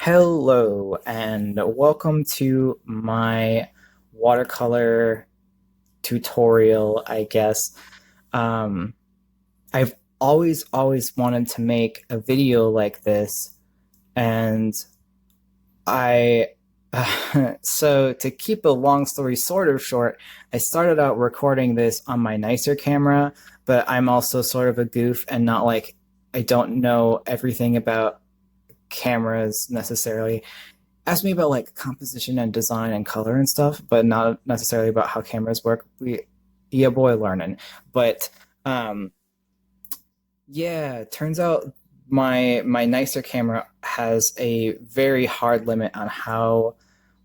Hello and welcome to my watercolor tutorial, I guess. Um, I've always wanted to make a video like this, and I so to keep a long story sort of short, I started out recording this on my nicer camera, but I'm also sort of a goof and not like I don't know everything about cameras necessarily. Ask me about like composition and design and color and stuff, but not necessarily about how cameras work. Yeah, boy, learning. But um, yeah, turns out my nicer camera has a very hard limit on how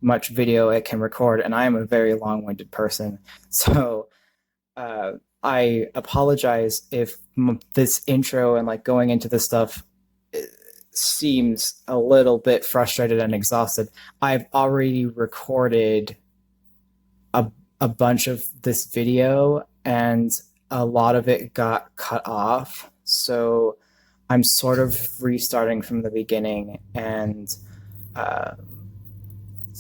much video it can record, and I am a very long-winded person. So uh, I apologize if this intro and like going into this stuff seems a little bit frustrated and exhausted. I've already recorded a, a bunch of this video and a lot of it got cut off. So I'm sort of restarting from the beginning and uh,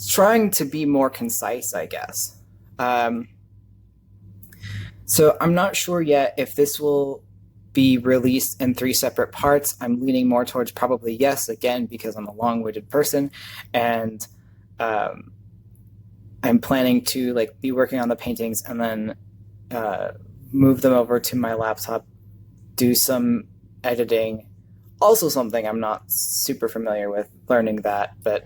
trying to be more concise, I guess. Um, so I'm not sure yet if this will be released in three separate parts. I'm leaning more towards probably yes, again, because I'm a long-winded person. And um, I'm planning to like be working on the paintings and then move them over to my laptop, do some editing. Also something I'm not super familiar with, learning that, but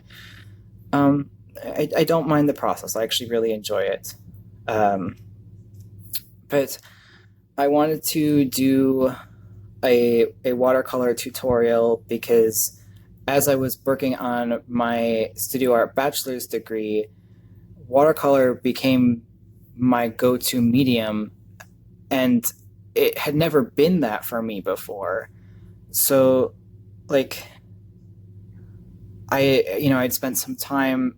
I don't mind the process. I actually really enjoy it. Um, but I wanted to do a watercolor tutorial because as I was working on my studio art bachelor's degree, watercolor became my go-to medium, and it had never been that for me before. So, like, I'd spent some time.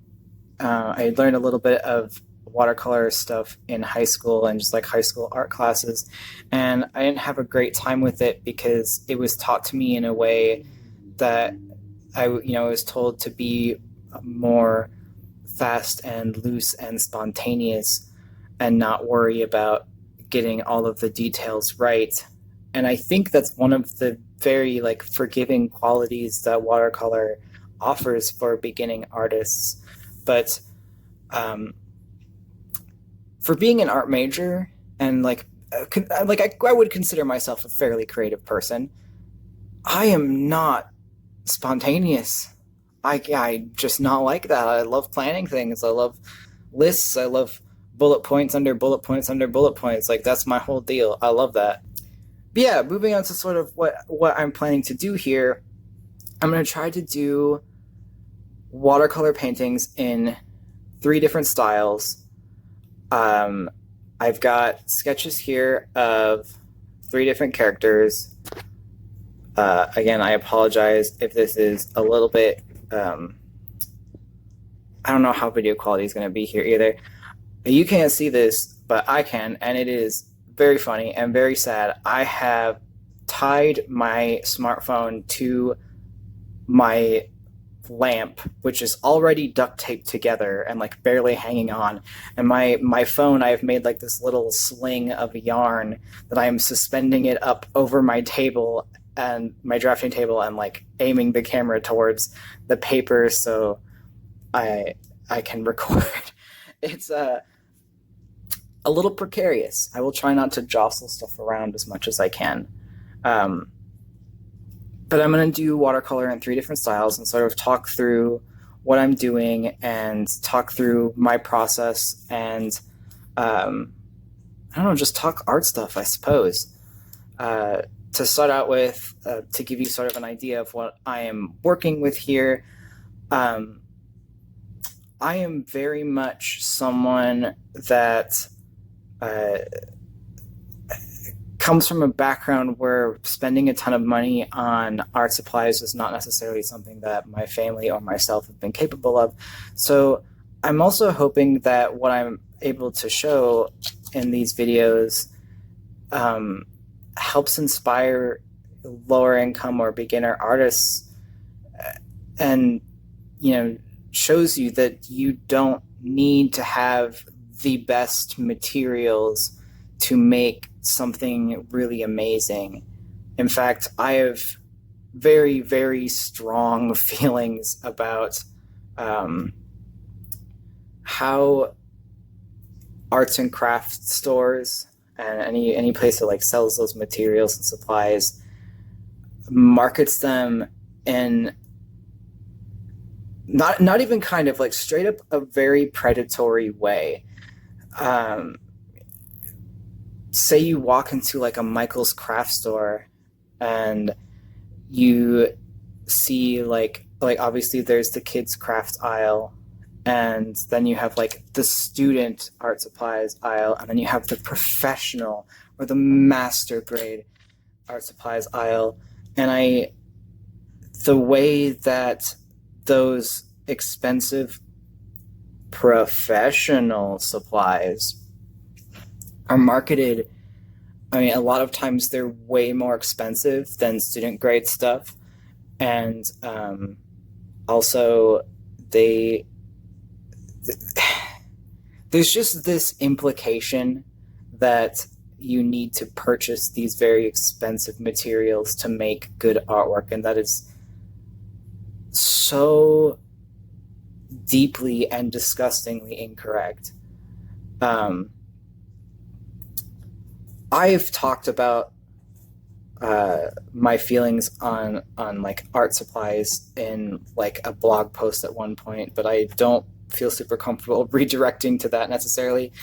I had learned a little bit of watercolor stuff in high school and just like high school art classes, and I didn't have a great time with it because it was taught to me in a way that I was told to be more fast and loose and spontaneous and not worry about getting all of the details right. And I think that's one of the very like forgiving qualities that watercolor offers for beginning artists. But um, for being an art major and I would consider myself a fairly creative person, I am not spontaneous. I just not like that. I love planning things. I love lists. I love bullet points under bullet points under bullet points. Like that's my whole deal. I love that. But yeah, moving on to sort of what I'm planning to do here. I'm going to try to do watercolor paintings in three different styles. Um, I've got sketches here of three different characters. Again, I apologize if this is a little bit. I don't know how video quality is going to be here either. You can't see this, but I can, and it is very funny and very sad. I have tied my smartphone to my lamp, which is already duct taped together and like barely hanging on. And my phone, I've made like this little sling of yarn that I am suspending it up over my table and my drafting table and like aiming the camera towards the paper so I I can record. It's a little precarious. I will try not to jostle stuff around as much as I can. Um, but I'm going to do watercolor in three different styles and sort of talk through what I'm doing and talk through my process and I don't know, just talk art stuff, I suppose. To start out with, to give you sort of an idea of what I am working with here, um, I am very much someone that uh, comes from a background where spending a ton of money on art supplies is not necessarily something that my family or myself have been capable of. So I'm also hoping that what I'm able to show in these videos helps inspire lower income or beginner artists and shows you that you don't need to have the best materials to make something really amazing. In fact, I have very, very strong feelings about how arts and crafts stores and any place that like sells those materials and supplies markets them in not even kind of like straight up a very predatory way. Say you walk into like a Michael's craft store and you see like obviously there's the kids craft aisle, and then you have like the student art supplies aisle, and then you have the professional or the master grade art supplies aisle. And the way that those expensive professional supplies are marketed, I mean, a lot of times they're way more expensive than student grade stuff. And also there's just this implication that you need to purchase these very expensive materials to make good artwork, and that is so deeply and disgustingly incorrect. I've talked about my feelings on like art supplies in like a blog post at one point, but I don't feel super comfortable redirecting to that necessarily.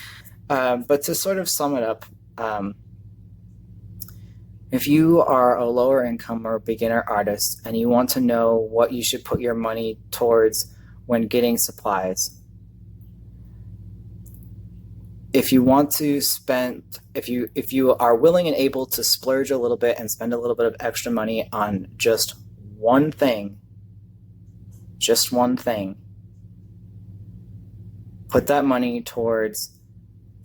But to sort of sum it up, if you are a lower income or beginner artist and you want to know what you should put your money towards when getting supplies, if you want to spend, if you are willing and able to splurge a little bit and spend a little bit of extra money on just one thing, put that money towards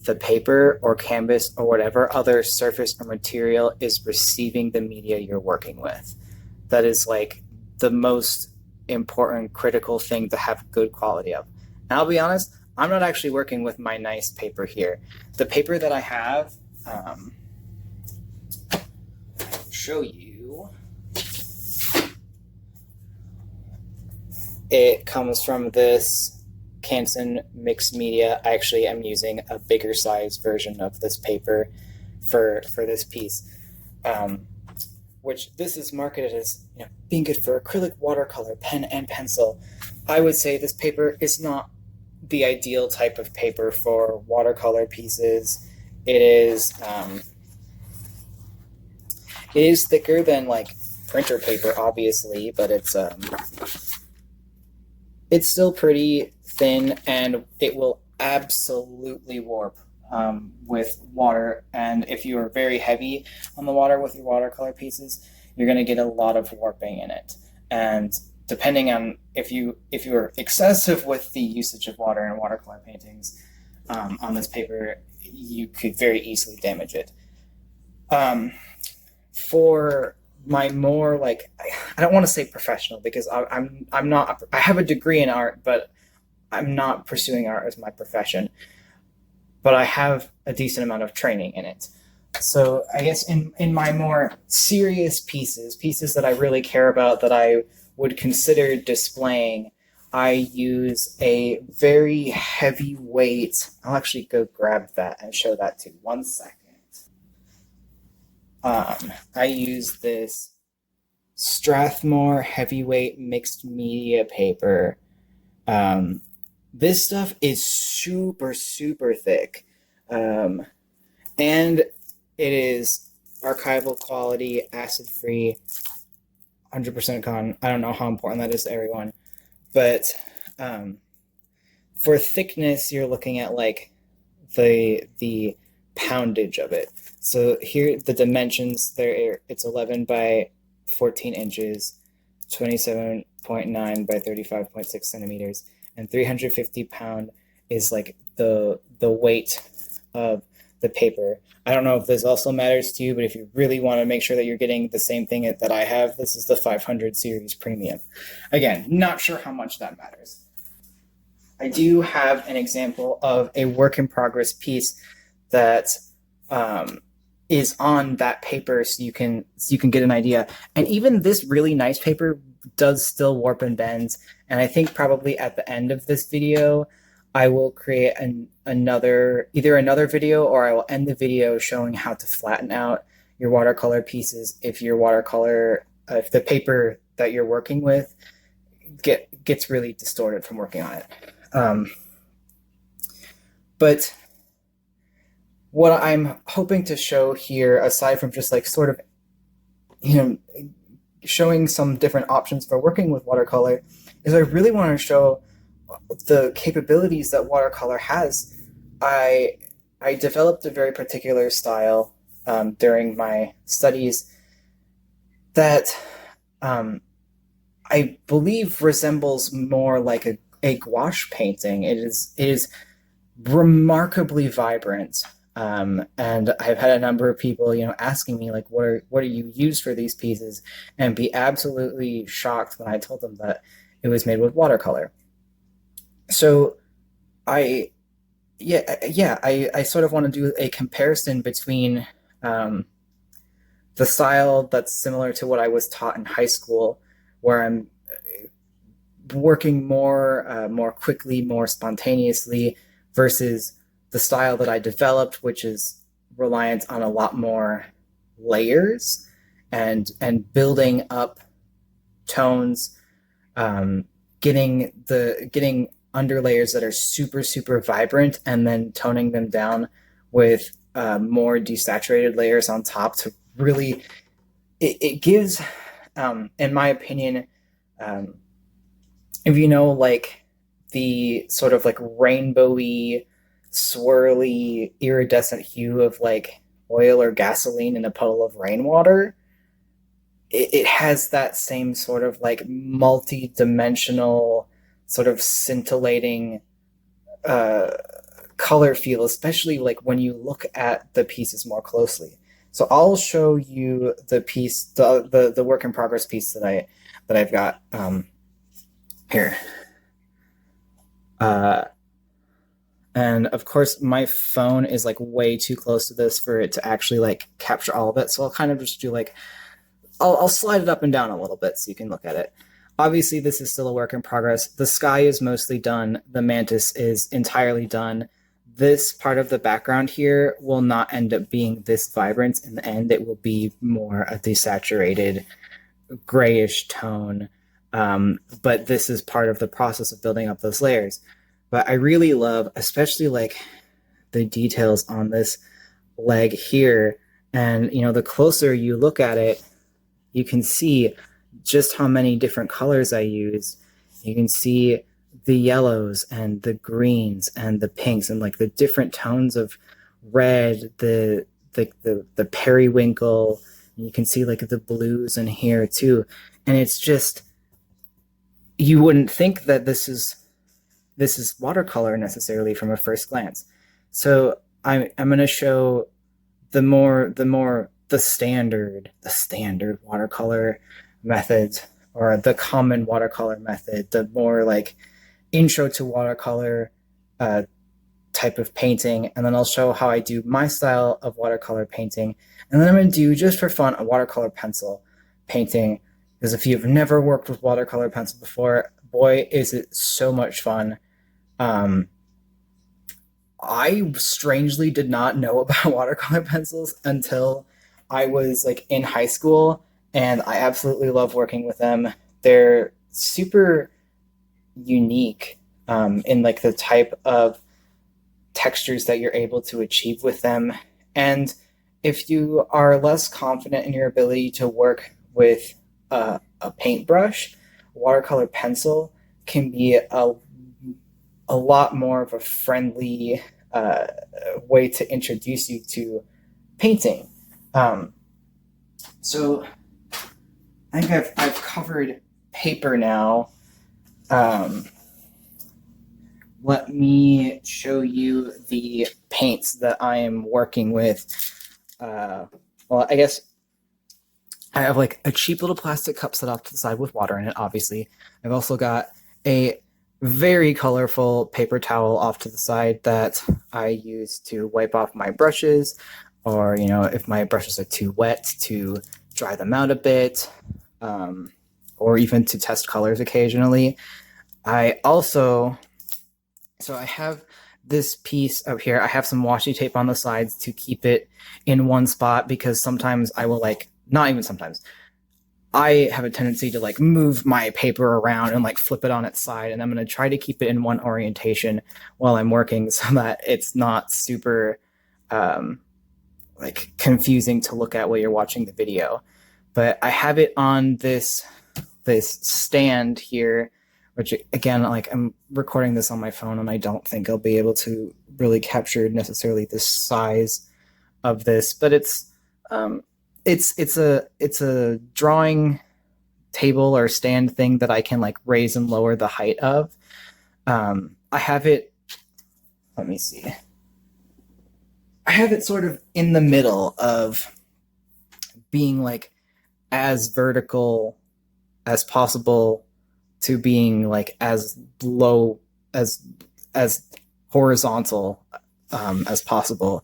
the paper or canvas or whatever other surface or material is receiving the media you're working with. That is like the most important critical thing to have good quality of. And I'll be honest, I'm not actually working with my nice paper here. The paper that I have, show you, it comes from this Canson mixed media. I actually am using a bigger size version of this paper for this piece, which this is marketed as being good for acrylic, watercolor, pen, and pencil. I would say this paper is not the ideal type of paper for watercolor pieces. It is thicker than like printer paper, obviously, but it's still pretty thin, and it will absolutely warp with water. And if you are very heavy on the water with your watercolor pieces, you're going to get a lot of warping in it. And depending on if you are excessive with the usage of water in watercolor paintings on this paper, you could very easily damage it. For my more like, I don't want to say professional, because I'm not, I have a degree in art, but I'm not pursuing art as my profession, but I have a decent amount of training in it. So I guess in my more serious pieces that I really care about, that I would consider displaying, I use a very heavyweight, I'll actually go grab that and show that too. 1 second. I use this Strathmore heavyweight mixed media paper. This stuff is super, super thick. And it is archival quality, acid-free, 100% cotton. I don't know how important that is to everyone. But for thickness, you're looking at like the poundage of it. So here, the dimensions, it's 11 by 14 inches, 27.9 by 35.6 centimeters, and 350 pound is like the weight of the paper. I don't know if this also matters to you, but if you really want to make sure that you're getting the same thing that I have, this is the 500 series premium. Again, not sure how much that matters. I do have an example of a work in progress piece that is on that paper, so you can get an idea. And even this really nice paper does still warp and bend. And I think probably at the end of this video, I will create either another video, or I will end the video showing how to flatten out your watercolor pieces if if the paper that you're working with gets really distorted from working on it. But what I'm hoping to show here, aside from just like sort of, showing some different options for working with watercolor, is I really want to show the capabilities that watercolor has. I developed a very particular style during my studies that I believe resembles more like a gouache painting. It is remarkably vibrant. And I've had a number of people, asking me like, what do you use for these pieces, and be absolutely shocked when I told them that it was made with watercolor. So I sort of want to do a comparison between the style that's similar to what I was taught in high school, where I'm working more quickly, more spontaneously, versus the style that I developed, which is reliant on a lot more layers and building up tones, getting under layers that are super, super vibrant, and then toning them down with more desaturated layers on top to really, it gives, in my opinion, if like the sort of like rainbowy, swirly, iridescent hue of like oil or gasoline in a puddle of rainwater, it has that same sort of like multi-dimensional, sort of scintillating color feel, especially like when you look at the pieces more closely. So I'll show you the piece, the work in progress piece that I've got here. And of course, my phone is like way too close to this for it to actually like capture all of it. So I'll kind of just do like, I'll slide it up and down a little bit so you can look at it. Obviously, this is still a work in progress. The sky is mostly done. The mantis is entirely done. This part of the background here will not end up being this vibrant in the end. It will be more a desaturated grayish tone. But this is part of the process of building up those layers. But I really love, especially like the details on this leg here. And, the closer you look at it, you can see just how many different colors I use. You can see the yellows and the greens and the pinks and like the different tones of red, the periwinkle. You can see like the blues in here too. And it's just, you wouldn't think that this is watercolor necessarily from a first glance. So I'm going to show the standard watercolor methods, or the common watercolor method, the more like intro to watercolor type of painting. And then I'll show how I do my style of watercolor painting. And then I'm going to do, just for fun, a watercolor pencil painting. Because if you've never worked with watercolor pencil before, boy, is it so much fun. I strangely did not know about watercolor pencils until I was like in high school, and I absolutely love working with them. They're super unique in like the type of textures that you're able to achieve with them. And if you are less confident in your ability to work with a paintbrush, watercolor pencil can be a lot more of a friendly way to introduce you to painting. So I think I've covered paper now let me show you the paints that I am working with. Well, I guess I have like a cheap little plastic cup set off to the side with water in it, obviously. I've also got a very colorful paper towel off to the side that I use to wipe off my brushes, or, you know, if my brushes are too wet, to dry them out a bit, or even to test colors occasionally. I have this piece up here. I have some washi tape on the sides to keep it in one spot, because sometimes I will not even sometimes, I have a tendency to like move my paper around and like flip it on its side, and I'm going to try to keep it in one orientation while I'm working so that it's not super like confusing to look at while you're watching the video. But I have it on this stand here, which again, like, I'm recording this on my phone and I don't think I'll be able to really capture necessarily the size of this, but it's a drawing table or stand thing that I can like raise and lower the height of. I have it, let me see. I have it sort of in the middle of being like as vertical as possible to being like as low as horizontal as possible.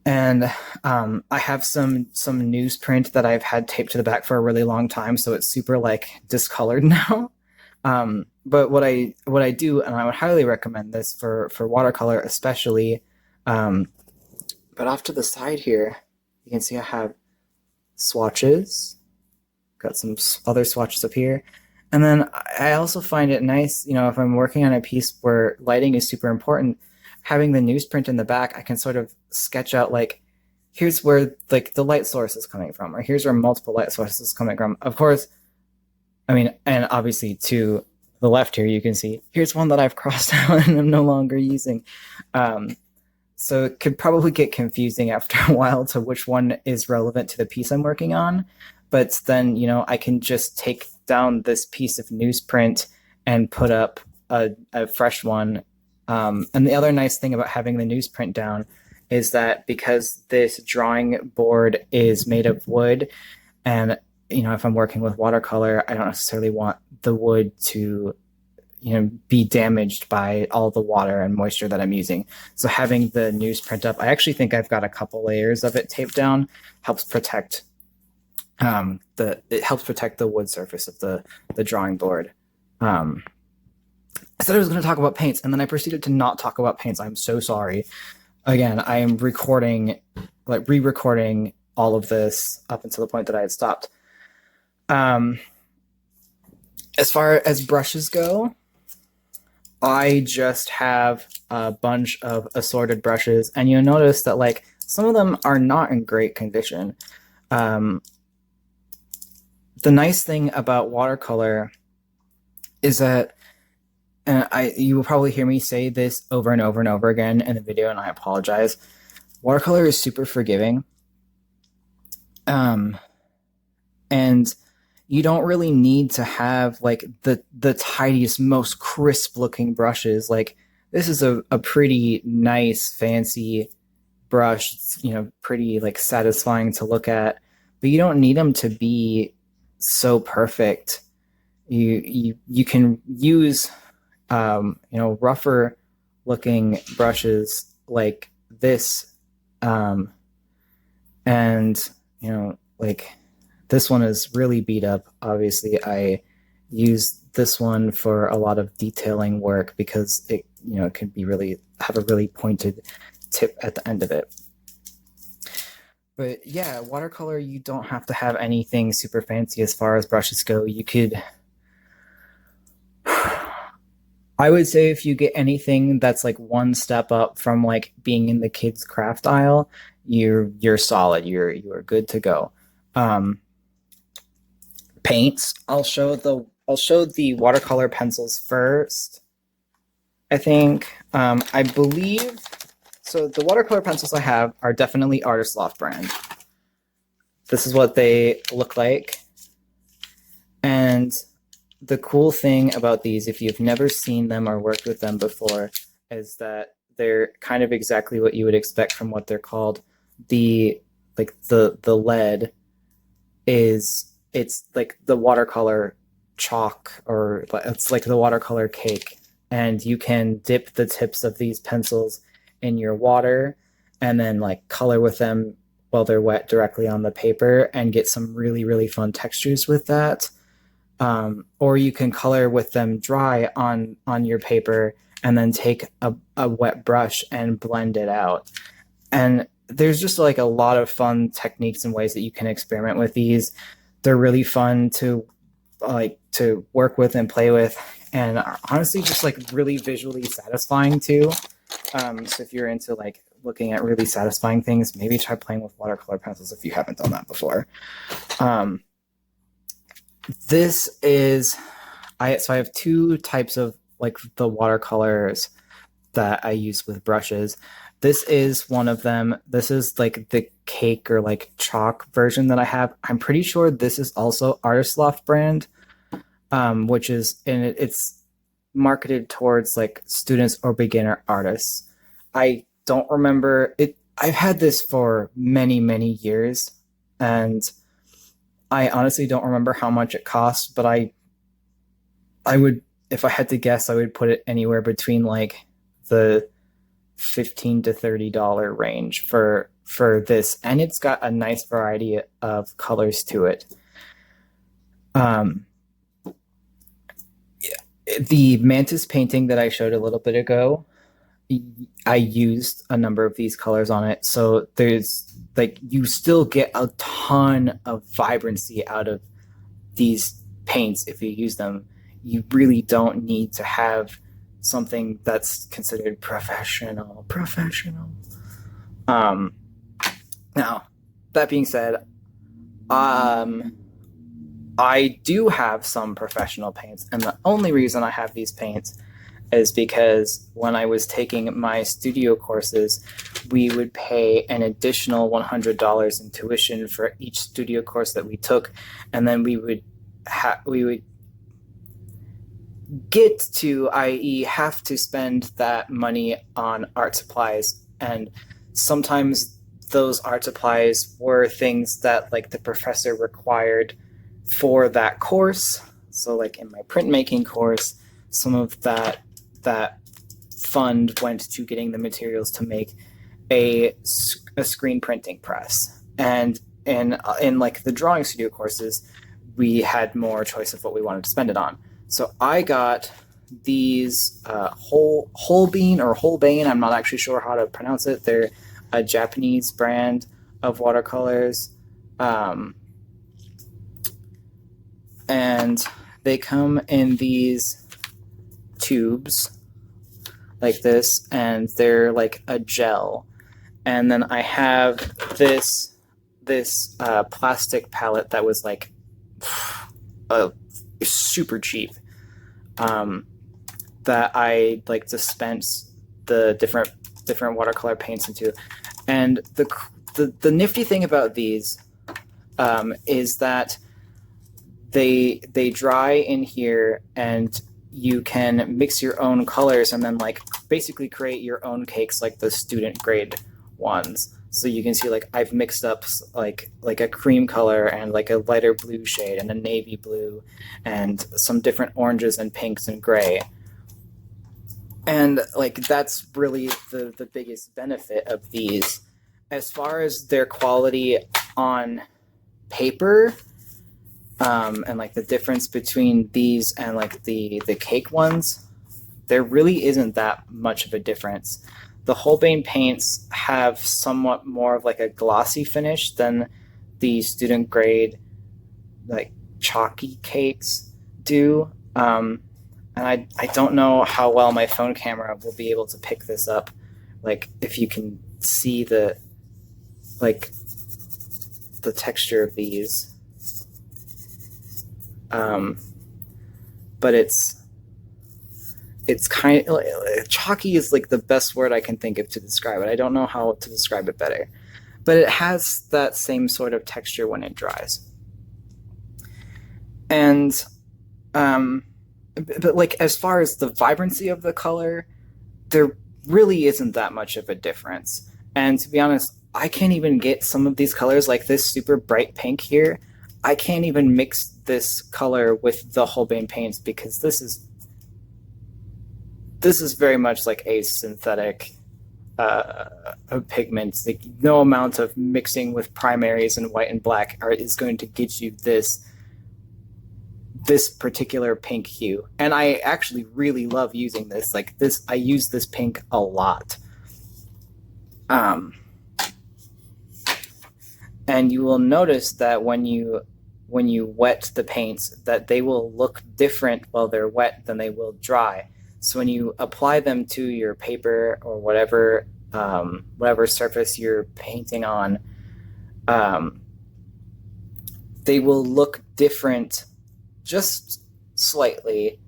And I have some newsprint that I've had taped to the back for a really long time, so it's super like discolored now. But what I do, and I would highly recommend this for watercolor especially, but off to the side here, you can see I have swatches, got some other swatches up here. And then I also find it nice, you know, if I'm working on a piece where lighting is super important, having the newsprint in the back, I can sort of sketch out like, here's where like the light source is coming from, or here's where multiple light sources is coming from. Of course, I mean, and obviously to the left here, you can see here's one that I've crossed out and I'm no longer using. So it could probably get confusing after a while to which one is relevant to the piece I'm working on. But then, you know, I can just take down this piece of newsprint and put up a fresh one. And the other nice thing about having the newsprint down is that because this drawing board is made of wood, and, you know, if I'm working with watercolor, I don't necessarily want the wood to, you know, be damaged by all the water and moisture that I'm using. So having the newsprint up, I actually think I've got a couple layers of it taped down, helps protect it helps protect the wood surface of the drawing board. I said I was going to talk about paints, and then I proceeded to not talk about paints. I'm so sorry. Again, I am re-recording all of this up until the point that I had stopped. As far as brushes go, I just have a bunch of assorted brushes, and you'll notice that like some of them are not in great condition. The nice thing about watercolor is that, and you will probably hear me say this over and over and over again in the video, and I apologize. Watercolor is super forgiving. And you don't really need to have like the tidiest, most crisp looking brushes. Like, this is a pretty nice, fancy brush. It's, you know, pretty like satisfying to look at, but you don't need them to be so perfect. You can use you know, rougher looking brushes like this, and, you know, like this one is really beat up. Obviously I use this one for a lot of detailing work because it, you know, it can be have a really pointed tip at the end of it. But yeah, watercolor, you don't have to have anything super fancy as far as brushes go. You could, I would say, if you get anything that's like one step up from like being in the kids craft aisle, you're solid. You're good to go. Paints, I'll show the watercolor pencils first. I think I believe so. The watercolor pencils I have are definitely Artist Loft brand. This is what they look like, and the cool thing about these, if you've never seen them or worked with them before, is that they're kind of exactly what you would expect from what they're called. The lead is, it's like the watercolor chalk, or it's like the watercolor cake, and you can dip the tips of these pencils in your water and then like color with them while they're wet directly on the paper and get some really, really fun textures with that. Or you can color with them dry on your paper and then take a wet brush and blend it out. And there's just like a lot of fun techniques and ways that you can experiment with these. They're really fun to work with and play with, and are honestly just like really visually satisfying too. So if you're into like looking at really satisfying things, maybe try playing with watercolor pencils if you haven't done that before. This is, I have two types of like the watercolors that I use with brushes. This is one of them. This is like the cake or like chalk version that I have. I'm pretty sure this is also Artist Loft brand, which is, and it's marketed towards like students or beginner artists. I don't remember it. I've had this for many, many years, and I honestly don't remember how much it costs, but I would, if I had to guess, I would put it anywhere between like the $15 to $30 range for this, and it's got a nice variety of colors to it. The mantis painting that I showed a little bit ago, I used a number of these colors on it, so there's like, you still get a ton of vibrancy out of these paints if you use them. You really don't need to have something that's considered professional. Now, that being said, I do have some professional paints, and the only reason I have these paints is because when I was taking my studio courses, we would pay an additional $100 in tuition for each studio course that we took, and then we would get to, i.e., have to spend that money on art supplies. And sometimes those art supplies were things that like the professor required for that course. So like in my printmaking course, some of that fund went to getting the materials to make a screen printing press. And in like the drawing studio courses, we had more choice of what we wanted to spend it on. So I got these Holbein or Holbein, I'm not actually sure how to pronounce it. They're a Japanese brand of watercolors. And they come in these tubes like this, and they're like a gel. And then I have this plastic palette that was like super cheap, that I like dispense the different watercolor paints into. And the nifty thing about these is that they dry in here, and you can mix your own colors and then like basically create your own cakes like the student grade ones. So you can see like I've mixed up like a cream color and like a lighter blue shade and a navy blue and some different oranges and pinks and gray. And like that's really the biggest benefit of these. As far as their quality on paper, and like the difference between these and like the cake ones, there really isn't that much of a difference. The Holbein paints have somewhat more of like a glossy finish than the student grade like chalky cakes do. And I don't know how well my phone camera will be able to pick this up, like if you can see the texture of these. But it's kind of chalky is like the best word I can think of to describe it. I don't know how to describe it better, but it has that same sort of texture when it dries. And Um, but like as far as the vibrancy of the color, there really isn't that much of a difference. And to be honest, I can't even get some of these colors, like this super bright pink here. I can't even mix this color with the Holbein paints because this is very much like a synthetic pigment. Like no amount of mixing with primaries and white and black is going to get you this particular pink hue. And I actually really love using this. Like this, I use this pink a lot. And you will notice that when you wet the paints, that they will look different while they're wet than they will dry. So when you apply them to your paper or whatever surface you're painting on, they will look different just slightly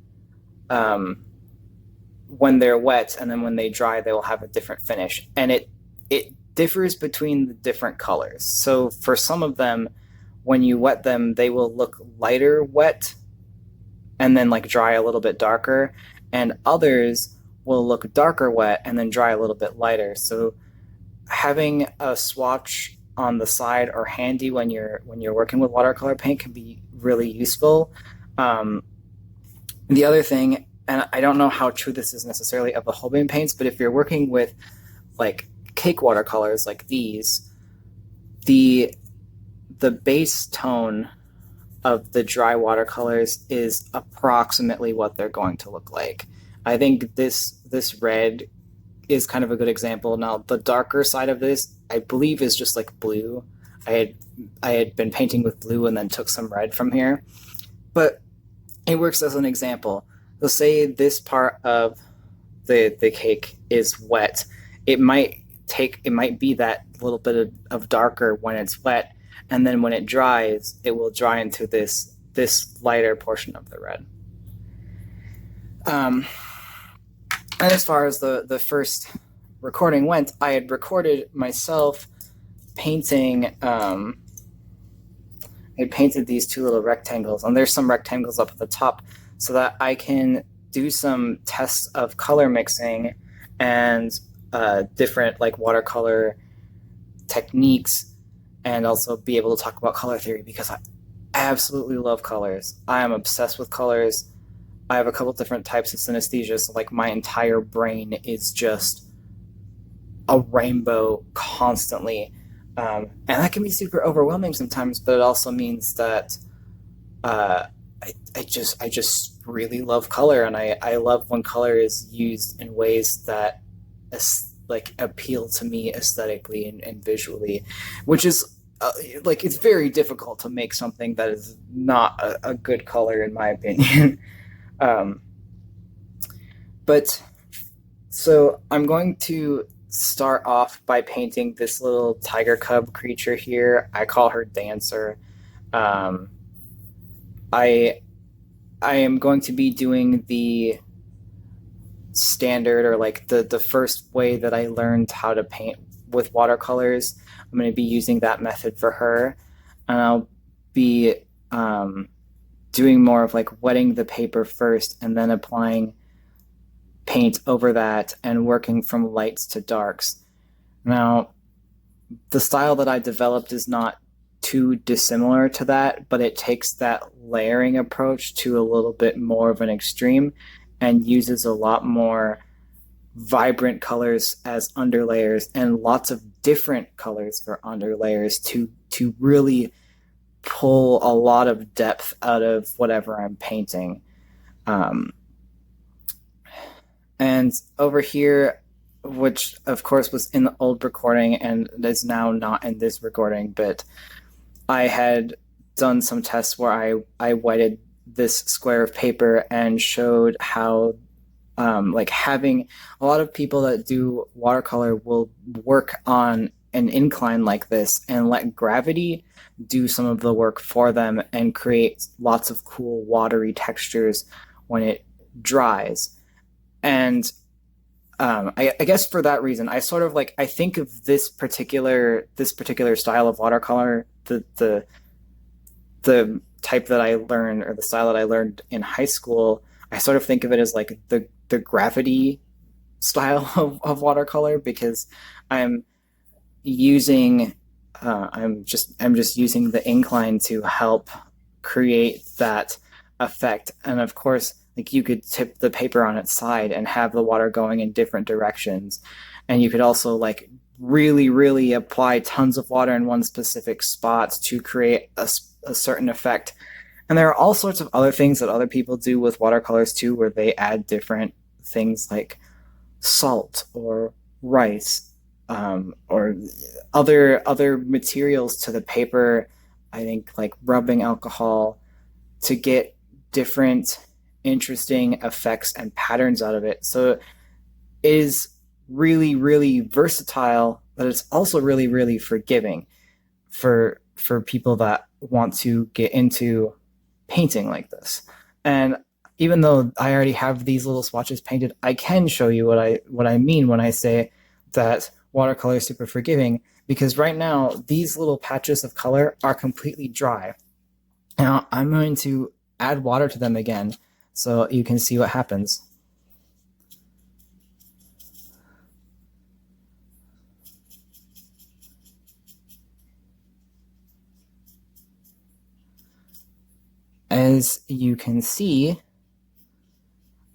when they're wet, and then when they dry, they will have a different finish. And it differs between the different colors. So for some of them, when you wet them, they will look lighter wet and then like dry a little bit darker, and others will look darker wet and then dry a little bit lighter. So having a swatch on the side or handy when you're working with watercolor paint can be really useful. The other thing, and I don't know how true this is necessarily of the Holbein paints, but if you're working with like cake watercolors like these, the base tone of the dry watercolors is approximately what they're going to look like. I think this red is kind of a good example. Now, the darker side of this, I believe, is just like blue. I had been painting with blue and then took some red from here. But it works as an example. Let's say this part of the cake is wet. It might be that little bit of darker when it's wet, and then when it dries, it will dry into this lighter portion of the red. And as far as the first recording went, I had recorded myself painting. I painted these two little rectangles, and there's some rectangles up at the top, so that I can do some tests of color mixing and different like watercolor techniques, and also be able to talk about color theory, because I absolutely love colors. I am obsessed with colors. I have a couple different types of synesthesia, so like my entire brain is just a rainbow constantly. And that can be super overwhelming sometimes, but it also means that I just really love color, and I love when color is used in ways that like appeal to me aesthetically and visually, which is like it's very difficult to make something that is not a good color in my opinion. But so I'm going to start off by painting this little tiger cub creature here. I call her Dancer. I am going to be doing the standard, or like the first way that I learned how to paint with watercolors. I'm going to be using that method for her, and I'll be doing more of like wetting the paper first and then applying paint over that and working from lights to darks. Now, the style that I developed is not too dissimilar to that, but it takes that layering approach to a little bit more of an extreme and uses a lot more vibrant colors as underlayers and lots of different colors for underlayers to really pull a lot of depth out of whatever I'm painting. And over here, which of course was in the old recording and is now not in this recording, but I had done some tests where I wetted this square of paper and showed how like having a lot of people that do watercolor will work on an incline like this and let gravity do some of the work for them and create lots of cool watery textures when it dries. And I guess for that reason, I sort of like I think of this particular style of watercolor, the type that I learned, or the style that I learned in high school, I sort of think of it as like the gravity style of watercolor, because I'm using I'm just using the incline to help create that effect. And of course, like, you could tip the paper on its side and have the water going in different directions, and you could also like really apply tons of water in one specific spot to create a certain effect. And there are all sorts of other things that other people do with watercolors too, where they add different things like salt or rice, or other materials to the paper. I think like rubbing alcohol, to get different interesting effects and patterns out of it. So it is really versatile, but it's also really forgiving for people that want to get into painting like this. And even though I already have these little swatches painted, I can show you what I mean when I say that watercolor is super forgiving, because right now these little patches of color are completely dry. Now I'm going to add water to them again so you can see what happens. As you can see,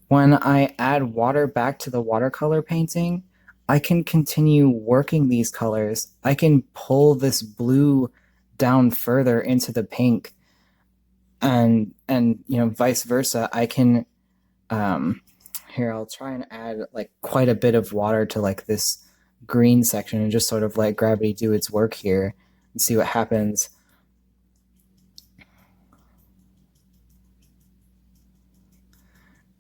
when I add water back to the watercolor painting, I can continue working these colors. I can pull this blue down further into the pink, and vice versa. I can here, I'll try and add like quite a bit of water to like this green section and just sort of let gravity do its work here and see what happens.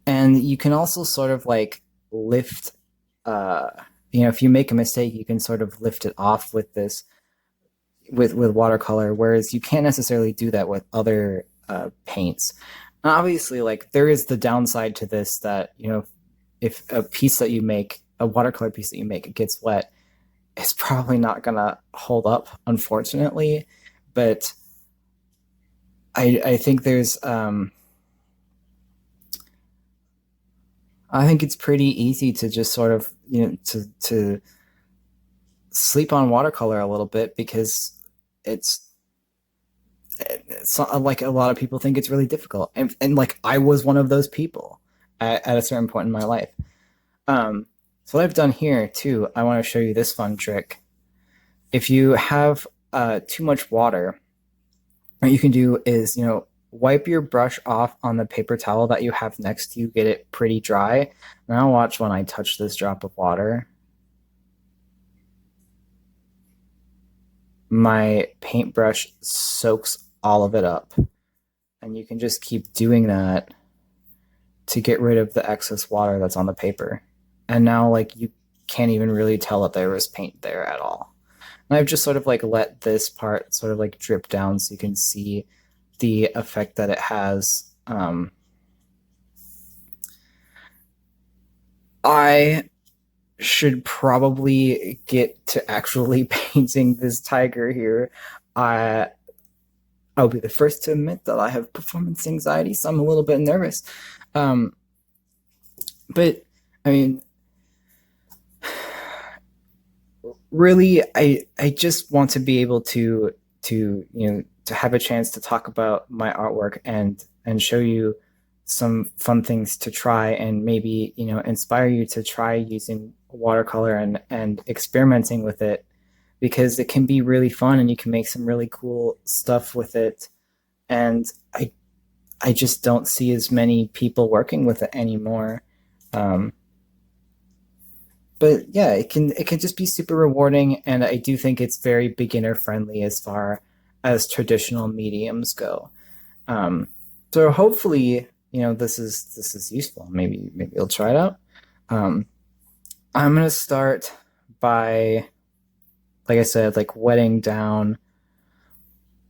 And you can also sort of like lift, if you make a mistake, you can sort of lift it off with this, with watercolor, whereas you can't necessarily do that with other paints. And obviously, like, there is the downside to this, that, if a piece that you make, a watercolor piece that you make, it gets wet, it's probably not gonna hold up, unfortunately. But I think there's I think it's pretty easy to just sort of, to sleep on watercolor a little bit, because it's not like a lot of people think it's really difficult. And like, I was one of those people at a certain point in my life. So what I've done here too, I want to show you this fun trick. If you have too much water, what you can do is, wipe your brush off on the paper towel that you have next to you, get it pretty dry. Now watch when I touch this drop of water. My paintbrush soaks all of it up. And you can just keep doing that to get rid of the excess water that's on the paper. And now, like, you can't even really tell that there was paint there at all. And I've just sort of like let this part sort of like drip down so you can see the effect that it has. I should probably get to actually painting this tiger here. I'll be the first to admit that I have performance anxiety, so I'm a little bit nervous. But I mean, really, I just want to be able to have a chance to talk about my artwork and show you some fun things to try, and maybe, inspire you to try using watercolor and experimenting with it, because it can be really fun and you can make some really cool stuff with it. And I just don't see as many people working with it anymore. But yeah, it can just be super rewarding, and I do think it's very beginner friendly as far as traditional mediums go. So hopefully, this is useful. Maybe you'll try it out. I'm gonna start by, like I said, like wetting down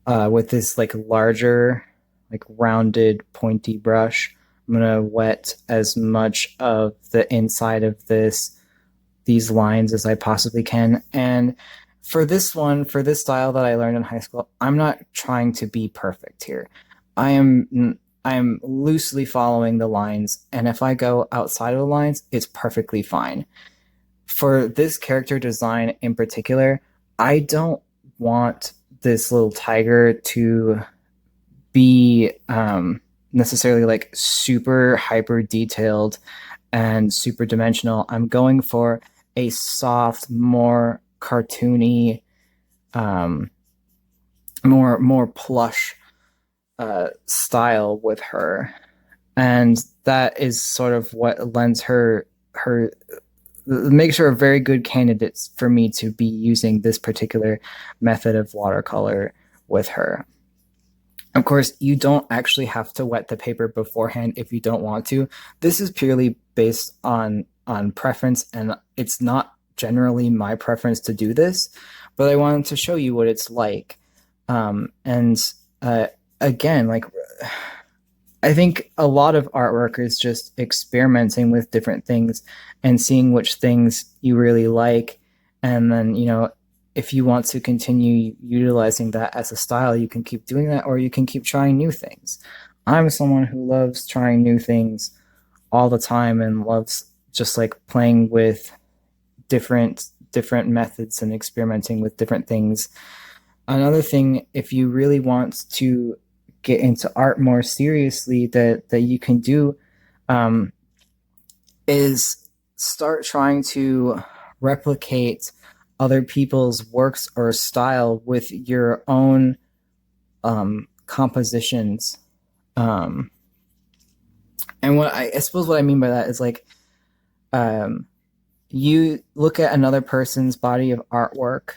with this like larger, like rounded, pointy brush. I'm gonna wet as much of the inside of these lines as I possibly can. And for this style that I learned in high school, I'm not trying to be perfect here. I'm loosely following the lines, and if I go outside of the lines, it's perfectly fine. For this character design in particular, I don't want this little tiger to be necessarily like super hyper detailed and super dimensional. I'm going for a soft, more cartoony, um, more plush style with her, and that is sort of what lends her makes her a very good candidate for me to be using this particular method of watercolor with her. Of course, you don't actually have to wet the paper beforehand if you don't want to. This is purely based on preference, and it's not generally my preference to do this, but I wanted to show you what it's like. And again, like I think a lot of artwork is just experimenting with different things and seeing which things you really like, and then if you want to continue utilizing that as a style, you can keep doing that, or you can keep trying new things. I'm someone who loves trying new things all the time and loves just like playing with different methods and experimenting with different things. Another thing, if you really want to get into art more seriously, that you can do is start trying to replicate other people's works or style with your own compositions. And what I suppose what I mean by that is like you look at another person's body of artwork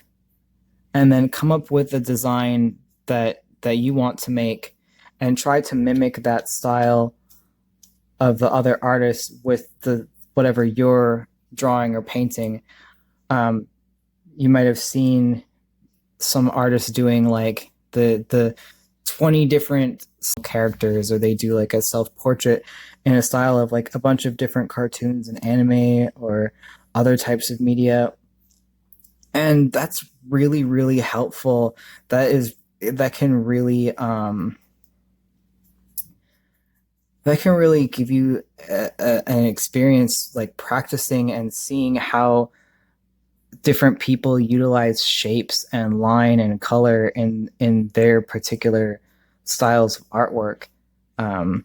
and then come up with a design that you want to make and try to mimic that style of the other artist with the whatever you're drawing or painting. You might have seen some artists doing like the 20 different characters, or they do like a self-portrait in a style of like a bunch of different cartoons and anime or other types of media. And that's really, really helpful. That can really give you an experience like practicing and seeing how different people utilize shapes and line and color in their particular styles of artwork. And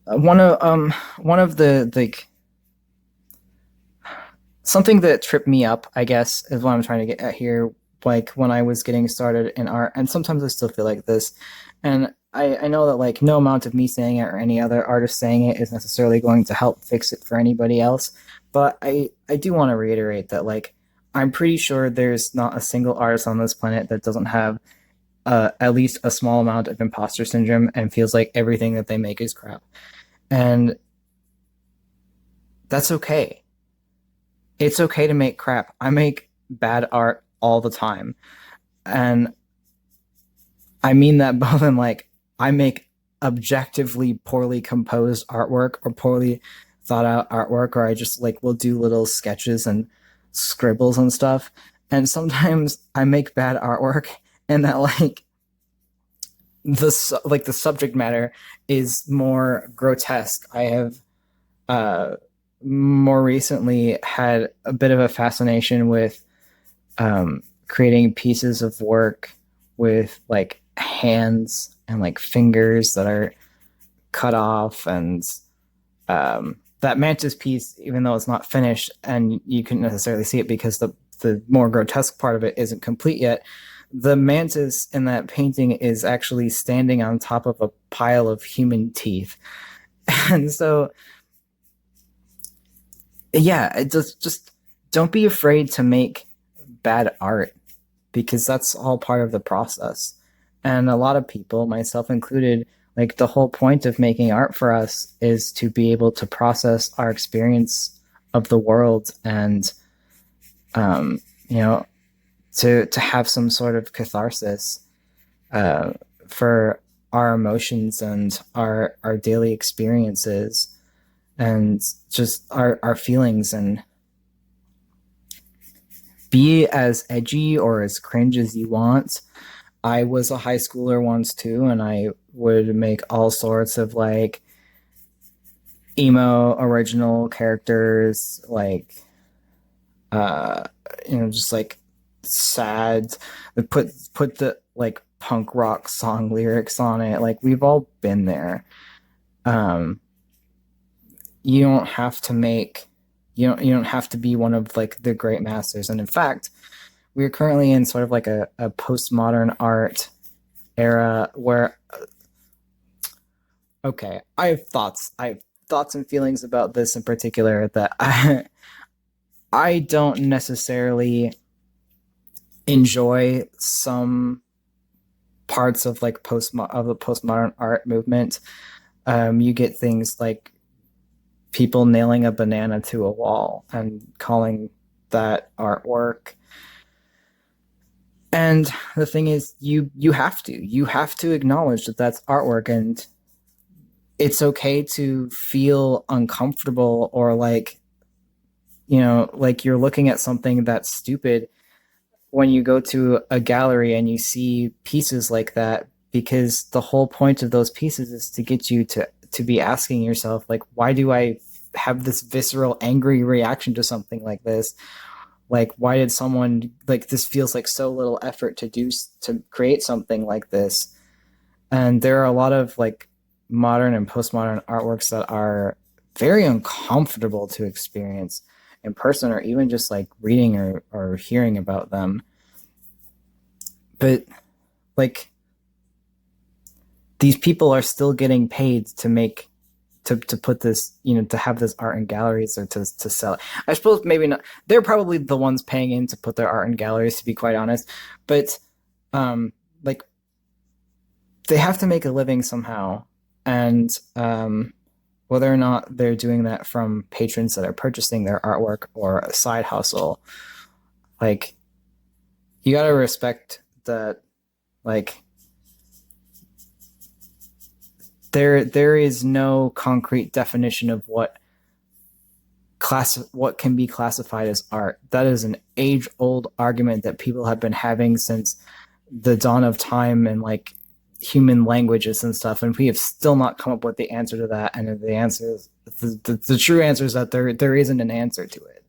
one of the like something that tripped me up, I guess, is what I'm trying to get at here. Like when I was getting started in art, and sometimes I still feel like this, and I know that like no amount of me saying it or any other artist saying it is necessarily going to help fix it for anybody else. But I do want to reiterate that like I'm pretty sure there's not a single artist on this planet that doesn't have at least a small amount of imposter syndrome and feels like everything that they make is crap. And that's okay. It's okay to make crap. I make bad art all the time. And I mean that both in like I make objectively poorly composed artwork or poorly thought out artwork, or I just like will do little sketches and scribbles and stuff. And sometimes I make bad artwork and that like the subject matter is more grotesque. I have more recently had a bit of a fascination with creating pieces of work with like hands and like fingers that are cut off, and that mantis piece, even though it's not finished and you couldn't necessarily see it because the more grotesque part of it isn't complete yet, the mantis in that painting is actually standing on top of a pile of human teeth. And so yeah, it just don't be afraid to make bad art, because that's all part of the process. And a lot of people, myself included, like the whole point of making art for us is to be able to process our experience of the world and to have some sort of catharsis for our emotions and our daily experiences and just our feelings. And be as edgy or as cringe as you want. I was a high schooler once too, and I would make all sorts of like emo original characters, like just like sad, put the like punk rock song lyrics on it. Like we've all been there. You don't have to make you don't have to be one of like the great masters. And in fact, we're currently in sort of like a postmodern art era where okay, I have thoughts and feelings about this in particular that I don't necessarily enjoy some parts of like the postmodern art movement. You get things like people nailing a banana to a wall and calling that artwork. And the thing is, you have to acknowledge that that's artwork, and it's okay to feel uncomfortable or like, like you're looking at something that's stupid when you go to a gallery and you see pieces like that, because the whole point of those pieces is to get you to be asking yourself, like, why do I have this visceral, angry reaction to something like this? Like, why did someone, like, this feels like so little effort to create something like this? And there are a lot of like modern and postmodern artworks that are very uncomfortable to experience in person, or even just like reading or hearing about them. But like, these people are still getting paid to make to put this, to have this art in galleries or to sell it. I suppose maybe not. They're probably the ones paying in to put their art in galleries, to be quite honest. But like, they have to make a living somehow. And whether or not they're doing that from patrons that are purchasing their artwork or a side hustle, like, you got to respect that, like, there is no concrete definition of what can be classified as art. That is an age-old argument that people have been having since the dawn of time and like human languages and stuff, and we have still not come up with the answer to that. And the answer is the true answer is that there isn't an answer to it.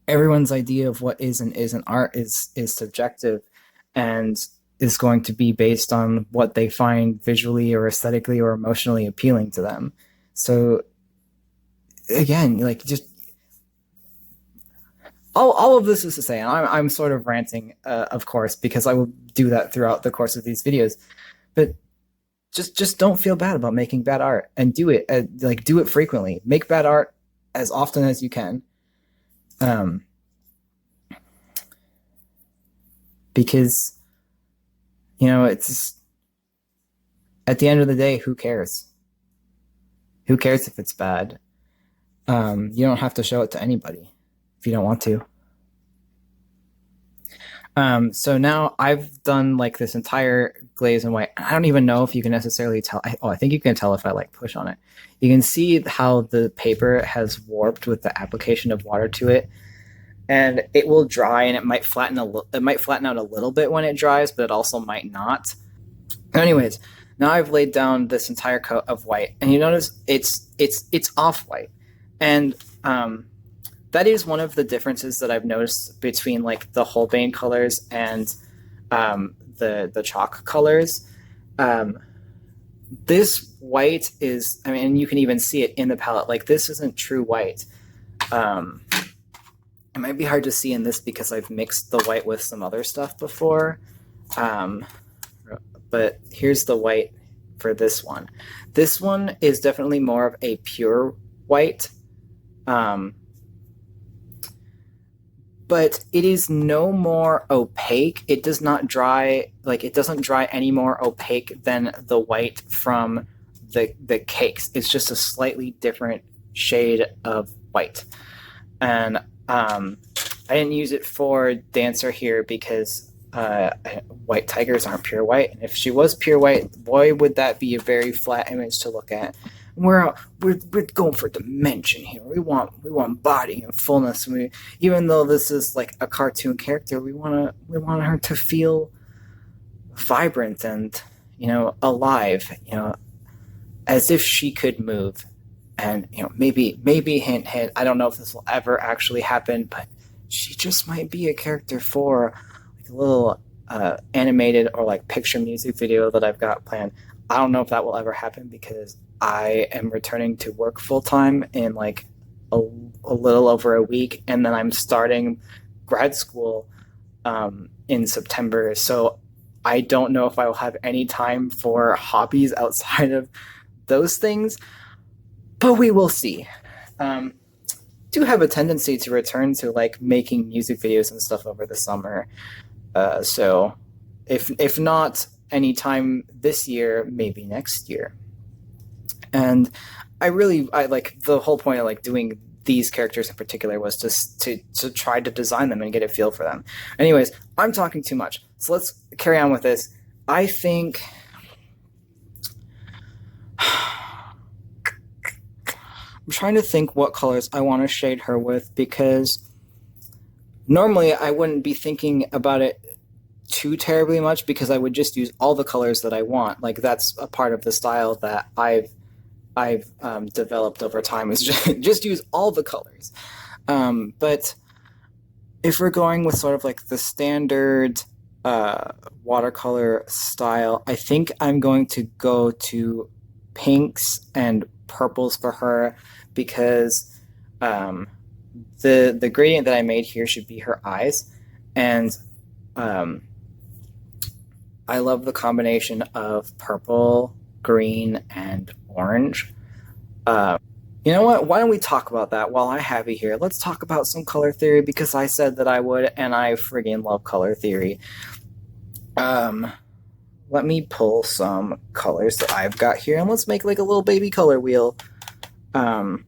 Everyone's idea of what is and isn't art is subjective, and is going to be based on what they find visually or aesthetically or emotionally appealing to them. So again, like, just all of this is to say, and I'm sort of ranting, of course, because I will do that throughout the course of these videos, but just don't feel bad about making bad art, and do it do it frequently. Make bad art as often as you can, because it's, at the end of the day, who cares? Who cares if it's bad? You don't have to show it to anybody if you don't want to. So now I've done like this entire glaze in white. I don't even know if you can necessarily tell. I think you can tell if I like push on it. You can see how the paper has warped with the application of water to it, and it will dry, and it might flatten out a little bit when it dries, but it also might not. Anyways, now I've laid down this entire coat of white, and you notice it's off white, and that is one of the differences that I've noticed between like the Holbein colors and the chalk colors. This white is, I mean, and you can even see it in the palette. Like, this isn't true white. It might be hard to see in this because I've mixed the white with some other stuff before. But here's the white for this one. This one is definitely more of a pure white. But it is no more opaque. It does not dry, like, it doesn't dry any more opaque than the white from the cakes. It's just a slightly different shade of white. And I didn't use it for Dancer here because white tigers aren't pure white. And if she was pure white, boy, would that be a very flat image to look at. we're going for dimension here. We want body and fullness. Even though this is like a cartoon character, we want her to feel vibrant and, you know, alive, you know, as if she could move. And, you know, maybe hint, I don't know if this will ever actually happen, but she just might be a character for like a little animated or like picture music video that I've got planned. I don't know if that will ever happen because I am returning to work full time in like a little over a week, and then I'm starting grad school in September. So I don't know if I will have any time for hobbies outside of those things, but we will see. Do have a tendency to return to like making music videos and stuff over the summer. So if not anytime this year, maybe next year. And I like the whole point of like doing these characters in particular was just to try to design them and get a feel for them. Anyways, I'm talking too much. So let's carry on with this. I think I'm trying to think what colors I want to shade her with, because normally I wouldn't be thinking about it too terribly much because I would just use all the colors that I want. Like that's a part of the style that I've developed over time, is just use all the colors. But if we're going with sort of like the standard watercolor style, I think I'm going to go to pinks and purples for her, because the gradient that I made here should be her eyes, and I love the combination of purple, green, and orange. You know what? Why don't we talk about that while I have you here? Let's talk about some color theory, because I said that I would, and I friggin' love color theory. Let me pull some colors that I've got here, and let's make like a little baby color wheel. And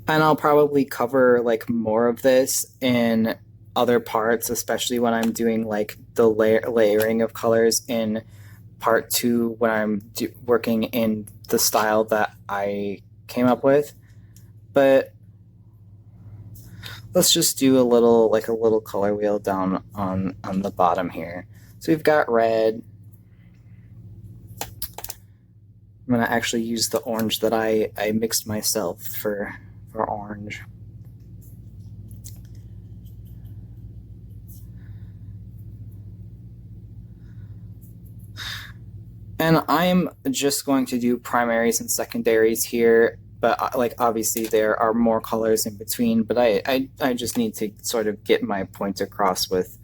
I'll probably cover like more of this in other parts, especially when I'm doing like the layering of colors in part 2, when I'm working in the style that I came up with. But let's just do a little color wheel down on the bottom here. So we've got red. I'm gonna actually use the orange that I mixed myself for orange. And I'm just going to do primaries and secondaries here, but like obviously there are more colors in between, but I just need to sort of get my point across with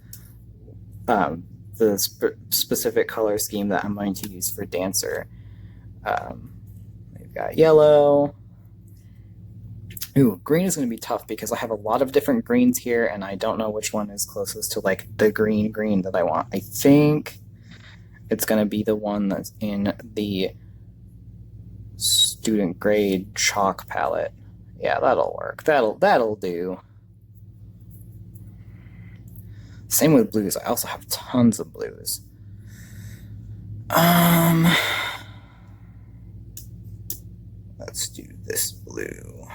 the specific color scheme that I'm going to use for Dancer. We've got yellow. Ooh, green is going to be tough because I have a lot of different greens here, and I don't know which one is closest to like the green that I want. I think it's going to be the one that's in the student grade chalk palette. Yeah, that'll work. That'll do. Same with blues. I also have tons of blues. Let's do this blue.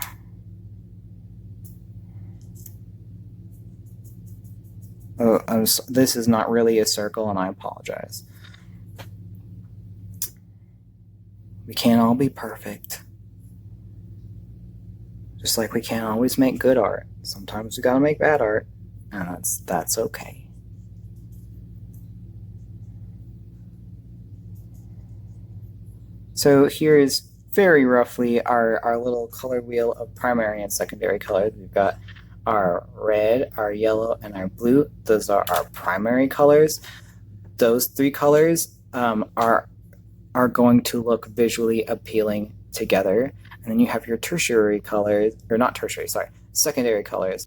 Oh, this is not really a circle, and I apologize. We can't all be perfect. Just like we can't always make good art. Sometimes we gotta make bad art, and that's okay. So here is very roughly our little color wheel of primary and secondary colors. We've got our red, our yellow, and our blue. Those are our primary colors. Those 3 colors are going to look visually appealing together. And then you have your tertiary colors, or not tertiary, sorry, secondary colors.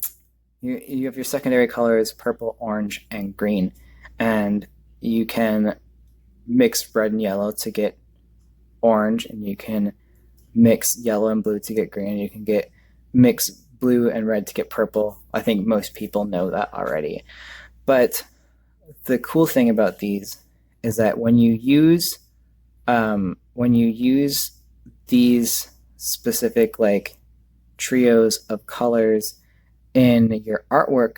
You have your secondary colors, purple, orange, and green. And you can mix red and yellow to get orange, and you can mix yellow and blue to get green. You can mix blue and red to get purple. I think most people know that already. But the cool thing about these is that when you use when you use these specific like trios of colors in your artwork,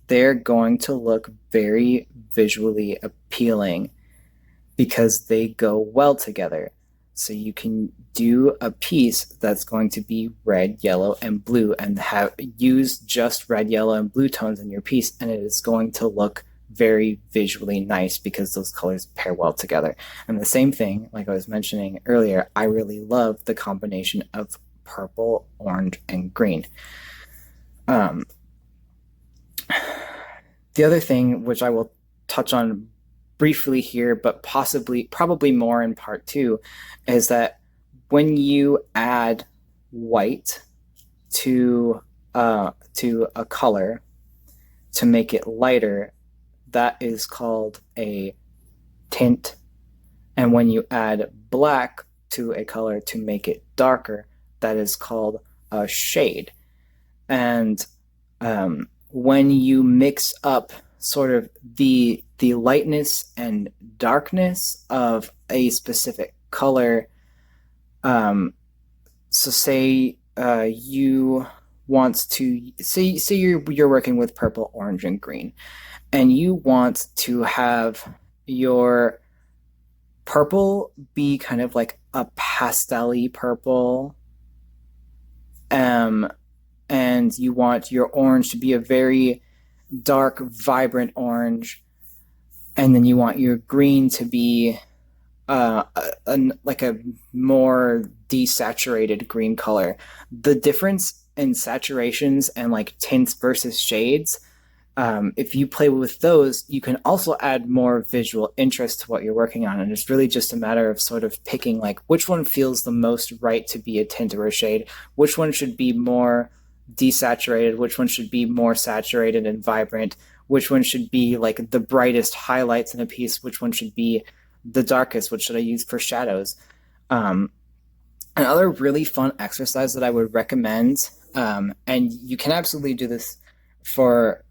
they're going to look very visually appealing because they go well together. So you can do a piece that's going to be red, yellow, and blue, and use just red, yellow, and blue tones in your piece, and it is going to look very visually nice because those colors pair well together. And the same thing, like I was mentioning earlier, I really love the combination of purple, orange, and green. The other thing, which I will touch on briefly here, but probably more in part 2, is that when you add white to a color to make it lighter, that is called a tint. And when you add black to a color to make it darker, that is called a shade. And when you mix up sort of the lightness and darkness of a specific color, so say you want to say you're working with purple, orange, and green, and you want to have your purple be kind of like a pastel-y purple, and you want your orange to be a very dark, vibrant orange, and then you want your green to be like a more desaturated green color. The difference in saturations and like tints versus shades, if you play with those, you can also add more visual interest to what you're working on. And it's really just a matter of sort of picking like which one feels the most right to be a tint or a shade, which one should be more desaturated, which one should be more saturated and vibrant, which one should be like the brightest highlights in a piece, which one should be the darkest, what should I use for shadows. Another really fun exercise that I would recommend, and you can absolutely do this for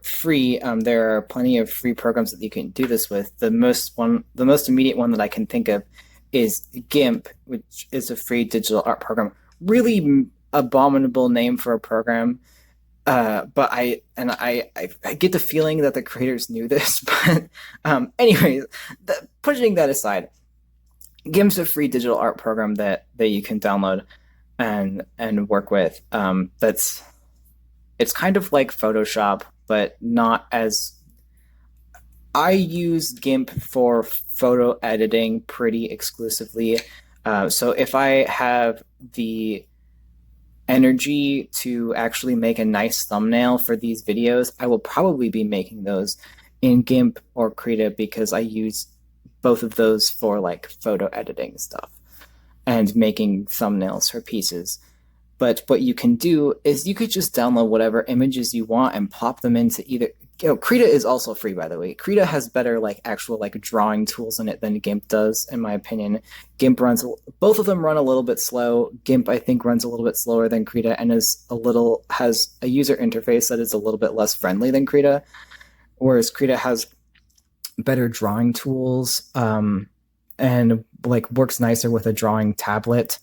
free. There are plenty of free programs that you can do this with. The most immediate one that I can think of is GIMP, which is a free digital art program. Really abominable name for a program, but I get the feeling that the creators knew this. But anyways, pushing that aside, GIMP's a free digital art program that you can download and work with. It's kind of like Photoshop, but not as. I use GIMP for photo editing pretty exclusively. So if I have the energy to actually make a nice thumbnail for these videos, I will probably be making those in GIMP or Krita because I use both of those for like photo editing stuff and making thumbnails for pieces. But what you can do is you could just download whatever images you want and plop them into either. Krita is also free, by the way. Krita has better like actual like drawing tools in it than GIMP does, in my opinion. GIMP both of them run a little bit slow. GIMP, I think, runs a little bit slower than Krita and has a user interface that is a little bit less friendly than Krita, whereas Krita has better drawing tools and like works nicer with a drawing tablet.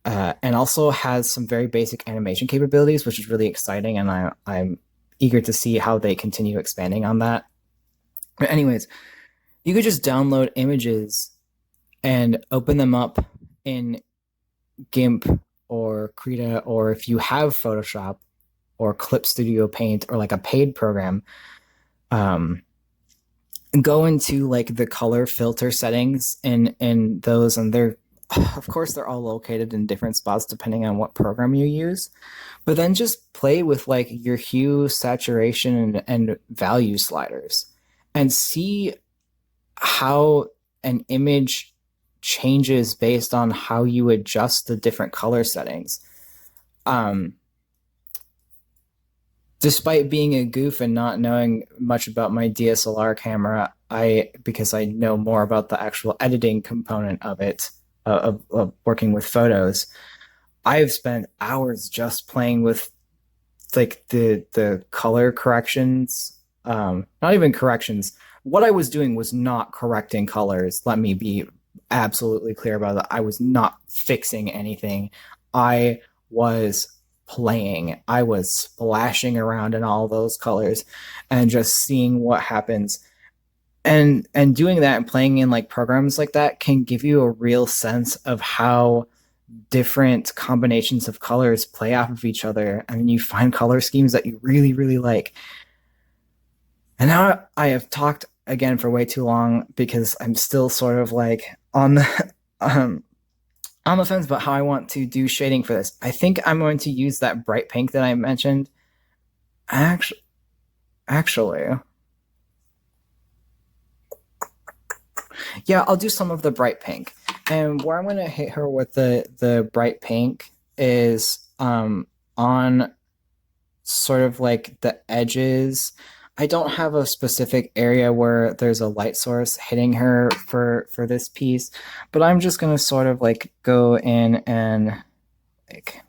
And also has some very basic animation capabilities, which is really exciting, and I'm eager to see how they continue expanding on that. But anyways, you could just download images and open them up in GIMP or Krita, or if you have Photoshop or Clip Studio Paint or like a paid program, go into like the color filter settings in those, and of course they're all located in different spots depending on what program you use, but then just play with like your hue, saturation, and value sliders and see how an image changes based on how you adjust the different color settings. Despite being a goof and not knowing much about my DSLR camera, because I know more about the actual editing component of it, of working with photos, I've spent hours just playing with like the color corrections. Not even corrections. What I was doing was not correcting colors. Let me be absolutely clear about that. I was not fixing anything. I was playing. I was splashing around in all those colors and just seeing what happens. And doing that and playing in like programs like that can give you a real sense of how different combinations of colors play off of each other. I mean, you find color schemes that you really, really like. And now I have talked again for way too long because I'm still sort of like um, on the fence about how I want to do shading for this. I think I'm going to use that bright pink that I mentioned. Actually, yeah, I'll do some of the bright pink. And where I'm going to hit her with the bright pink is on sort of like the edges. I don't have a specific area where there's a light source hitting her for this piece, but I'm just going to sort of like go in and like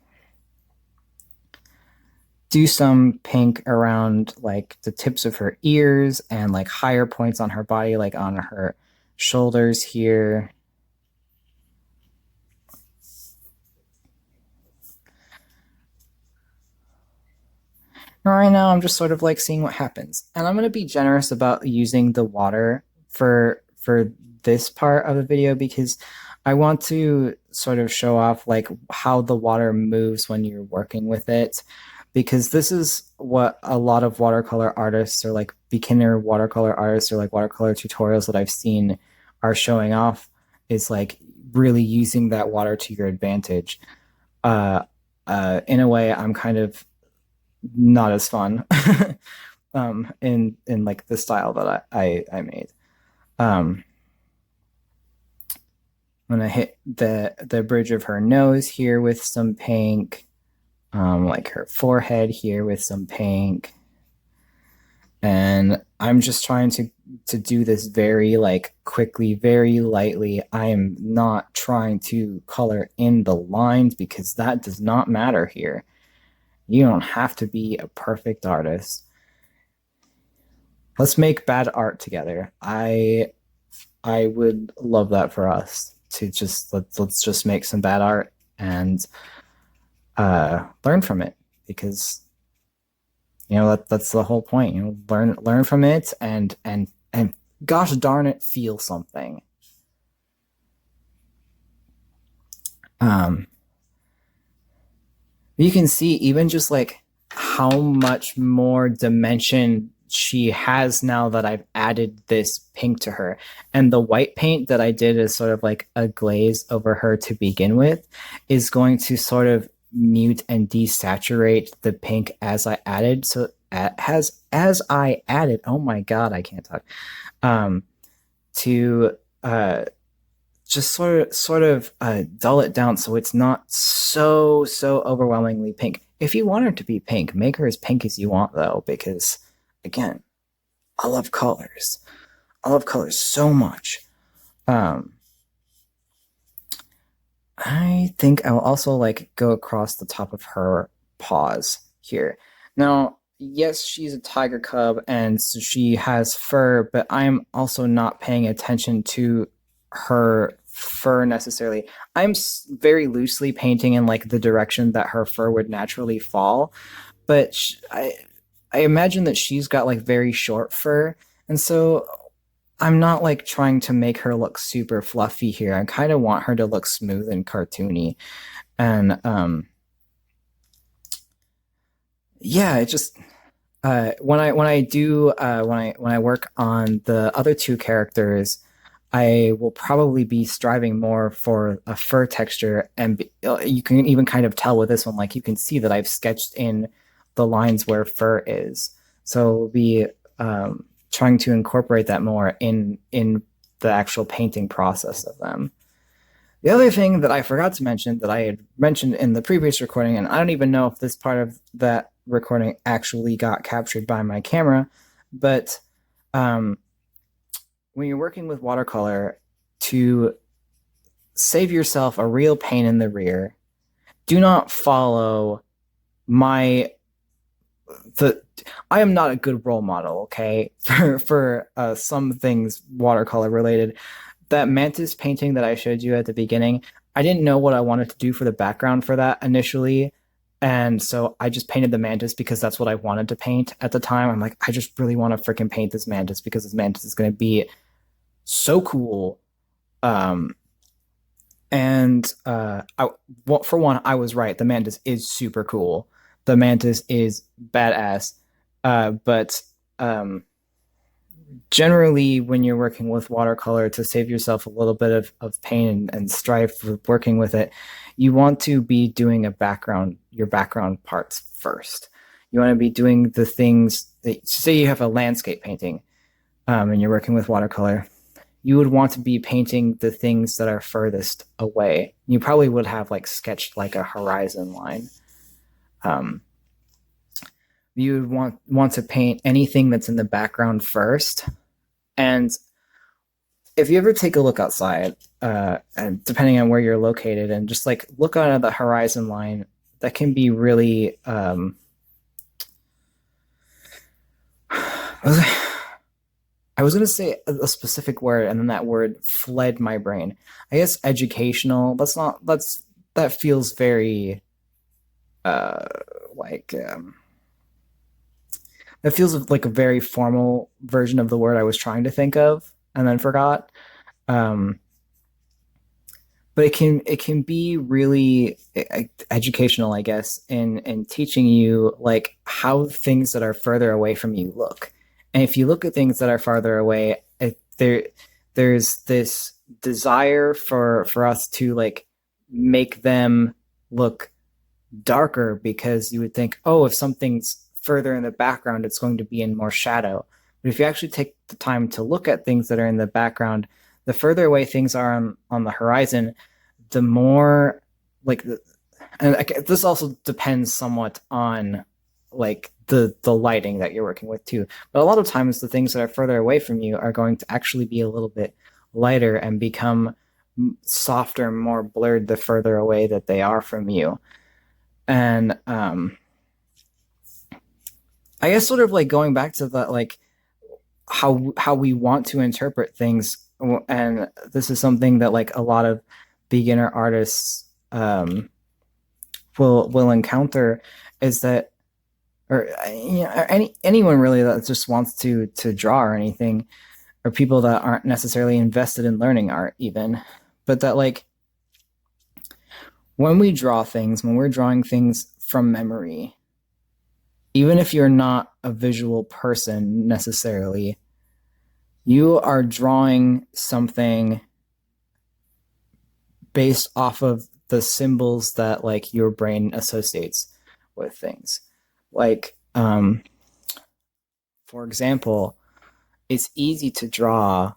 do some pink around like the tips of her ears and like higher points on her body, like on her shoulders here. Right now I'm just sort of like seeing what happens. And I'm going to be generous about using the water for this part of the video because I want to sort of show off like how the water moves when you're working with it, because this is what a lot of watercolor artists or like beginner watercolor artists or like watercolor tutorials that I've seen are showing off, is like really using that water to your advantage. In a way, I'm kind of not as fun in like the style that I made. I'm gonna hit the bridge of her nose here with some pink, like her forehead here with some pink, and I'm just trying to do this very like quickly, very lightly. I am not trying to color in the lines because that does not matter here. You don't have to be a perfect artist. Let's make bad art together. I would love that for us to just let's just make some bad art and learn from it, because that's the whole point. Learn from it and gosh darn it, feel something. You can see even just like how much more dimension she has now that I've added this pink to her. And the white paint that I did as sort of like a glaze over her to begin with is going to sort of mute and desaturate the pink as I added. So as I added, oh my god, I can't talk. To just sort of dull it down so it's not so overwhelmingly pink. If you want her to be pink, make her as pink as you want though, because again, I love colors. I love colors so much. I think I'll also like go across the top of her paws here. Now, yes, she's a tiger cub and so she has fur, but I'm also not paying attention to her fur necessarily. I'm very loosely painting in like the direction that her fur would naturally fall, but I imagine that she's got like very short fur, and so I'm not like trying to make her look super fluffy here. I kind of want her to look smooth and cartoony. And yeah, it just when I work on the other two characters, I will probably be striving more for a fur texture, and you can even kind of tell with this one, like you can see that I've sketched in the lines where fur is. So we'll be trying to incorporate that more in the actual painting process of them. The other thing that I forgot to mention that I had mentioned in the previous recording, and I don't even know if this part of that recording actually got captured by my camera, but when you're working with watercolor, to save yourself a real pain in the rear, do not follow I am not a good role model, okay, for some things watercolor related, that mantis painting that I showed you at the beginning, I didn't know what I wanted to do for the background for that initially. And so I just painted the mantis because that's what I wanted to paint at the time. I'm like, I just really want to freaking paint this mantis because this mantis is going to be so cool. Um, and well, for one, I was right. The mantis is super cool. The mantis is badass. But generally, when you're working with watercolor, to save yourself a little bit of pain and strife for working with it, you want to be doing your background parts first. You want to be doing the things that, say you have a landscape painting, and you're working with watercolor, you would want to be painting the things that are furthest away. You probably would have like sketched like a horizon line. You would want to paint anything that's in the background first. And if you ever take a look outside, and depending on where you're located, and just like look out at the horizon line, that can be really I was going to say a specific word, and then that word fled my brain. I guess educational. That feels very like it feels like a very formal version of the word I was trying to think of and then forgot. But it can be really educational, I guess, in teaching you like how things that are further away from you look. And if you look at things that are farther away, there's this desire for us to like make them look darker, because you would think, oh, if something's further in the background, it's going to be in more shadow. But if you actually take the time to look at things that are in the background, the further away things are on the horizon, the more like this also depends somewhat on like the lighting that you're working with too. But a lot of times the things that are further away from you are going to actually be a little bit lighter and become softer, more blurred the further away that they are from you. And I guess sort of like going back to the like how we want to interpret things, and this is something that like a lot of beginner artists will encounter, is that, or you know, anyone really that just wants to draw or anything, or people that aren't necessarily invested in learning art even, but that like when we draw things, when we're drawing things from memory, even if you're not a visual person necessarily, you are drawing something based off of the symbols that like your brain associates with things. Like, for example, it's easy to draw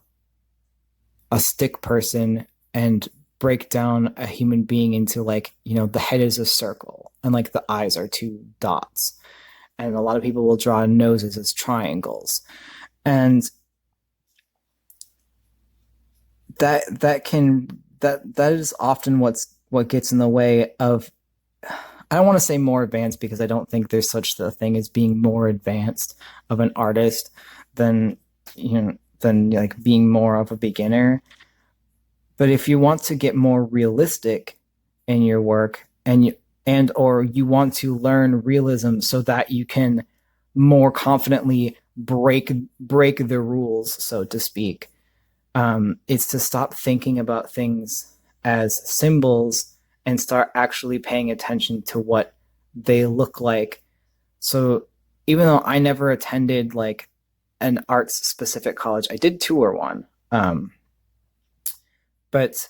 a stick person and break down a human being into like, you know, the head is a circle and like the eyes are two dots. And a lot of people will draw noses as triangles. And that is often what gets in the way of, I don't want to say more advanced, because I don't think there's such a thing as being more advanced of an artist than, you know, than like being more of a beginner. But if you want to get more realistic in your work, or you want to learn realism so that you can more confidently break the rules, so to speak, it's to stop thinking about things as symbols and start actually paying attention to what they look like. So even though I never attended like an arts specific college, I did tour one. But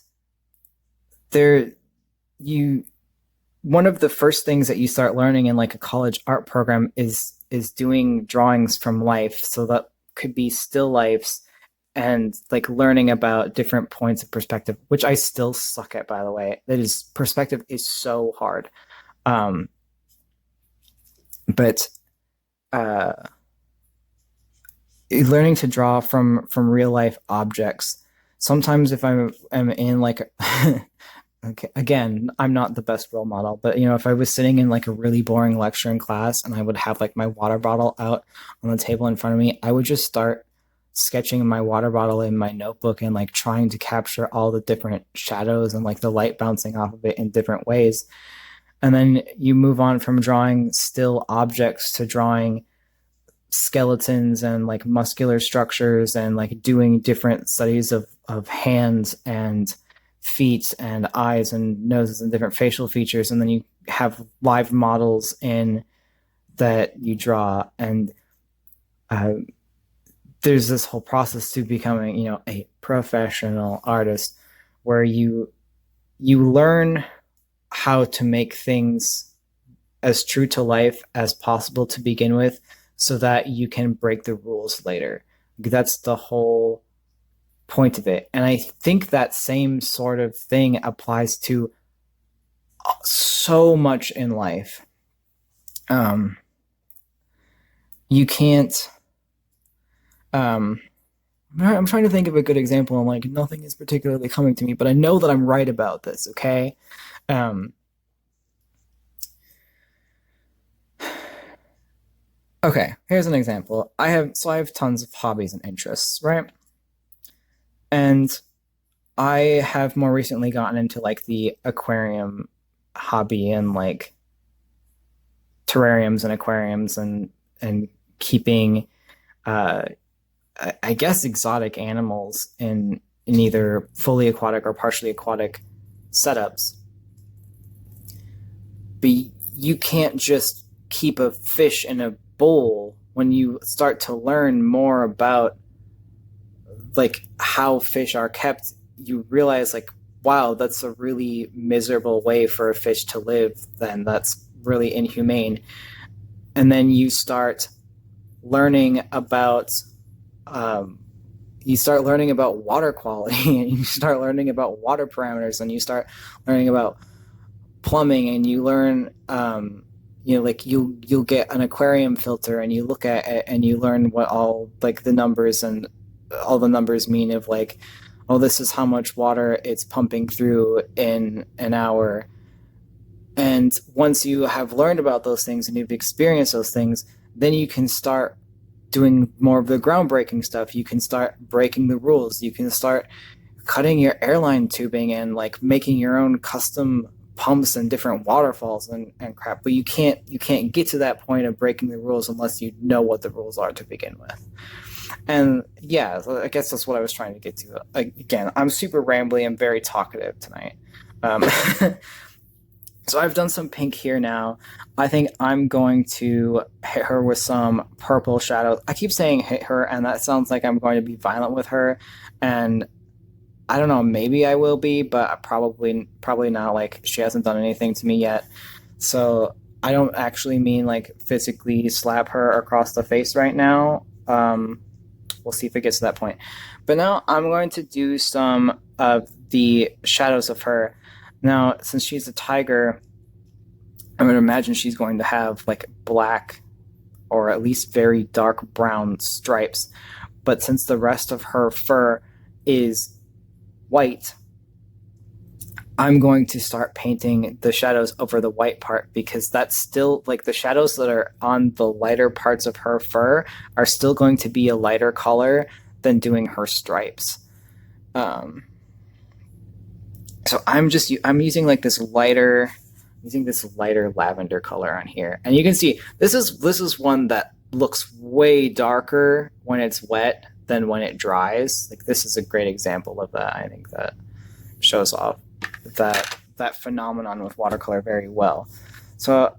one of the first things that you start learning in like a college art program is doing drawings from life. So that could be still lifes, and like learning about different points of perspective, which I still suck at, by the way. Perspective is so hard. But learning to draw from real life objects. Sometimes if I'm in like okay, again, I'm not the best role model, but you know, if I was sitting in like a really boring lecture in class and I would have like my water bottle out on the table in front of me, I would just start sketching my water bottle in my notebook and like trying to capture all the different shadows and like the light bouncing off of it in different ways. And then you move on from drawing still objects to drawing skeletons and like muscular structures and like doing different studies of hands and feet and eyes and noses and different facial features. And then you have live models in that you draw. And there's this whole process to becoming, you know, a professional artist where you learn how to make things as true to life as possible to begin with so that you can break the rules later. That's the whole point of it. And I think that same sort of thing applies to so much in life. You can't I'm trying to think of a good example and like nothing is particularly coming to me, but I know that I'm right about this, okay? Okay, here's an example. I have tons of hobbies and interests, right? And I have more recently gotten into like the aquarium hobby and like terrariums and aquariums and keeping I guess exotic animals in either fully aquatic or partially aquatic setups. But you can't just keep a fish in a bowl. When you start to learn more about like how fish are kept, you realize like, wow, that's a really miserable way for a fish to live. Then that's really inhumane. And then you start learning about water quality, and you start learning about water parameters, and you start learning about plumbing, and you learn you know, like you'll get an aquarium filter and you look at it and you learn what all like the numbers and all the numbers mean of like, oh, this is how much water it's pumping through in an hour. And once you have learned about those things and you've experienced those things, then you can start doing more of the groundbreaking stuff. You can start breaking the rules. You can start cutting your airline tubing and like making your own custom pumps and different waterfalls and crap. But you can't get to that point of breaking the rules unless you know what the rules are to begin with. And yeah, I guess that's what I was trying to get to. Again, I'm super rambly. I'm very talkative tonight. So I've done some pink here now. I think I'm going to hit her with some purple shadows. I keep saying hit her, and that sounds like I'm going to be violent with her. And I don't know, maybe I will be, but probably not. Like, she hasn't done anything to me yet. So I don't actually mean like physically slap her across the face right now. We'll see if it gets to that point. But now I'm going to do some of the shadows of her. Now, since she's a tiger, I would imagine she's going to have like black or at least very dark brown stripes. But since the rest of her fur is white, I'm going to start painting the shadows over the white part, because that's still like the shadows that are on the lighter parts of her fur are still going to be a lighter color than doing her stripes. So I'm using like this lighter lavender color on here, and you can see this is one that looks way darker when it's wet than when it dries. Like, this is a great example of that. I think that shows off that phenomenon with watercolor very well. So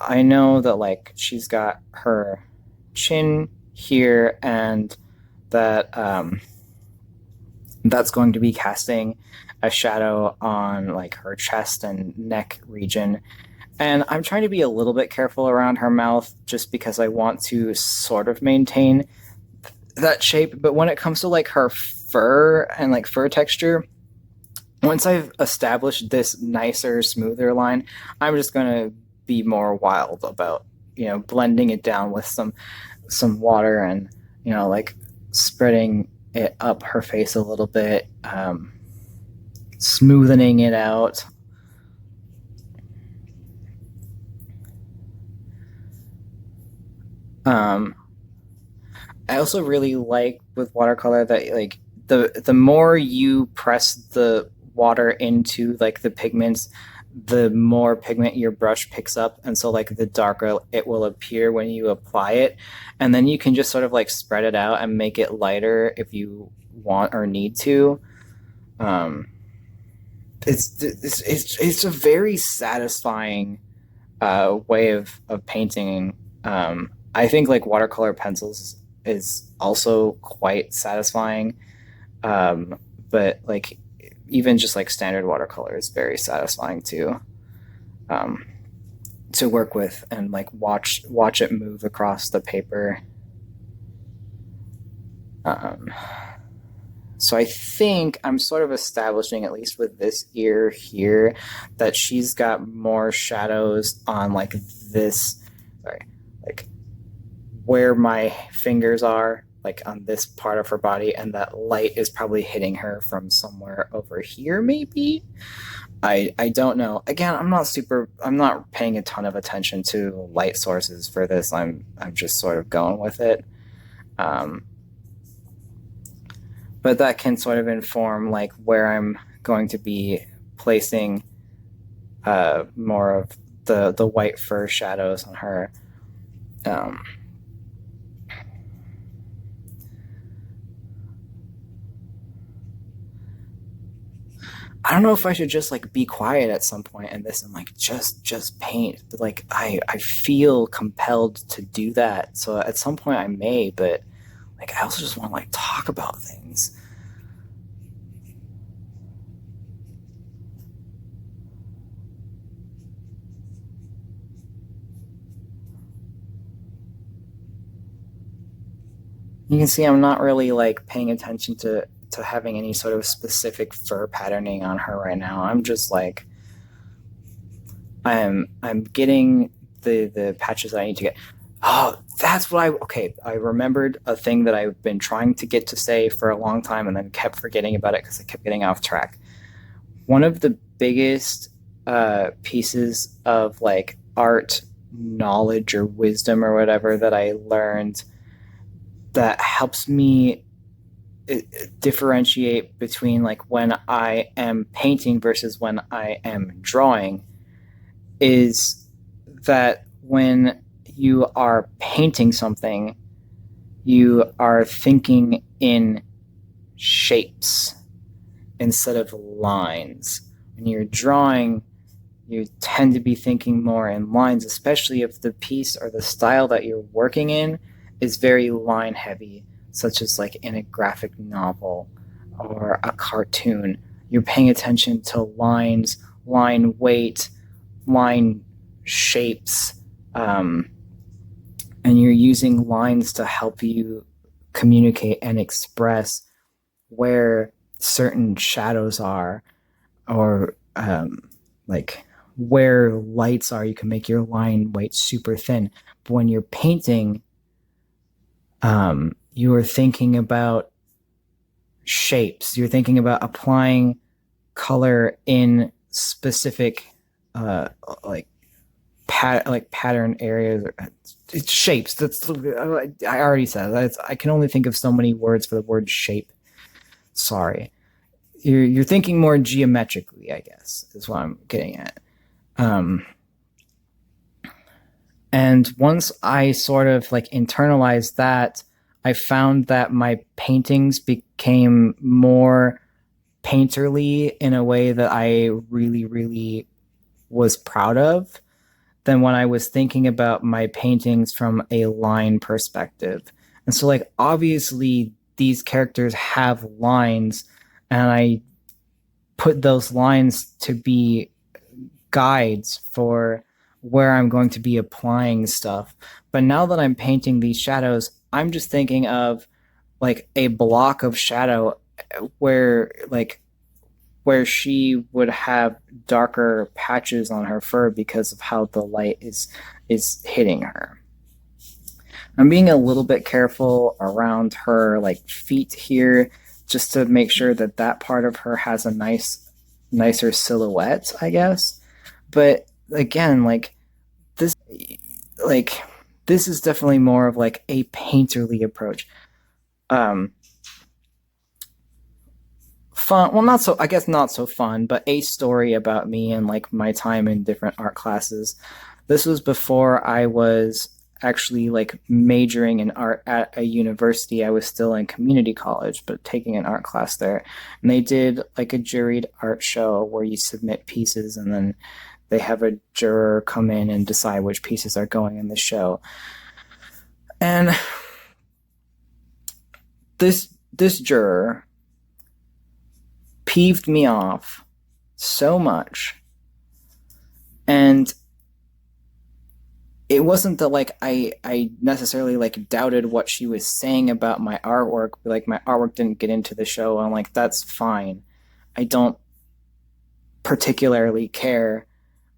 I know that like she's got her chin here, and that that's going to be casting a shadow on like her chest and neck region. And I'm trying to be a little bit careful around her mouth just because I want to sort of maintain that shape. But when it comes to like her fur and like fur texture, once I've established this nicer, smoother line, I'm just going to be more wild about, you know, blending it down with some water and, you know, like spreading it up her face a little bit, smoothing it out. I also really like with watercolor that like the more you press the water into like the pigments, the more pigment your brush picks up, and so like the darker it will appear when you apply it, and then you can just sort of like spread it out and make it lighter if you want or need to. um it's a very satisfying way of painting. I think like watercolor pencils is also quite satisfying, um, but like even just like standard watercolor is very satisfying too, um, to work with and like watch it move across the paper. Um, so I think I'm sort of establishing, at least with this ear here, that she's got more shadows on like this, sorry, like where my fingers are, like on this part of her body, and that light is probably hitting her from somewhere over here, maybe. I don't know. Again, I'm not paying a ton of attention to light sources for this. I'm just sort of going with it. Um, but that can sort of inform like where I'm going to be placing more of the white fur shadows on her. Um, I don't know if I should just like be quiet at some point in this and like just paint. But like I feel compelled to do that. So at some point I may, but like I also just want to like talk about things. You can see I'm not really like paying attention to having any sort of specific fur patterning on her right now. I'm just like I'm getting the patches that I need to get. Oh, that's what I okay. I remembered a thing that I've been trying to get to say for a long time and then kept forgetting about it because I kept getting off track. One of the biggest pieces of like art knowledge or wisdom or whatever that I learned that helps me differentiate between like when I am painting versus when I am drawing is that when you are painting something, you are thinking in shapes instead of lines. When you're drawing, you tend to be thinking more in lines, especially if the piece or the style that you're working in is very line heavy, such as like in a graphic novel or a cartoon. You're paying attention to lines, line weight, line shapes, and you're using lines to help you communicate and express where certain shadows are, or like where lights are. You can make your line weight super thin. But when you're painting, you are thinking about shapes. You're thinking about applying color in specific like pattern areas. It's shapes. That's I already said that. I can only think of so many words for the word shape. Sorry. You're thinking more geometrically, I guess, is what I'm getting at. And once I sort of like internalized that, I found that my paintings became more painterly in a way that I really, really was proud of than when I was thinking about my paintings from a line perspective. And so, like, obviously, these characters have lines, and I put those lines to be guides for where I'm going to be applying stuff. But now that I'm painting these shadows, I'm just thinking of like a block of shadow where like where she would have darker patches on her fur because of how the light is hitting her. I'm being a little bit careful around her like feet here just to make sure that that part of her has a nicer silhouette, I guess. But again, like this is definitely more of like a painterly approach. fun, well, not so, I guess not so fun, but a story about me and like my time in different art classes. This was before I was actually like majoring in art at a university. I was still in community college, but taking an art class there. And they did like a juried art show where you submit pieces and then they have a juror come in and decide which pieces are going in the show. And this juror peeved me off so much. And it wasn't that like I necessarily like doubted what she was saying about my artwork, but like my artwork didn't get into the show. I'm like, that's fine. I don't particularly care.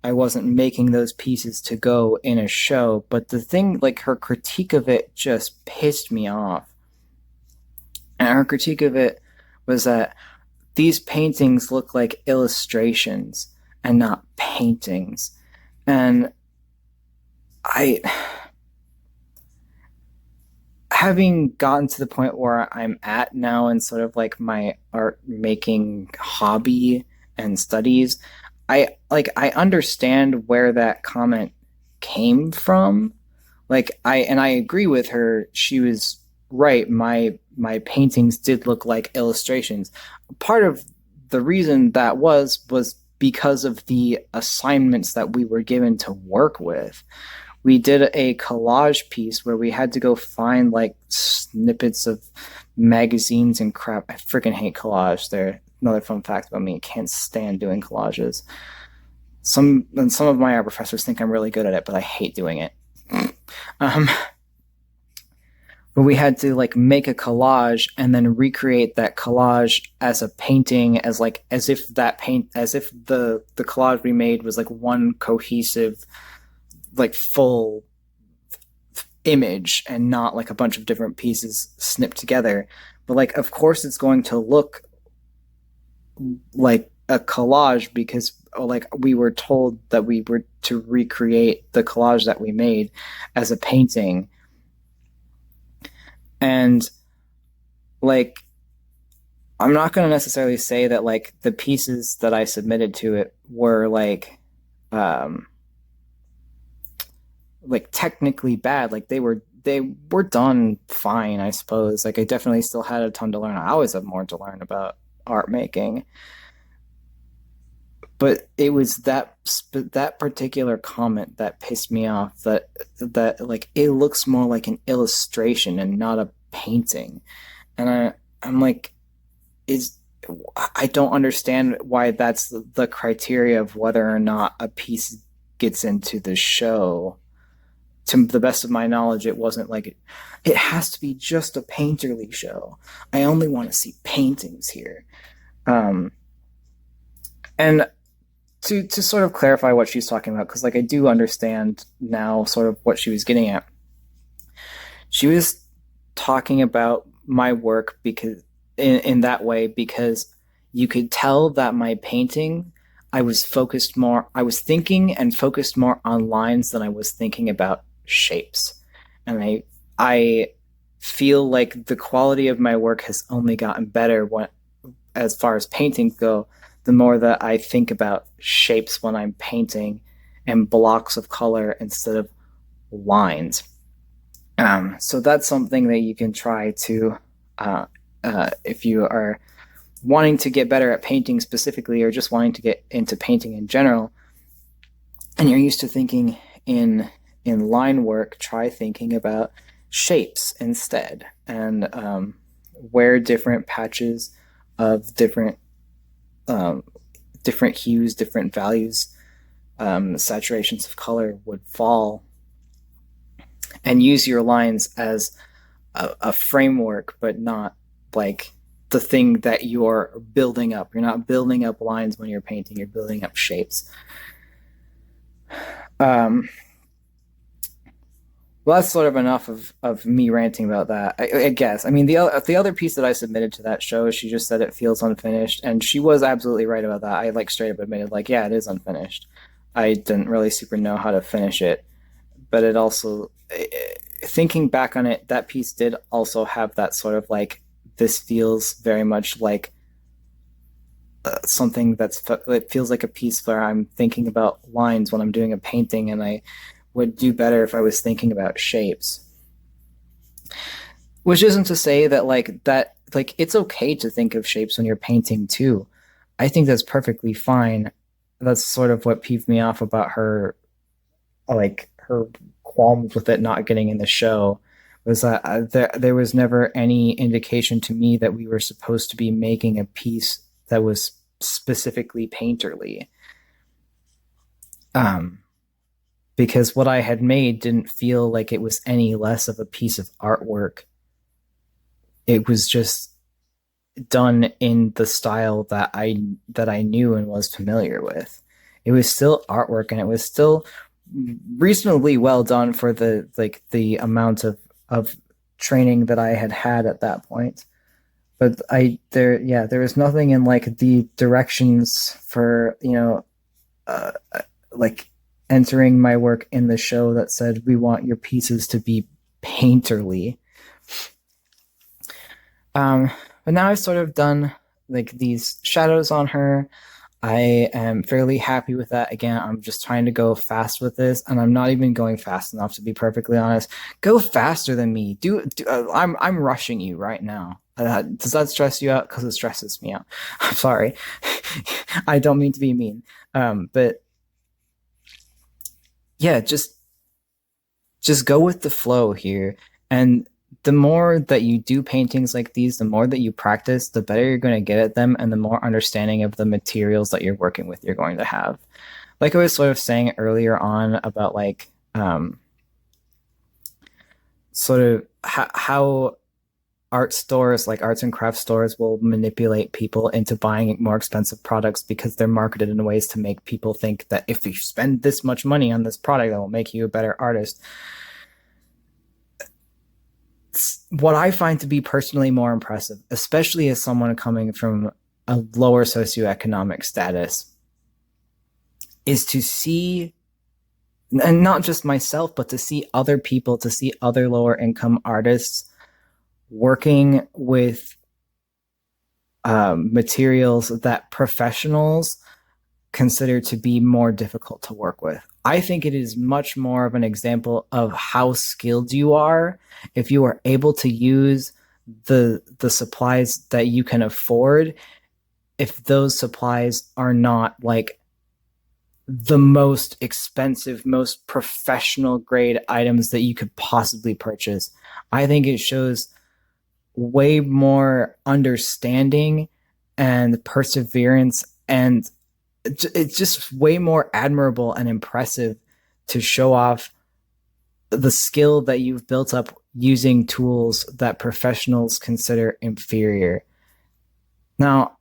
I wasn't making those pieces to go in a show, but the thing, like her critique of it just pissed me off. And her critique of it was that these paintings look like illustrations and not paintings. And having gotten to the point where I'm at now in sort of like my art making hobby and studies, I understand where that comment came from. Like I agree with her. She was right. My paintings did look like illustrations. Part of the reason that was because of the assignments that we were given to work with. We did a collage piece where we had to go find like snippets of magazines and crap. I freaking hate collage. There, another fun fact about me: I can't stand doing collages. Some of my art professors think I'm really good at it, but I hate doing it. But we had to like make a collage and then recreate that collage as a painting, as if the collage we made was like one cohesive, like full image and not like a bunch of different pieces snipped together. But like, of course it's going to look like a collage because like we were told that we were to recreate the collage that we made as a painting. And like, I'm not going to necessarily say that like the pieces that I submitted to it were like technically bad. Like they were done fine, I suppose. Like I definitely still had a ton to learn. I always have more to learn about art making. But it was that particular comment that pissed me off, that like it looks more like an illustration and not a painting. And I'm like, I don't understand why that's the criteria of whether or not a piece gets into the show. To the best of my knowledge, it wasn't like it has to be just a painterly show. I only want to see paintings here. And to sort of clarify what she's talking about, because like I do understand now sort of what she was getting at. She was talking about my work because in that way, because you could tell that my painting, I was thinking and focused more on lines than I was thinking about shapes. And I feel like the quality of my work has only gotten better as far as paintings go, the more that I think about shapes when I'm painting and blocks of color instead of lines. So that's something that you can try to, if you are wanting to get better at painting specifically, or just wanting to get into painting in general, and you're used to thinking in line work, try thinking about shapes instead, and where different patches of different hues, different values, saturations of color would fall, and use your lines as a framework, but not like the thing that you're building up. You're not building up lines when you're painting, you're building up shapes. Well, that's sort of enough of me ranting about that, I guess. I mean, the other piece that I submitted to that show, she just said it feels unfinished, and she was absolutely right about that. I like straight up admitted, like, yeah, it is unfinished. I didn't really super know how to finish it, but it also, thinking back on it, that piece did also have that sort of like, this feels very much like something that feels like a piece where I'm thinking about lines when I'm doing a painting, and I would do better if I was thinking about shapes. Which isn't to say that it's okay to think of shapes when you're painting too. I think that's perfectly fine. That's sort of what peeved me off about her qualms with it not getting in the show, was that there was never any indication to me that we were supposed to be making a piece that was specifically painterly. Because what I had made didn't feel like it was any less of a piece of artwork. It was just done in the style that I knew and was familiar with. It was still artwork, and it was still reasonably well done for the amount of training that I had had at that point. But there was nothing in like the directions for, like entering my work in the show that said we want your pieces to be painterly. But now I've sort of done like these shadows on her. I am fairly happy with that. Again, I'm just trying to go fast with this, and I'm not even going fast enough, to be perfectly honest. Go faster than me. I'm rushing you right now. Does that stress you out? Because it stresses me out. I'm sorry. I don't mean to be mean. But yeah, just go with the flow here. And the more that you do paintings like these, the more that you practice, the better you're going to get at them, and the more understanding of the materials that you're working with you're going to have. Like I was sort of saying earlier on about sort of how art stores, like arts and crafts stores, will manipulate people into buying more expensive products because they're marketed in ways to make people think that if you spend this much money on this product, that will make you a better artist. What I find to be personally more impressive, especially as someone coming from a lower socioeconomic status, is to see, and not just myself, but to see other people, to see other lower income artists working with materials that professionals consider to be more difficult to work with. I think it is much more of an example of how skilled you are if you are able to use the supplies that you can afford, if those supplies are not like the most expensive, most professional grade items that you could possibly purchase. I think it shows way more understanding and perseverance, and it's just way more admirable and impressive to show off the skill that you've built up using tools that professionals consider inferior. Now,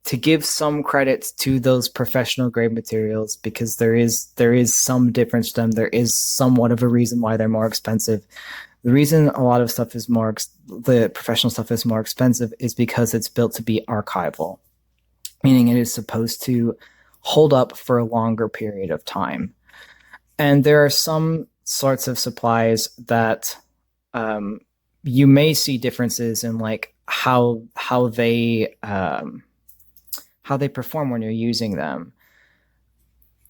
to give some credits to those professional grade materials, because there is some difference to them, there is somewhat of a reason why they're more expensive. The reason a lot of stuff is the professional stuff is more expensive is because it's built to be archival, meaning it is supposed to hold up for a longer period of time. And there are some sorts of supplies that you may see differences in, like how they perform when you're using them.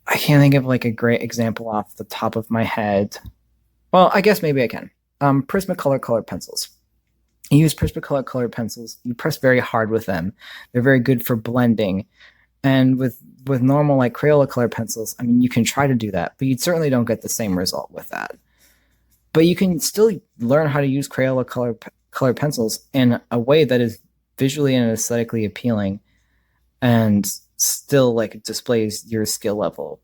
I can't think of like a great example off the top of my head. Well, I guess maybe I can. Prismacolor colored pencils. You use Prismacolor colored pencils. You press very hard with them. They're very good for blending. And with normal like Crayola colored pencils, I mean, you can try to do that, but you certainly don't get the same result with that. But you can still learn how to use Crayola colored pencils in a way that is visually and aesthetically appealing, and still like displays your skill level.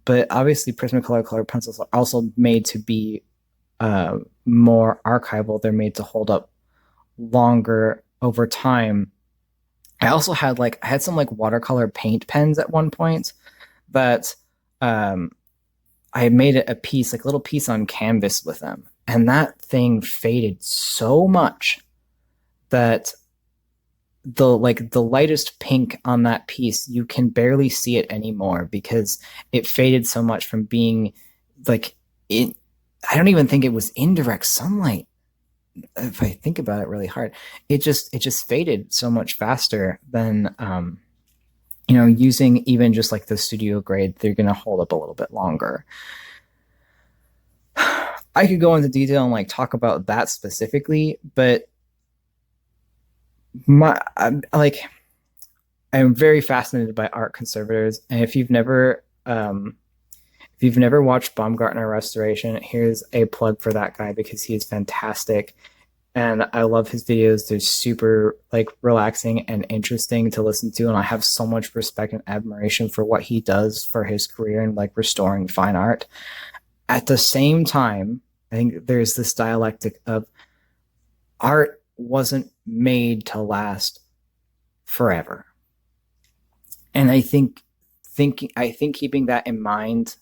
But obviously Prismacolor colored pencils are also made to be more archival. They're made to hold up longer over time. I also had some like watercolor paint pens at one point that I had made a piece, like a little piece on canvas with them, and that thing faded so much that the lightest pink on that piece, you can barely see it anymore because it faded so much from being like it. I don't even think it was indirect sunlight. If I think about it really hard, it just faded so much faster than using even just like the studio grade, they're going to hold up a little bit longer. I could go into detail and like talk about that specifically, but I'm very fascinated by art conservators, and if you've never watched Baumgartner Restoration, here's a plug for that guy because he is fantastic. And I love his videos. They're super like relaxing and interesting to listen to. And I have so much respect and admiration for what he does for his career in like restoring fine art. At the same time, I think there's this dialectic of art wasn't made to last forever. And I think keeping that in mind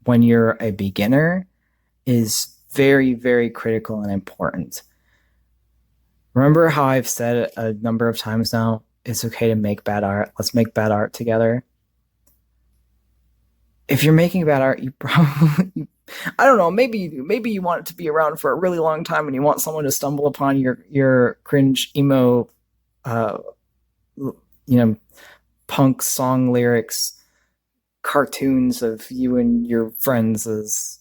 when you're a beginner is very, very critical and important. Remember how I've said a number of times now, it's okay to make bad art. Let's make bad art together. If you're making bad art, you probably, I don't know, maybe you want it to be around for a really long time and you want someone to stumble upon your cringe emo, punk song lyrics, cartoons of you and your friends as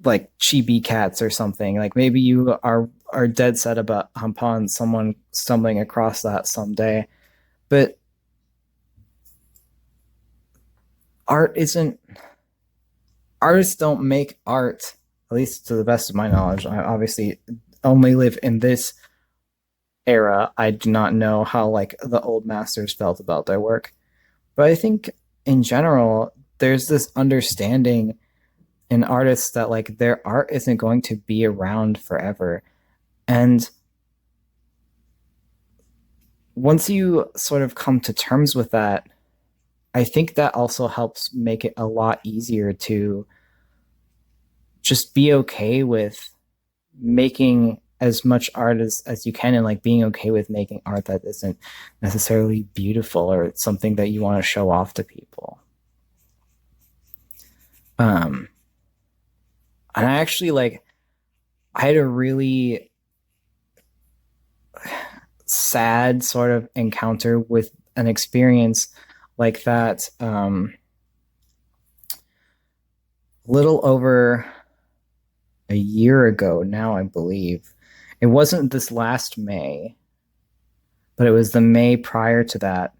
like chibi cats or something. Like maybe you are dead set upon someone stumbling across that someday. But artists don't make art, at least to the best of my knowledge. I obviously only live in this era. I do not know how like the old masters felt about their work. But I think in general, there's this understanding in artists that like their art isn't going to be around forever. And once you sort of come to terms with that, I think that also helps make it a lot easier to just be okay with making as much art as you can, and like being okay with making art that isn't necessarily beautiful or something that you want to show off to people. And I actually I had a really sad sort of encounter with an experience like that little over a year ago now, I believe. It wasn't this last May, but it was the May prior to that.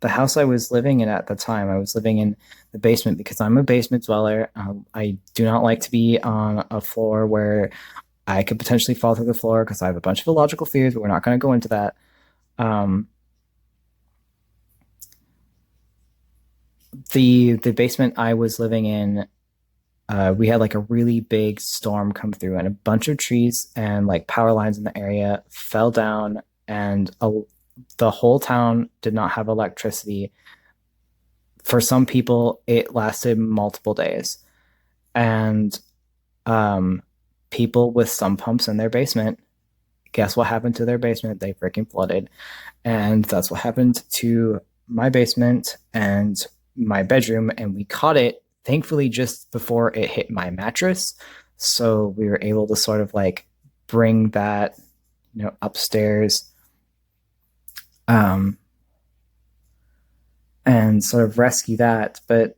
The house I was living in at the time, I was living in the basement because I'm a basement dweller. I do not like to be on a floor where I could potentially fall through the floor because I have a bunch of illogical fears, but we're not going to go into that. The basement I was living in, we had like a really big storm come through, and a bunch of trees and like power lines in the area fell down, and the whole town did not have electricity. For some people, it lasted multiple days. And people with sump pumps in their basement, guess what happened to their basement? They freaking flooded. And that's what happened to my basement and my bedroom. And we caught it, thankfully, just before it hit my mattress. So we were able to sort of like bring that, upstairs. And sort of rescue that. But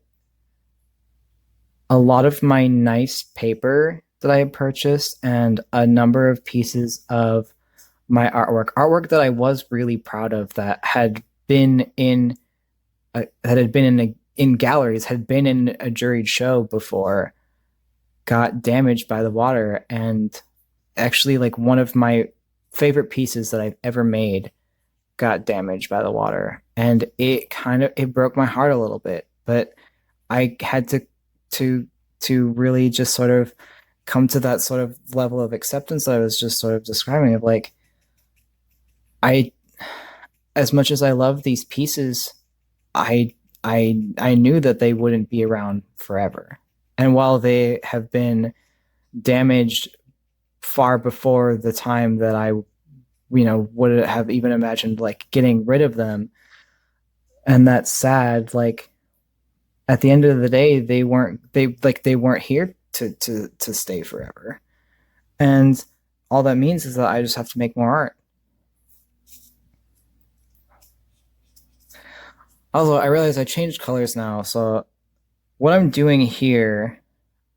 a lot of my nice paper that I had purchased and a number of pieces of my artwork that I was really proud of, that had been in galleries, had been in a juried show before, got damaged by the water. And actually, like, one of my favorite pieces that I've ever made got damaged by the water, and it broke my heart a little bit. But I had to really just sort of come to that sort of level of acceptance that I was just sort of describing, of like, as much as I love these pieces, I knew that they wouldn't be around forever. And while they have been damaged far before the time that I would have even imagined like getting rid of them, and that's sad, like, at the end of the day, they weren't here to stay forever. And all that means is that I just have to make more art. Also, I realize I changed colors now, so what I'm doing here,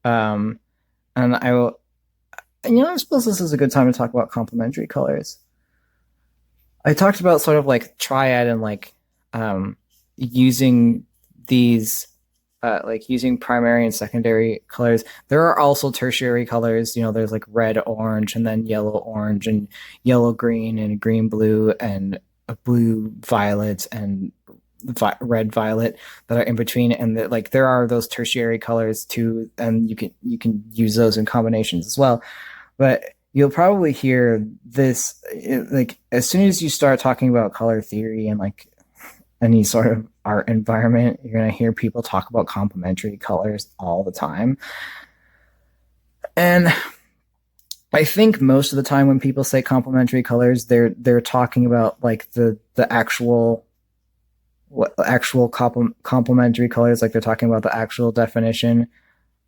um, and I will, I suppose this is a good time to talk about complementary colors. I talked about sort of like triad and like using these like using primary and secondary colors. There are also tertiary colors. There's like red orange and then yellow orange and yellow green and green blue and blue violet and red violet that are in between. And like there are those tertiary colors too, and you can use those in combinations as well. But you'll probably hear this like as soon as you start talking about color theory and like any sort of art environment, you're going to hear people talk about complementary colors all the time. And I think most of the time when people say complementary colors, they're talking about like the actual complementary colors, like they're talking about the actual definition.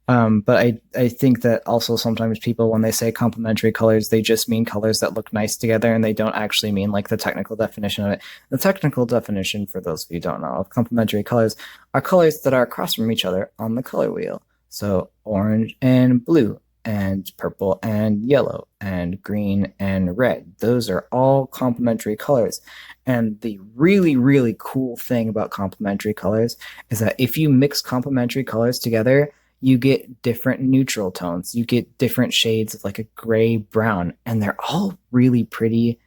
But I think that also sometimes people, when they say complementary colors, they just mean colors that look nice together and they don't actually mean like the technical definition of it. The technical definition, for those of you who don't know, of complementary colors are colors that are across from each other on the color wheel. So orange and blue and purple and yellow and green and red. Those are all complementary colors. And the really, really cool thing about complementary colors is that if you mix complementary colors together, you get different neutral tones. You get different shades of like a gray brown, and they're all really pretty,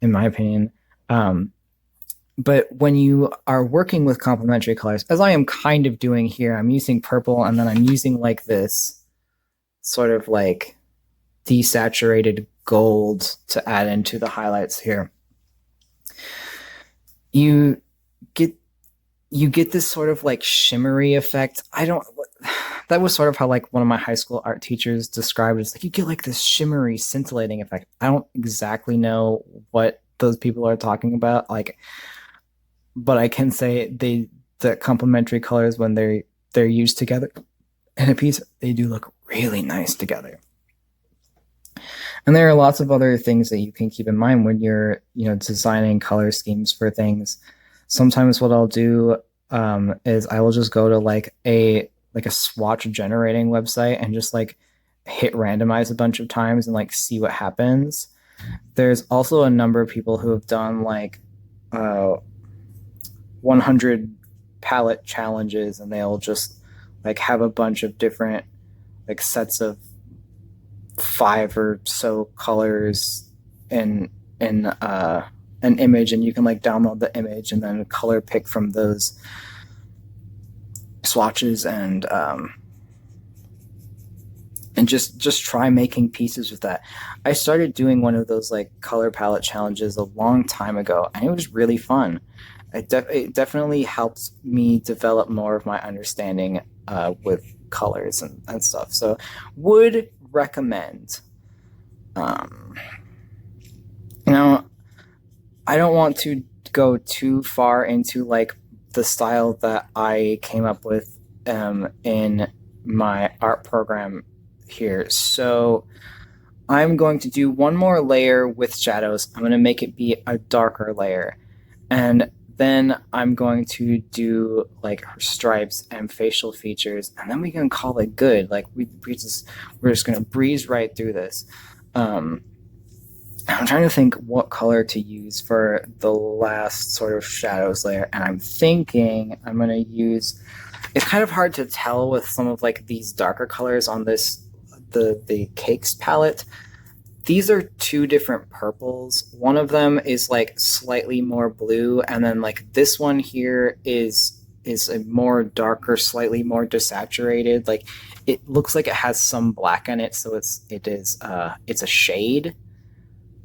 in my opinion. But when you are working with complementary colors, as I am kind of doing here, I'm using purple and then I'm using like this sort of like desaturated gold to add into the highlights here. You get this sort of like shimmery effect. That was sort of how like one of my high school art teachers described it. It's like you get like this shimmery scintillating effect. I don't exactly know what those people are talking about, like, but I can say the complementary colors, when they're used together in a piece, they do look really nice together. And there are lots of other things that you can keep in mind when you're designing color schemes for things. Sometimes what I'll do is I will just go to like a swatch generating website and just like hit randomize a bunch of times and like see what happens. There's also a number of people who have done like 100 palette challenges, and they'll just like have a bunch of different like sets of 5 or so colors in an image, and you can like download the image and then color pick from those swatches and just try making pieces with that. I started doing one of those like color palette challenges a long time ago, and it was really fun. It definitely helped me develop more of my understanding with colors and stuff. So would recommend. Now, I don't want to go too far into like the style that I came up with in my art program here. So I'm going to do one more layer with shadows. I'm going to make it be a darker layer. And then I'm going to do like her stripes and facial features, and then we can call it good. Like we're just going to breeze right through this. I'm trying to think what color to use for the last sort of shadows layer, and I'm thinking I'm going to use. It's kind of hard to tell with some of like these darker colors on the Cakes palette. These are 2 different purples. One of them is like slightly more blue, and then like this one here is a more darker, slightly more desaturated. Like it looks like it has some black in it, so it's a shade.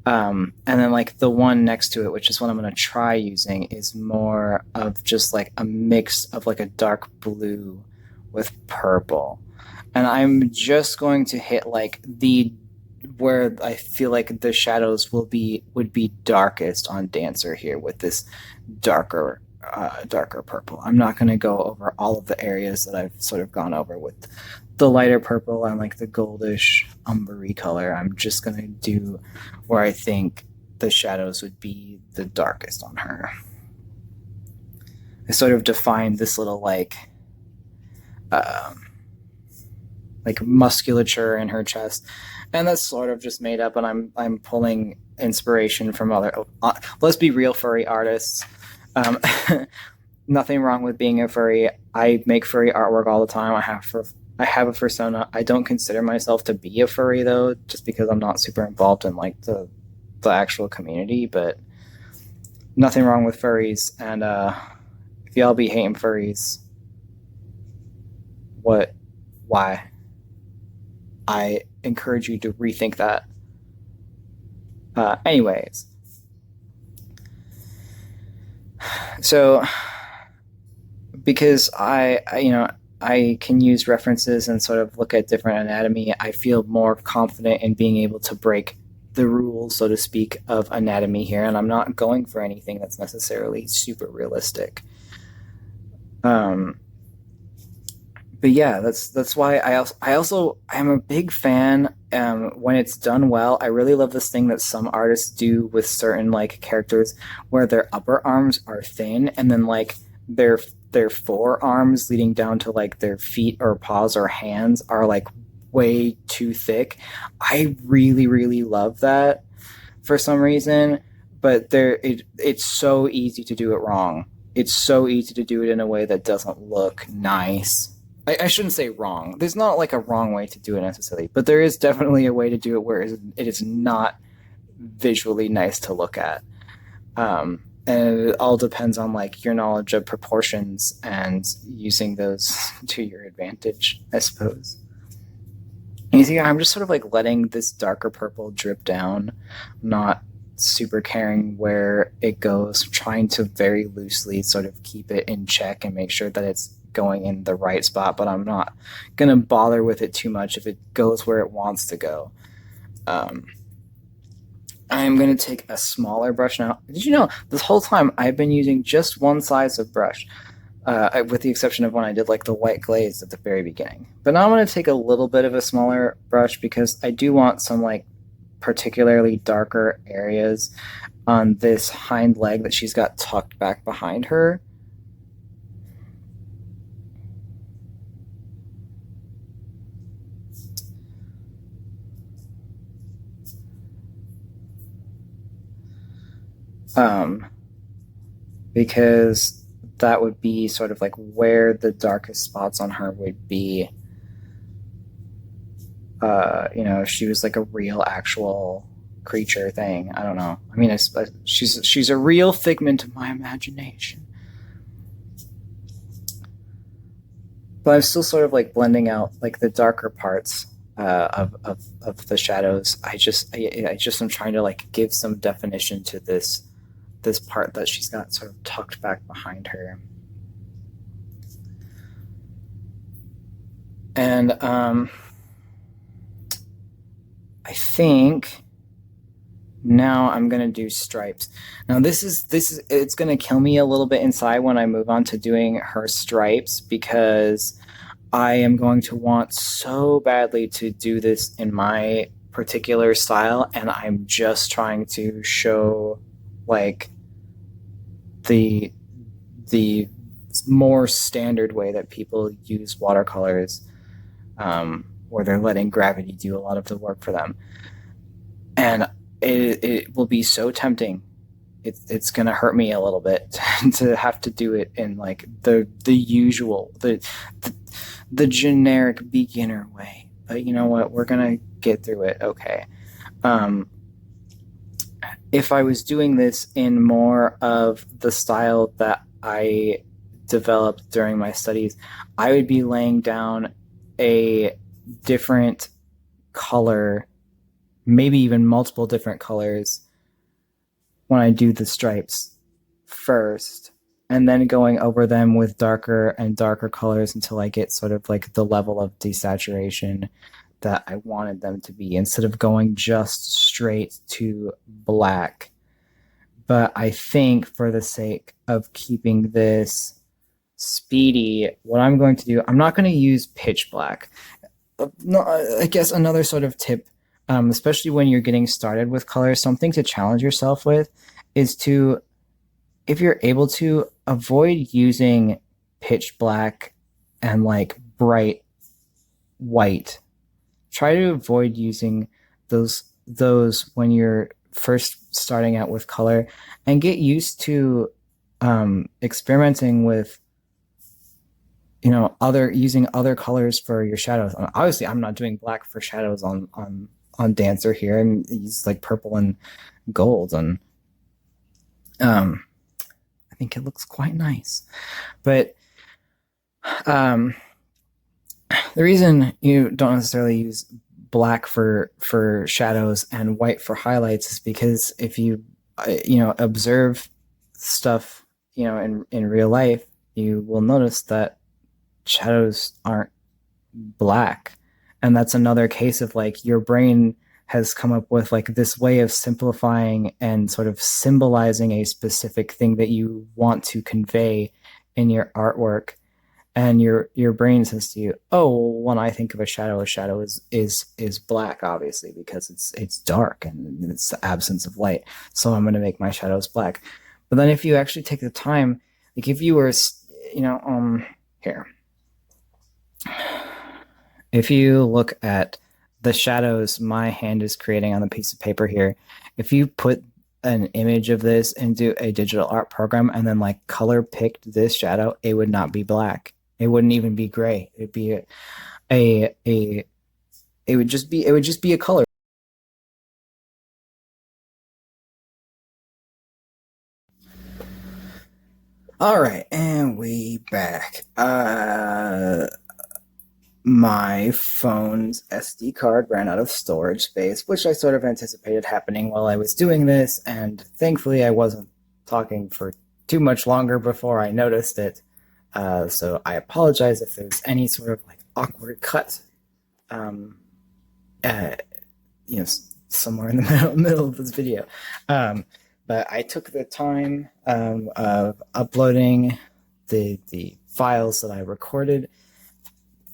And then like the one next to it, which is what I'm going to try using, is more of just like a mix of like a dark blue with purple. And I'm just going to hit like where I feel like the shadows would be darkest on Dancer here with this darker purple. I'm not going to go over all of the areas that I've sort of gone over with the lighter purple and like the goldish umbery color. I'm just going to do where I think the shadows would be the darkest on her. I sort of defined this little musculature in her chest, and that's sort of just made up. And I'm pulling inspiration from other. Let's be real, furry artists. Um, Nothing wrong with being a furry. I make furry artwork all the time. I have a persona. I don't consider myself to be a furry though, just because I'm not super involved in like the actual community. But nothing wrong with furries. And if y'all be hating furries, what? Why? I encourage you to rethink that. Anyways, so because I can use references and sort of look at different anatomy, I feel more confident in being able to break the rules, so to speak, of anatomy here, and I'm not going for anything that's necessarily super realistic. But yeah, that's why I also am a big fan. When it's done well, I really love this thing that some artists do with certain like characters, where their upper arms are thin, and then like their forearms leading down to like their feet or paws or hands are like way too thick. I really really love that for some reason, but it's so easy to do it wrong. It's so easy to do it in a way that doesn't look nice. I shouldn't say wrong. There's not like a wrong way to do it necessarily, but there is definitely a way to do it where it is not visually nice to look at. And it all depends on like your knowledge of proportions and using those to your advantage, I suppose. And you see, I'm just sort of like letting this darker purple drip down, not super caring where it goes, trying to very loosely sort of keep it in check and make sure that it's going in the right spot, but I'm not gonna bother with it too much if it goes where it wants to go. I'm gonna take a smaller brush now. Did you know this whole time I've been using just one size of brush, with the exception of when I did like the white glaze at the very beginning. But now I'm gonna take a little bit of a smaller brush because I do want some like particularly darker areas on this hind leg that she's got tucked back behind her. Because that would be sort of like where the darkest spots on her would be. If she was like a real, actual creature thing. I don't know. I mean, she's a real figment of my imagination. But I'm still sort of like blending out like the darker parts of the shadows. I just am trying to like give some definition to this part that she's got sort of tucked back behind her. And I think now I'm gonna do stripes. Now this is it's gonna kill me a little bit inside when I move on to doing her stripes, because I am going to want so badly to do this in my particular style, and I'm just trying to show like the more standard way that people use watercolors, where they're letting gravity do a lot of the work for them. And it will be so tempting. It's gonna hurt me a little bit to have to do it in like the usual, the generic beginner way. But you know what? We're gonna get through it. Okay. If I was doing this in more of the style that I developed during my studies, I would be laying down a different color, maybe even multiple different colors, when I do the stripes first, and then going over them with darker and darker colors until I get sort of like the level of desaturation that I wanted them to be, instead of going just straight to black. But I think for the sake of keeping this speedy, what I'm going to do, I'm not going to use pitch black. No, I guess another sort of tip, especially when you're getting started with colors, something to challenge yourself with is to if you're able to, avoid using pitch black and like bright white. Try to avoid using those when you're first starting out with color, and get used to experimenting with using other colors for your shadows. Obviously, I'm not doing black for shadows on Dancer here. I'm use like purple and gold, and I think it looks quite nice. But the reason you don't necessarily use black for shadows and white for highlights is because if you observe stuff in real life, you will notice that shadows aren't black. And that's another case of like your brain has come up with like this way of simplifying and sort of symbolizing a specific thing that you want to convey in your artwork. And your brain says to you, oh, when I think of a shadow is black, obviously, because it's dark and it's the absence of light. So I'm going to make my shadows black. But then if you actually take the time, like if you were, here, if you look at the shadows my hand is creating on the piece of paper here, if you put an image of this into a digital art program and then like color picked this shadow, it would not be black. It wouldn't even be gray. It'd be it would just be a color. All right, and we back. My phone's SD card ran out of storage space, which I sort of anticipated happening while I was doing this, and thankfully I wasn't talking for too much longer before I noticed it. So I apologize if there's any sort of like awkward cut, somewhere in the middle of this video. But I took the time of uploading the files that I recorded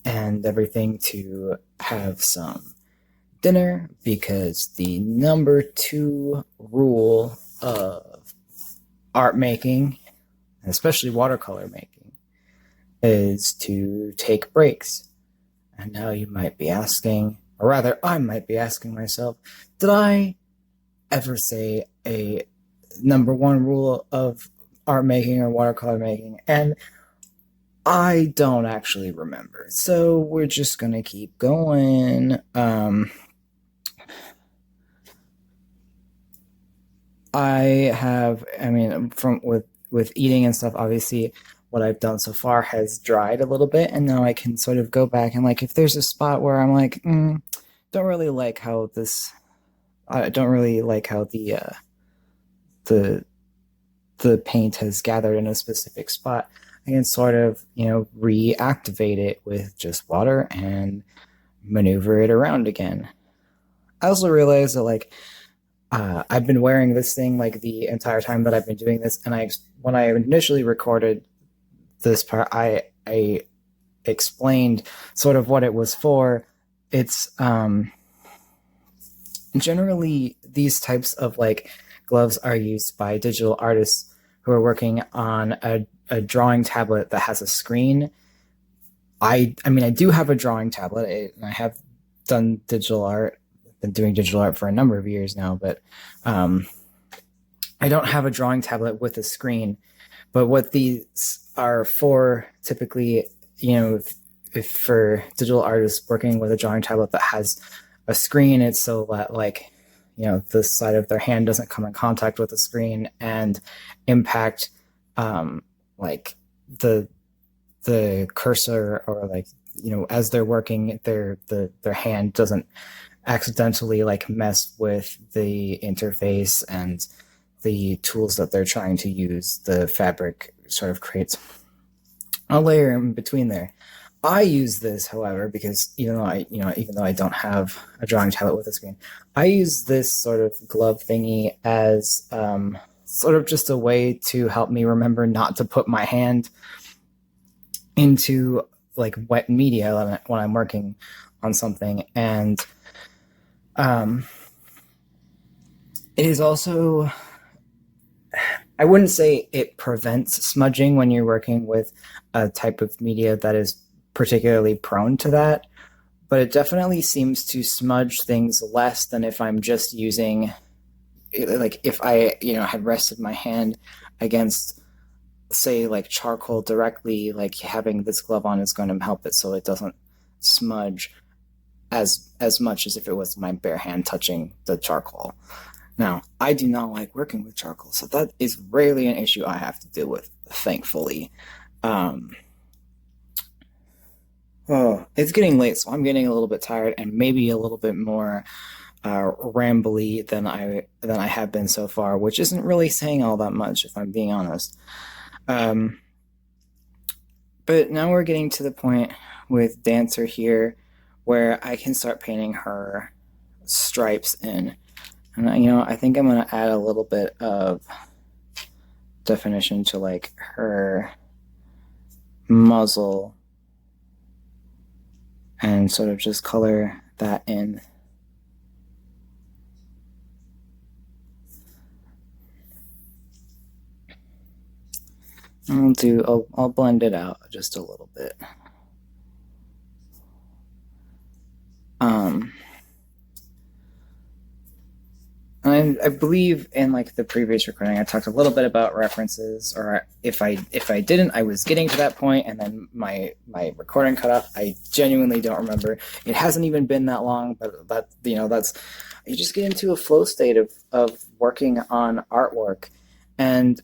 and everything to have some dinner, because the number 2 rule of art making, especially watercolor making, is to take breaks. And now you might be asking, or rather I might be asking myself, did I ever say a number 1 rule of art making or watercolor making? And I don't actually remember, so we're just gonna keep going. From with eating and stuff, obviously what I've done so far has dried a little bit, and now I can sort of go back and like if there's a spot where I'm like, don't really like how this, I don't really like how the paint has gathered in a specific spot, I can sort of, reactivate it with just water and maneuver it around again. I also realized that like I've been wearing this thing like the entire time that I've been doing this, and when I initially recorded this part, I explained sort of what it was for. It's generally these types of like gloves are used by digital artists who are working on a drawing tablet that has a screen. I do have a drawing tablet, and I have done digital art. I've been doing digital art for a number of years now, but I don't have a drawing tablet with a screen. But what these are for, typically, if for digital artists working with a drawing tablet that has a screen, it's so that like, the side of their hand doesn't come in contact with the screen and impact like the cursor, or like, as they're working, their hand doesn't accidentally like mess with the interface and the tools that they're trying to use. The fabric sort of creates a layer in between there. I use this, however, because even though I don't have a drawing tablet with a screen, I use this sort of glove thingy as sort of just a way to help me remember not to put my hand into like wet media when I'm working on something. And it is also I wouldn't say it prevents smudging when you're working with a type of media that is particularly prone to that, but it definitely seems to smudge things less than if I'm just using, like if I, had rested my hand against, say, like charcoal directly, like having this glove on is going to help it so it doesn't smudge as much as if it was my bare hand touching the charcoal. Now, I do not like working with charcoal, so that is rarely an issue I have to deal with, thankfully. It's getting late, so I'm getting a little bit tired and maybe a little bit more rambly than I have been so far, which isn't really saying all that much, if I'm being honest. But now we're getting to the point with Dancer here where I can start painting her stripes in. And, I think I'm going to add a little bit of definition to, like, her muzzle and sort of just color that in. I'll blend it out just a little bit. And I believe in, like, the previous recording, I talked a little bit about references, or if I didn't, I was getting to that point, and then my recording cut off. I genuinely don't remember. It hasn't even been that long, but that's you just get into a flow state of working on artwork, and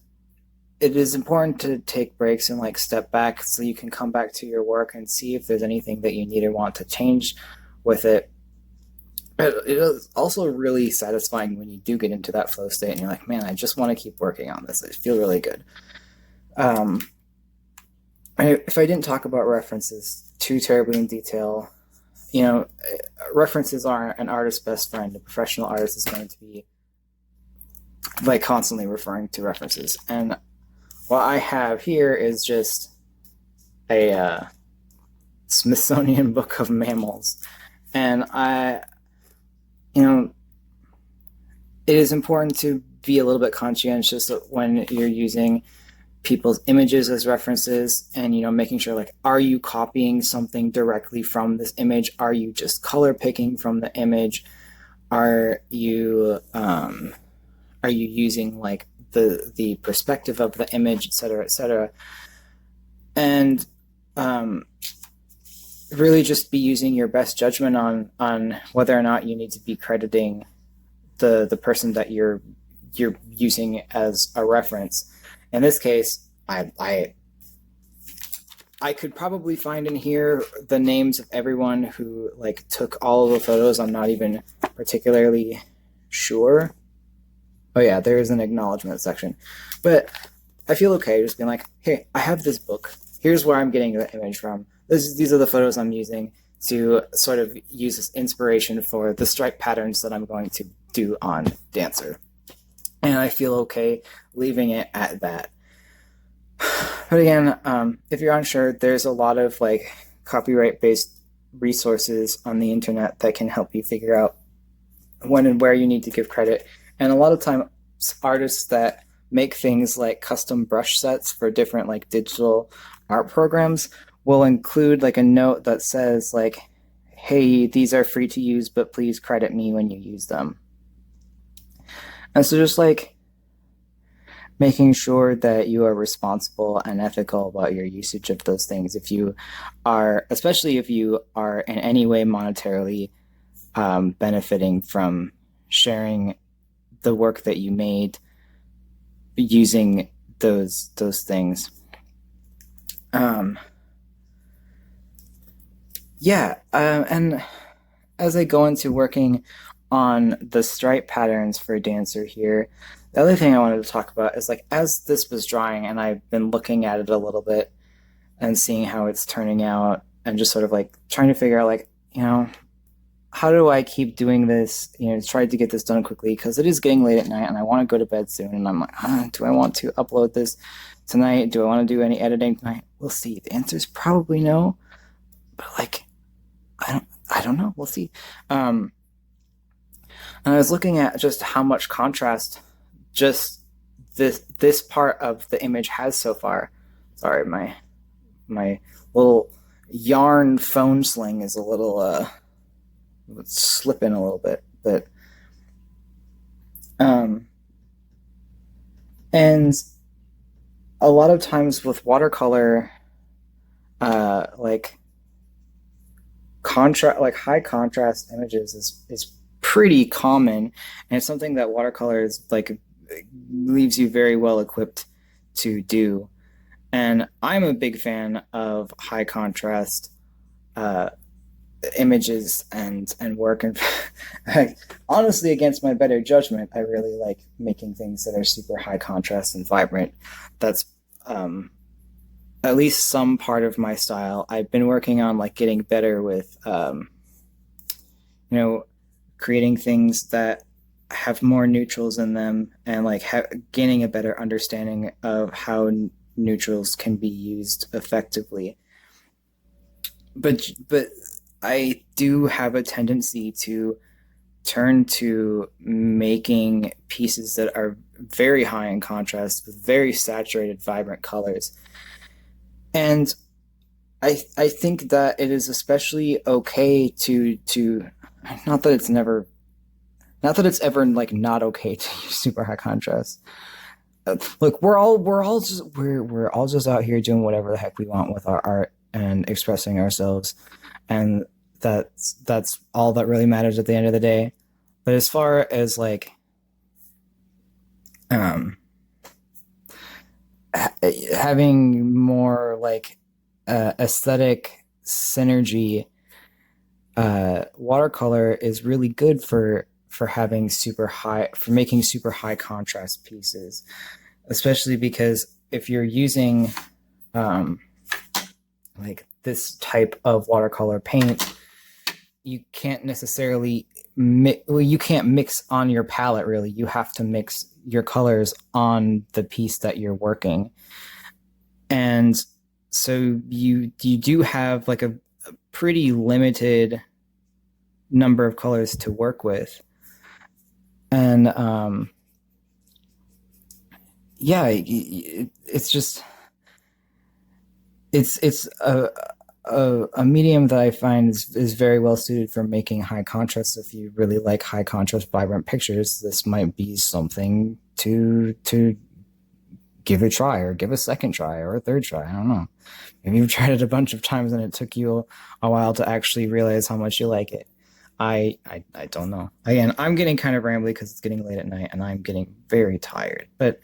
it is important to take breaks and, like, step back so you can come back to your work and see if there's anything that you need or want to change with it. It is also really satisfying when you do get into that flow state and you're like, man, I just want to keep working on this. I feel really good. If I didn't talk about references too terribly in detail, references are an artist's best friend. A professional artist is going to be, like, constantly referring to references. And what I have here is just a Smithsonian Book of Mammals. And it is important to be a little bit conscientious when you're using people's images as references and, making sure, like, are you copying something directly from this image? Are you just color picking from the image? Are you using, like, the perspective of the image, etc., etc.? And really just be using your best judgment on whether or not you need to be crediting the person that you're using as a reference. In this case, I could probably find in here the names of everyone who, like, took all of the photos. I'm not even particularly sure. Oh yeah, there is an acknowledgement section. But I feel okay just being like, hey, I have this book. Here's where I'm getting the image from. These are the photos I'm using to sort of use as inspiration for the stripe patterns that I'm going to do on Dancer. And I feel okay leaving it at that. But again, if you're unsure, there's a lot of, like, copyright-based resources on the internet that can help you figure out when and where you need to give credit. And a lot of times, artists that make things like custom brush sets for different, like, digital art programs will include, like, a note that says, like, hey, these are free to use, but please credit me when you use them. And so just, like, making sure that you are responsible and ethical about your usage of those things. Especially if you are in any way monetarily benefiting from sharing the work that you made using those things. And as I go into working on the stripe patterns for Dancer here, the other thing I wanted to talk about is, like, as this was drying and I've been looking at it a little bit and seeing how it's turning out and just sort of, like, trying to figure out, like, how do I keep doing this, try to get this done quickly, because it is getting late at night and I want to go to bed soon, and I'm like, do I want to upload this tonight? Do I want to do any editing tonight? We'll see. The answer is probably no, but, like, I don't know. We'll see. And I was looking at just how much contrast just this part of the image has so far. Sorry, my little yarn phone sling is a little slipping a little bit, but and a lot of times with watercolor, like high contrast images is pretty common, and it's something that watercolor is like leaves you very well equipped to do. And I'm a big fan of high contrast images and work. And honestly, against my better judgment, I really like making things that are super high contrast and vibrant. That's at least some part of my style. I've been working on like getting better with creating things that have more neutrals in them, and like gaining a better understanding of how neutrals can be used effectively. But I do have a tendency to turn to making pieces that are very high in contrast with very saturated, vibrant colors. And I think that it is especially okay to not that it's ever like not okay to use super high contrast. Look, we're all just out here doing whatever the heck we want with our art and expressing ourselves, and that's all that really matters at the end of the day. But as far as like having more like aesthetic synergy, watercolor is really good for having making super high contrast pieces, especially because if you're using like this type of watercolor paint, you can't necessarily you can't mix on your palette, really. You have to mix your colors on the piece that you're working. And so you do have like a pretty limited number of colors to work with. And yeah, it's just it's a medium that I find is very well suited for making high contrast. If you really like high contrast, vibrant pictures, this might be something to give a try, or give a second try, or a third try. I don't know. Maybe you've tried it a bunch of times and it took you a while to actually realize how much you like it. I don't know. Again, I'm getting kind of rambly because it's getting late at night and I'm getting very tired. But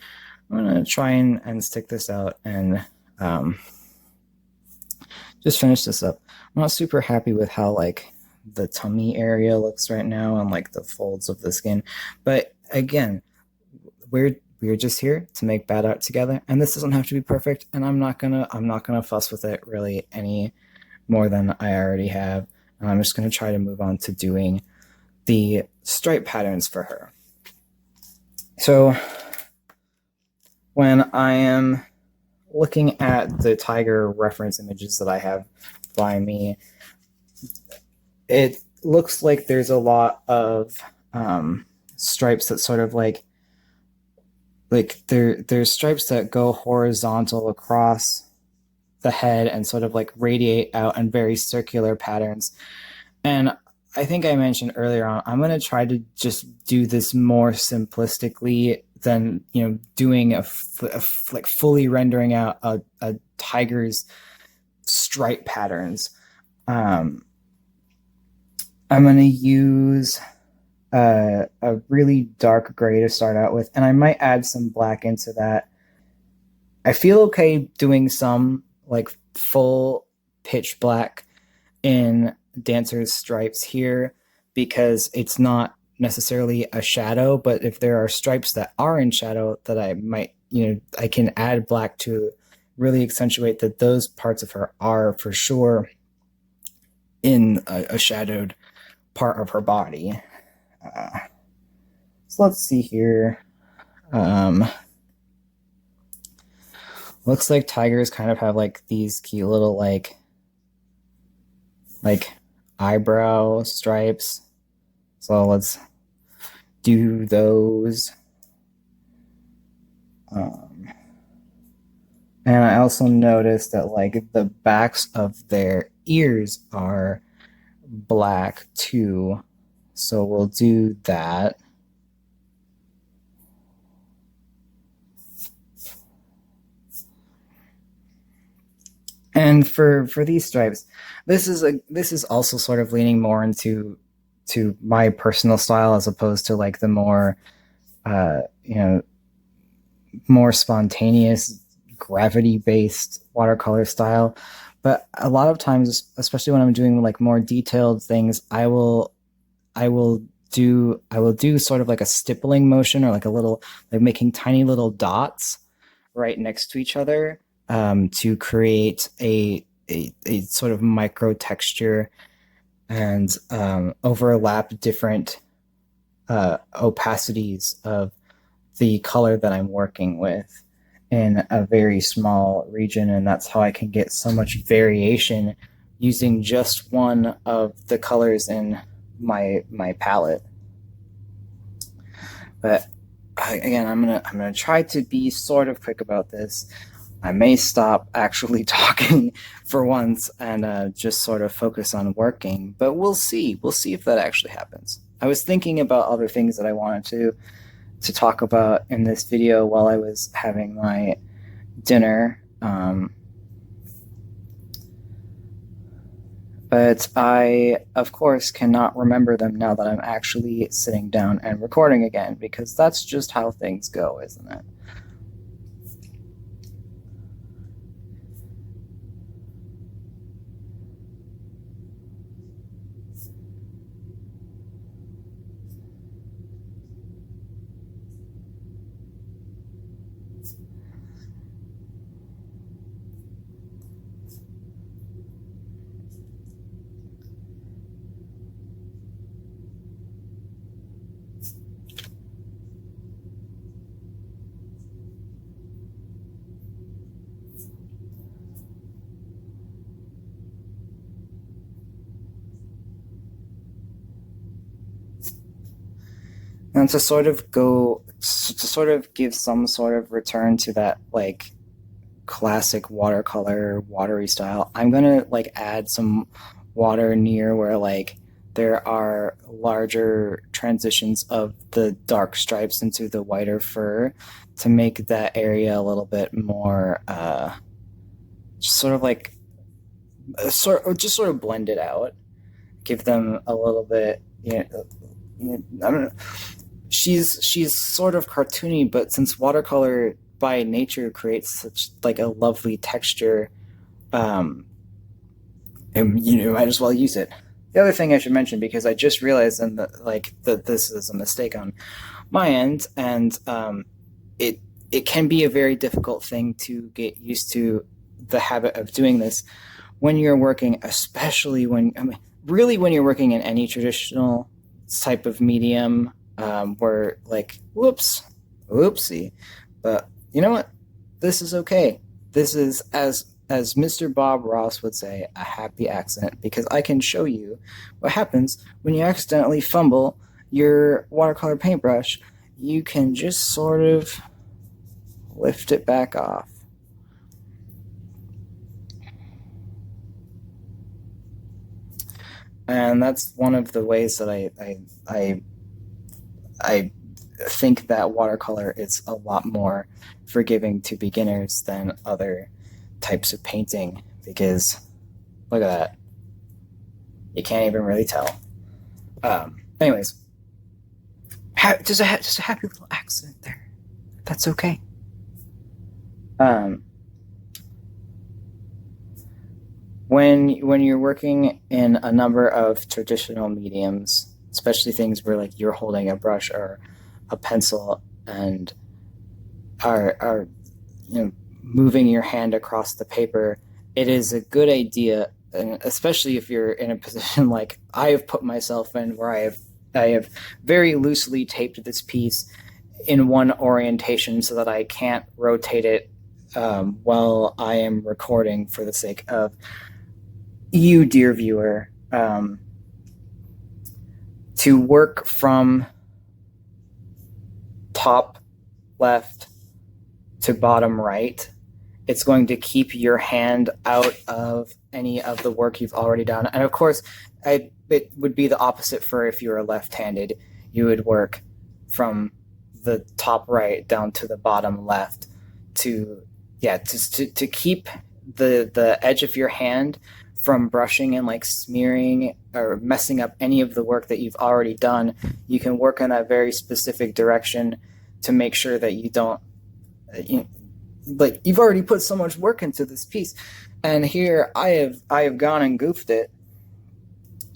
I'm gonna try and stick this out and just finish this up. I'm not super happy with how like the tummy area looks right now and like the folds of the skin. But again, we're just here to make bad art together, and this doesn't have to be perfect. And I'm not gonna fuss with it really any more than I already have. And I'm just gonna try to move on to doing the stripe patterns for her. So when I am looking at the tiger reference images that I have by me, it looks like there's a lot of stripes that sort of like there's stripes that go horizontal across the head and sort of like radiate out in very circular patterns. And I think I mentioned earlier on, I'm going to try to just do this more simplistically than, doing like fully rendering out a tiger's stripe patterns. I'm going to use a really dark gray to start out with, and I might add some black into that. I feel okay doing some like full pitch black in Dancer's stripes here because it's not necessarily a shadow, but if there are stripes that are in shadow that I might, I can add black to really accentuate that those parts of her are for sure in a shadowed part of her body. So let's see here. Looks like tigers kind of have like these cute little like eyebrow stripes. So let's do those. And I also noticed that like the backs of their ears are black too. So we'll do that. And for these stripes, this is also sort of leaning more into my personal style as opposed to like the more more spontaneous gravity based watercolor style. But a lot of times, especially when I'm doing like more detailed things, I will do sort of like a stippling motion, or like a little, like making tiny little dots right next to each other, to create a sort of micro texture, and overlap different opacities of the color that I'm working with in a very small region. And that's how I can get so much variation using just one of the colors in my palette. But again, I'm gonna try to be sort of quick about this. I may stop actually talking for once and just sort of focus on working, but we'll see. We'll see if that actually happens. I was thinking about other things that I wanted to talk about in this video while I was having my dinner. But I, of course, cannot remember them now that I'm actually sitting down and recording again, because that's just how things go, isn't it? And to sort of give some sort of return to that like classic watercolor watery style, I'm gonna like add some water near where like there are larger transitions of the dark stripes into the whiter fur, to make that area a little bit more sort of like just sort of blend it out, give them a little bit, I don't know. She's sort of cartoony, but since watercolor by nature creates such like a lovely texture, and you might as well use it. The other thing I should mention, because I just realized that this is a mistake on my end, and it can be a very difficult thing to get used to the habit of doing this when you're working, especially really when you're working in any traditional type of medium, where like, whoopsie. But you know what? This is okay. This is, as Mr. Bob Ross would say, a happy accident, because I can show you what happens when you accidentally fumble your watercolor paintbrush. You can just sort of lift it back off. And that's one of the ways that I think that watercolor is a lot more forgiving to beginners than other types of painting, because look at that. You can't even really tell. Anyways, just a happy little accident there. That's okay. When you're working in a number of traditional mediums, especially things where like you're holding a brush or a pencil and are moving your hand across the paper, it is a good idea, and especially if you're in a position like I have put myself in, where I have very loosely taped this piece in one orientation so that I can't rotate it while I am recording, for the sake of you, dear viewer, to work from top left to bottom right. It's going to keep your hand out of any of the work you've already done. And of course, it would be the opposite for if you were left-handed. You would work from the top right down to the bottom left to keep the edge of your hand from brushing and like smearing or messing up any of the work that you've already done. You can work in a very specific direction to make sure that you don't, like, you've already put so much work into this piece. And here I have gone and goofed it.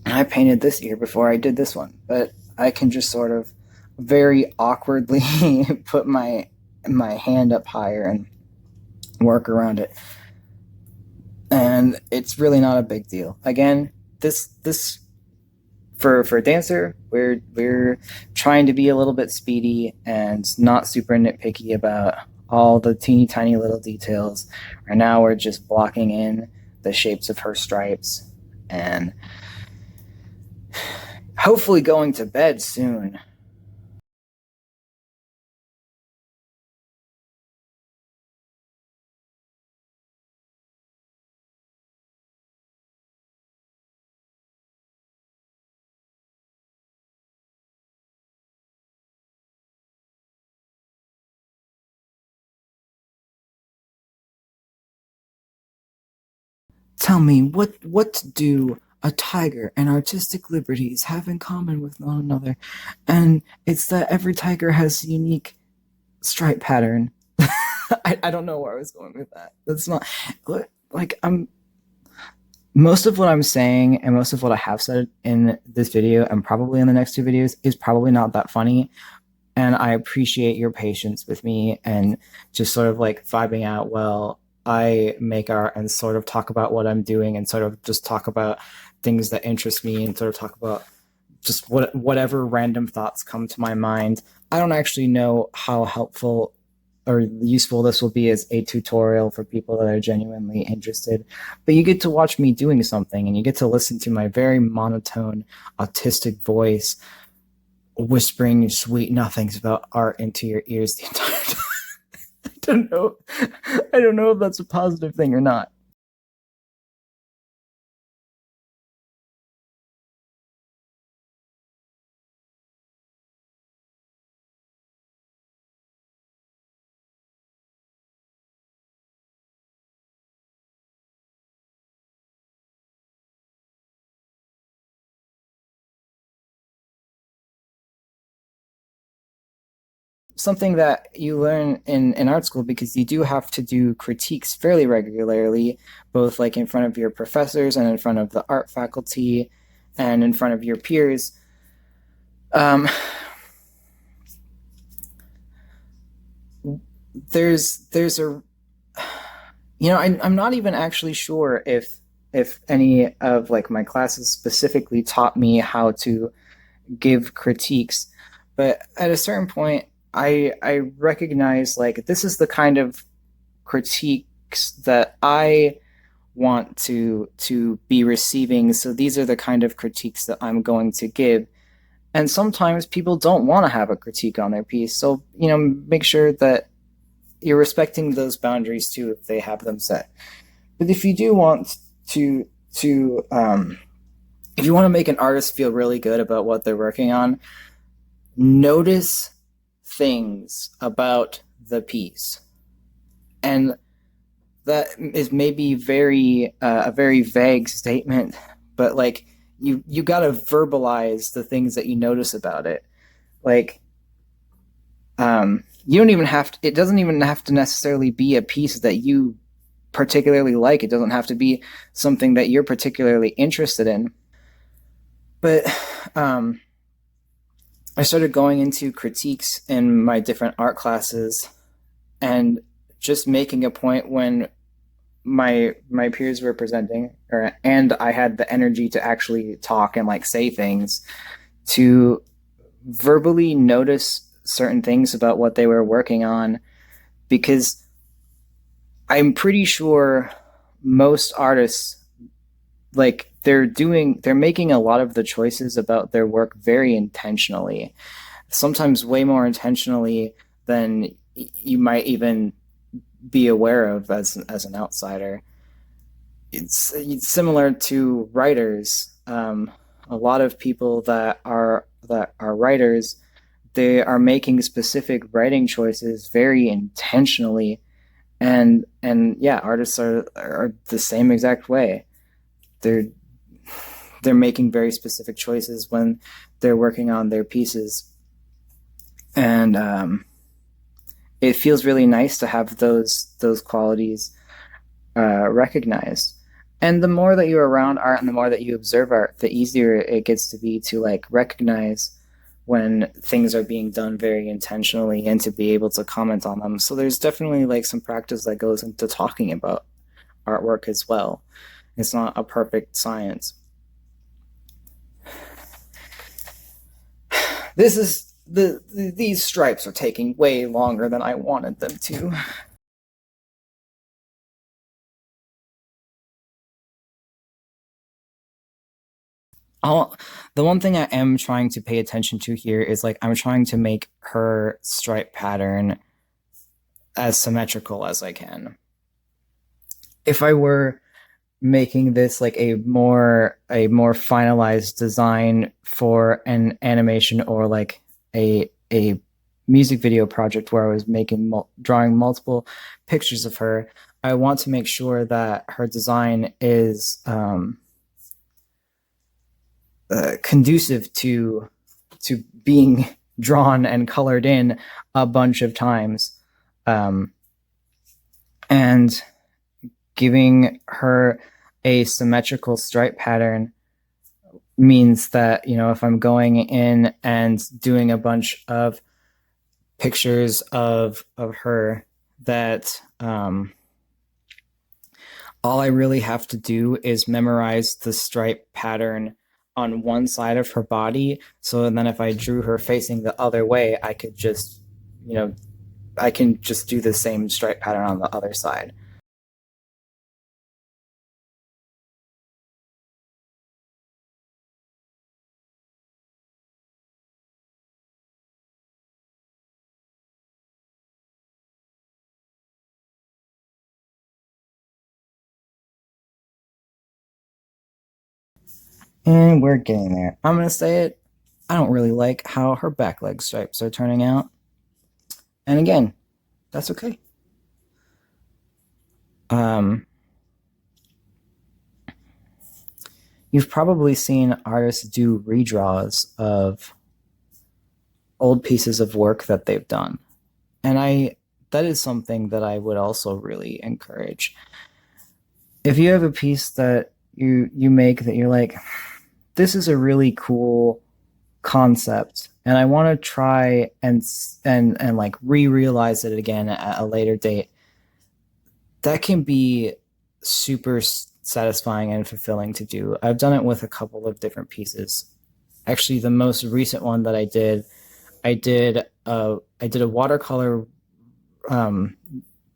And I painted this ear before I did this one, but I can just sort of very awkwardly put my hand up higher and work around it. And it's really not a big deal. Again, this for Dancer, we're trying to be a little bit speedy and not super nitpicky about all the teeny tiny little details. Right now we're just blocking in the shapes of her stripes and hopefully going to bed soon. Tell me, what do a tiger and artistic liberties have in common with one another? And it's that every tiger has a unique stripe pattern. I don't know where I was going with that. That's not like most of what I'm saying and most of what I have said in this video and probably in the next two videos is probably not that funny. And I appreciate your patience with me and just sort of like vibing out while I make art and sort of talk about what I'm doing and sort of just talk about things that interest me and sort of talk about just whatever random thoughts come to my mind. I don't actually know how helpful or useful this will be as a tutorial for people that are genuinely interested, but you get to watch me doing something and you get to listen to my very monotone autistic voice whispering sweet nothings about art into your ears the entire time. I don't know if that's a positive thing or not. Something that you learn in art school, because you do have to do critiques fairly regularly, both like in front of your professors and in front of the art faculty and in front of your peers. There's a, I'm not even actually sure if any of like my classes specifically taught me how to give critiques, but at a certain point I recognize like this is the kind of critiques that I want to be receiving, so these are the kind of critiques that I'm going to give. And sometimes people don't want to have a critique on their piece, so make sure that you're respecting those boundaries too if they have them set. But if you do want to if you want to make an artist feel really good about what they're working on, notice things about the piece. And that is maybe a very vague statement, but like you got to verbalize the things that you notice about it. Like you don't even have to, it doesn't even have to necessarily be a piece that you particularly like. It doesn't have to be something that you're particularly interested in. But I started going into critiques in my different art classes and just making a point when my peers were presenting and I had the energy to actually talk and like say things, to verbally notice certain things about what they were working on, because I'm pretty sure most artists, like, they're making a lot of the choices about their work very intentionally, sometimes way more intentionally than you might even be aware of as an outsider. It's similar to writers. A lot of people that are writers, they are making specific writing choices very intentionally, and yeah, artists are the same exact way. They're they're making very specific choices when they're working on their pieces, and it feels really nice to have those qualities recognized. And the more that you're around art and the more that you observe art, the easier it gets to be to like recognize when things are being done very intentionally and to be able to comment on them. So there's definitely like some practice that goes into talking about artwork as well. It's not a perfect science. This is these stripes are taking way longer than I wanted them to. The one thing I am trying to pay attention to here is like I'm trying to make her stripe pattern as symmetrical as I can. If I were making this like a more finalized design for an animation or like a music video project where I was drawing multiple pictures of her, I want to make sure that her design is conducive to being drawn and colored in a bunch of times, and giving her a symmetrical stripe pattern means that, you know, if I'm going in and doing a bunch of pictures of her, that all I really have to do is memorize the stripe pattern on one side of her body. So then if I drew her facing the other way, I could just, you know, I can just do the same stripe pattern on the other side. And we're getting there. I'm going to say it. I don't really like how her back leg stripes are turning out. And again, that's okay. You've probably seen artists do redraws of old pieces of work that they've done. And that is something that I would also really encourage. If you have a piece that you make that you're like, this is a really cool concept and I want to try and like re-realize it again at a later date, that can be super satisfying and fulfilling to do. I've done it with a couple of different pieces. Actually, the most recent one that I did a watercolor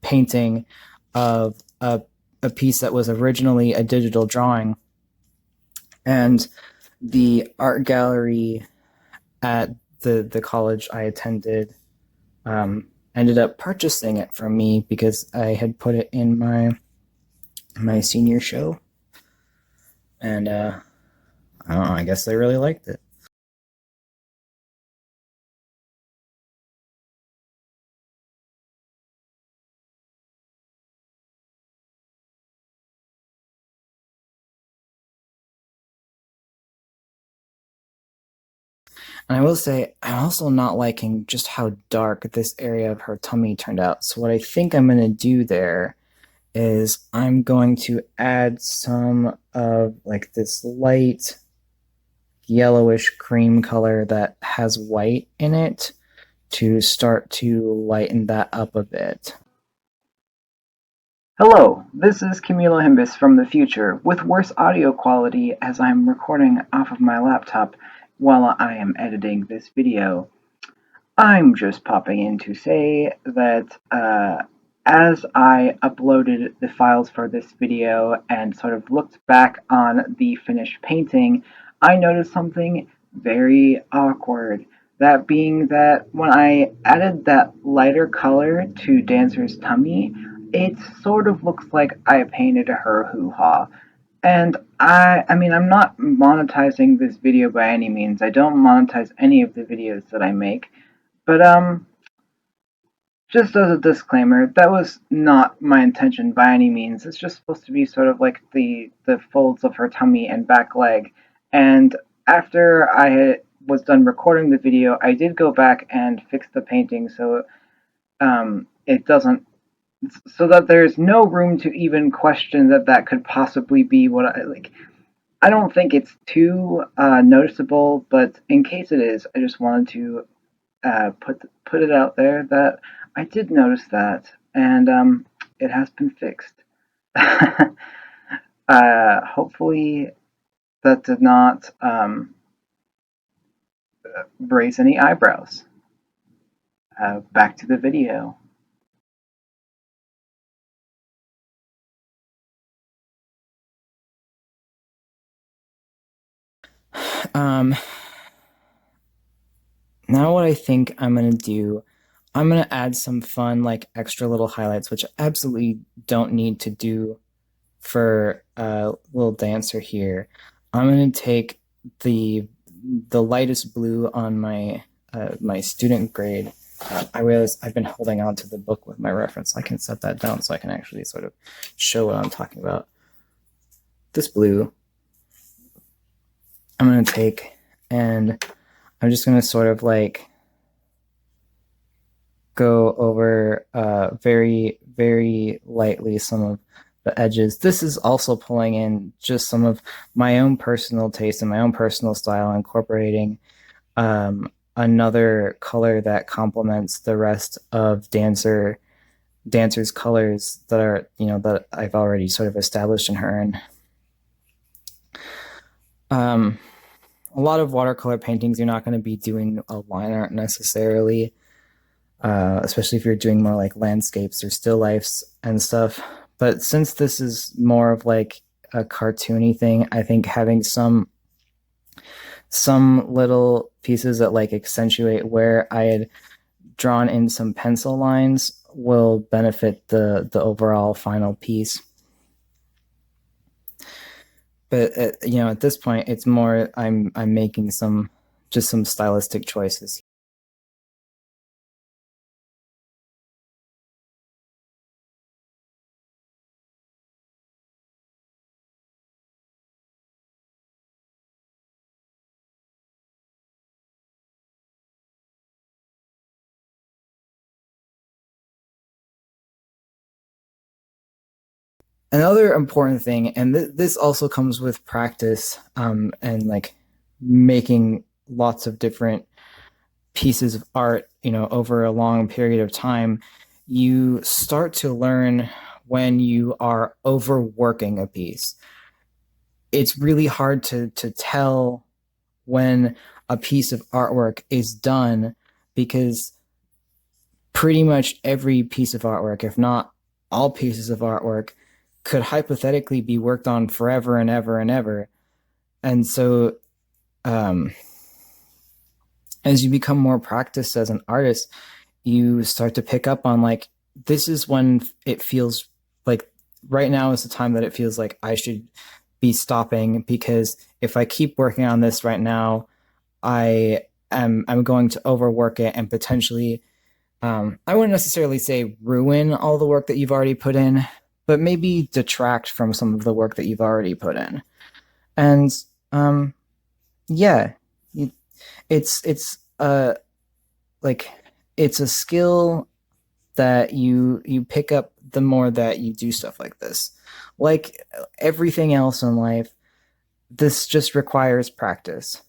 painting of a piece that was originally a digital drawing, and the art gallery at the college I attended ended up purchasing it from me because I had put it in my senior show, and I don't know, I guess they really liked it. And I will say, I'm also not liking just how dark this area of her tummy turned out. So what I think I'm going to do there is I'm going to add some of like this light yellowish cream color that has white in it to start to lighten that up a bit. Hello, this is Cumulonimbus from the future, with worse audio quality as I'm recording off of my laptop while I am editing this video. I'm just popping in to say that as I uploaded the files for this video and sort of looked back on the finished painting, I noticed something very awkward. That being that when I added that lighter color to Dancer's tummy, it sort of looks like I painted her hoo-ha. And I mean, I'm not monetizing this video by any means. I don't monetize any of the videos that I make. But just as a disclaimer, that was not my intention by any means. It's just supposed to be sort of like the folds of her tummy and back leg. And after was done recording the video, I did go back and fix the painting so it doesn't, so that there's no room to even question that that could possibly be what I like. I don't think it's too noticeable, but in case it is, I just wanted to put it out there that I did notice that, and it has been fixed. Hopefully, that did not raise any eyebrows. Back to the video. Now what I think I'm gonna do, I'm gonna add some fun, like extra little highlights, which I absolutely don't need to do for a little dancer here. I'm gonna take the lightest blue on my my student grade. I realize I've been holding on to the book with my reference. I can set that down so I can actually sort of show what I'm talking about. This blue I'm gonna take, and I'm just gonna sort of like go over very, very lightly some of the edges. This is also pulling in just some of my own personal taste and my own personal style, incorporating another color that complements the rest of dancer's colors that are, you know, that I've already sort of established in her. And a lot of watercolor paintings, you're not going to be doing a line art necessarily. Especially if you're doing more like landscapes or still lifes and stuff. But since this is more of like a cartoony thing, I think having some little pieces that like accentuate where I had drawn in some pencil lines will benefit the overall final piece. But you know, at this point, it's more I'm making some stylistic choices. Another important thing, and this also comes with practice, and like making lots of different pieces of art, you know, over a long period of time, you start to learn when you are overworking a piece. It's really hard to tell when a piece of artwork is done, because pretty much every piece of artwork, if not all pieces of artwork, could hypothetically be worked on forever and ever and ever. And so, as you become more practiced as an artist, you start to pick up on like, this is when it feels like right now is the time that it feels like I should be stopping, because if I keep working on this right now, I'm going to overwork it and potentially I wouldn't necessarily say ruin all the work that you've already put in, but maybe detract from some of the work that you've already put in. And yeah, it's like it's a skill that you pick up the more that you do stuff like this. Like everything else in life, this just requires practice.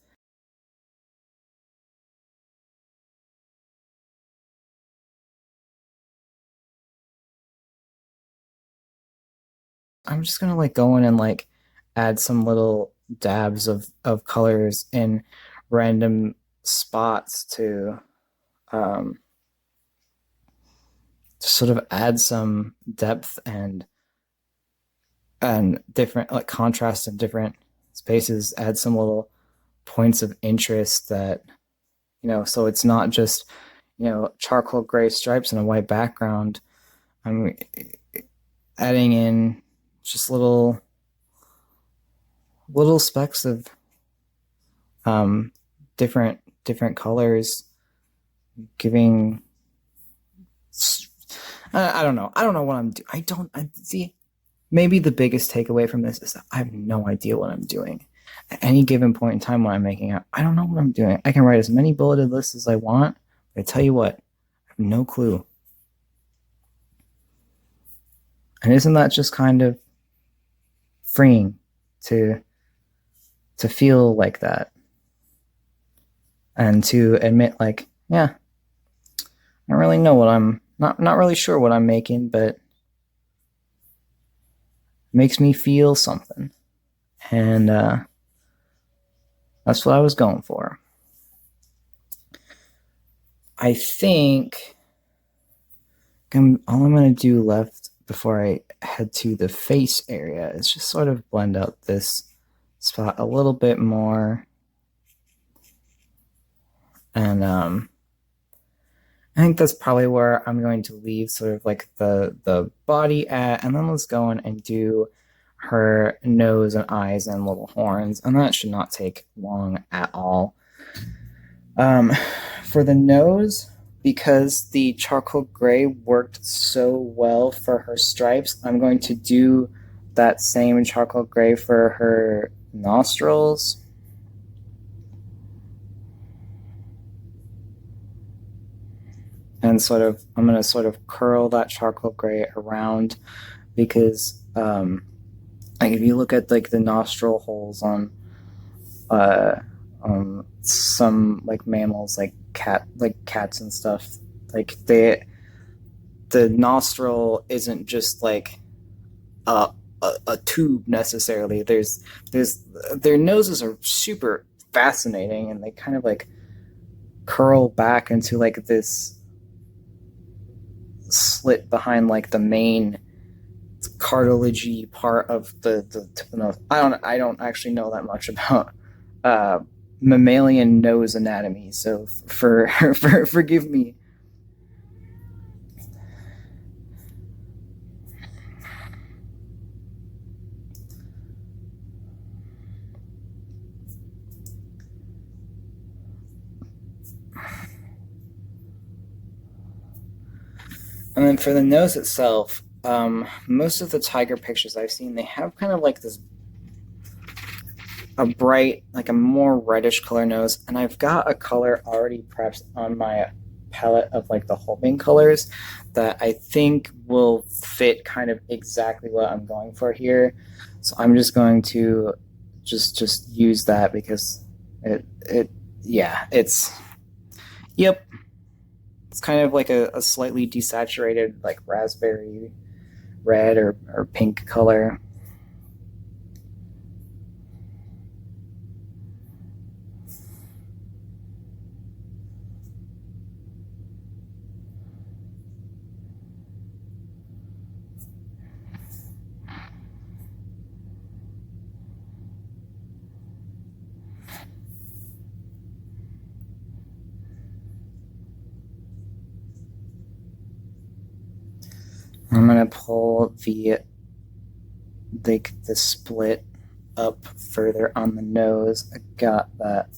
I'm just gonna like go in and like add some little dabs of colors in random spots um, to sort of add some depth and different like contrast in different spaces. Add some little points of interest that, you know, so it's not just, you know, charcoal gray stripes and a white background. I mean, adding in just little specks of different colors, giving. I don't know. I don't know what I'm doing. I see. Maybe the biggest takeaway from this is that I have no idea what I'm doing. At any given point in time when I'm making it, I don't know what I'm doing. I can write as many bulleted lists as I want, but I tell you what, I have no clue. And isn't that just kind of freeing to feel like that? And to admit, like, yeah, I don't really know what I'm not really sure what I'm making, but it makes me feel something. And that's what I was going for. I think all I'm going to do left before I head to the face area is just sort of blend out this spot a little bit more. And I think that's probably where I'm going to leave sort of like the body at, and then let's go in and do her nose and eyes and little horns, and that should not take long at all. For the nose, because the charcoal gray worked so well for her stripes, I'm going to do that same charcoal gray for her nostrils. And I'm going to sort of curl that charcoal gray around, because like if you look at like the nostril holes on some like mammals, like cats and stuff, like the nostril isn't just like a tube necessarily. There's their noses are super fascinating, and they kind of like curl back into like this slit behind like the main cartilagey part of the tip of the nose. I don't actually know that much about mammalian nose anatomy, so forgive me. And then for the nose itself, most of the tiger pictures I've seen, they have kind of like a bright, like a more reddish color nose. And I've got a color already prepped on my palette of like the Holbein colors that I think will fit kind of exactly what I'm going for here. So I'm just going to just use that, because it's kind of like a slightly desaturated like raspberry red or pink color. I'm gonna pull the split up further on the nose. I got that.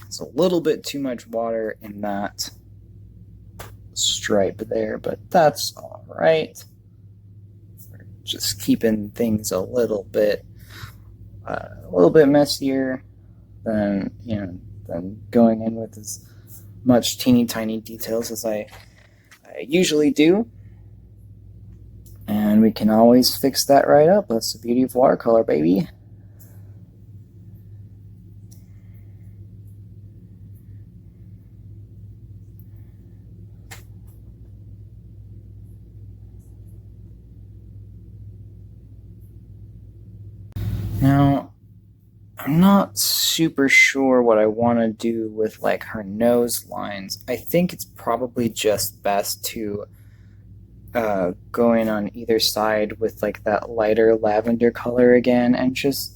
It's a little bit too much water in that stripe there, but that's all right. We're just keeping things a little bit messier than going in with as much teeny tiny details as I usually do. And we can always fix that right up. That's the beauty of watercolor, baby. Now, I'm not super sure what I want to do with like her nose lines. I think it's probably just best to go in on either side with like that lighter lavender color again, and just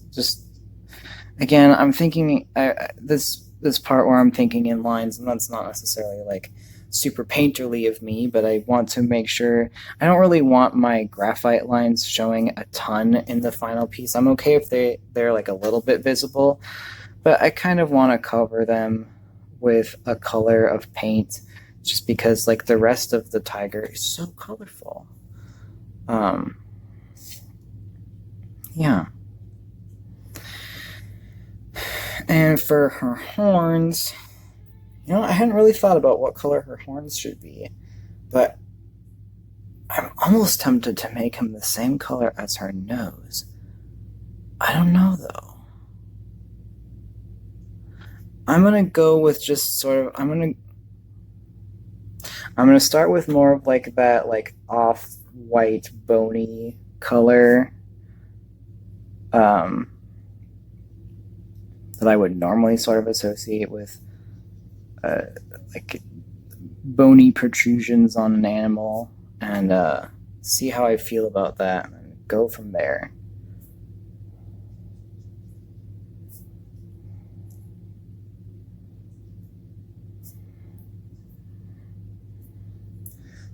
again, I'm thinking this part where I'm thinking in lines, and that's not necessarily like super painterly of me, but I want to make sure I don't really want my graphite lines showing a ton in the final piece. I'm okay if they're like a little bit visible, but I kind of want to cover them with a color of paint just because like the rest of the tiger is so colorful. Um yeah. And for her horns, I hadn't really thought about what color her horns should be, but I'm almost tempted to make him the same color as her nose. I don't know though. I'm gonna go with just sort of I'm gonna start with more of like that like off white bony color um that I would normally sort of associate with uh like bony protrusions on an animal and see how I feel about that and go from there.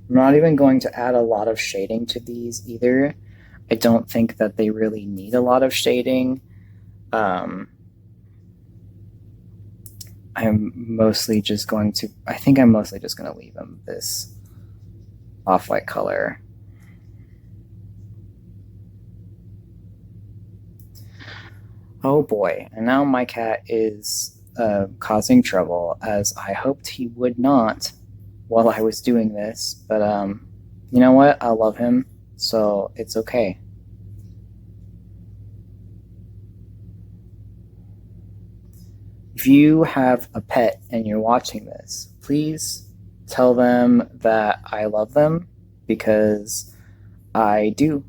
I'm not even going to add a lot of shading to these either. I don't think that they really need a lot of shading. Um, I think I'm mostly just going to leave them this off-white color. Oh boy, and now my cat is causing trouble, as I hoped he would not while I was doing this, but you know what? I love him, so it's okay. If you have a pet and you're watching this, please tell them that I love them because I do.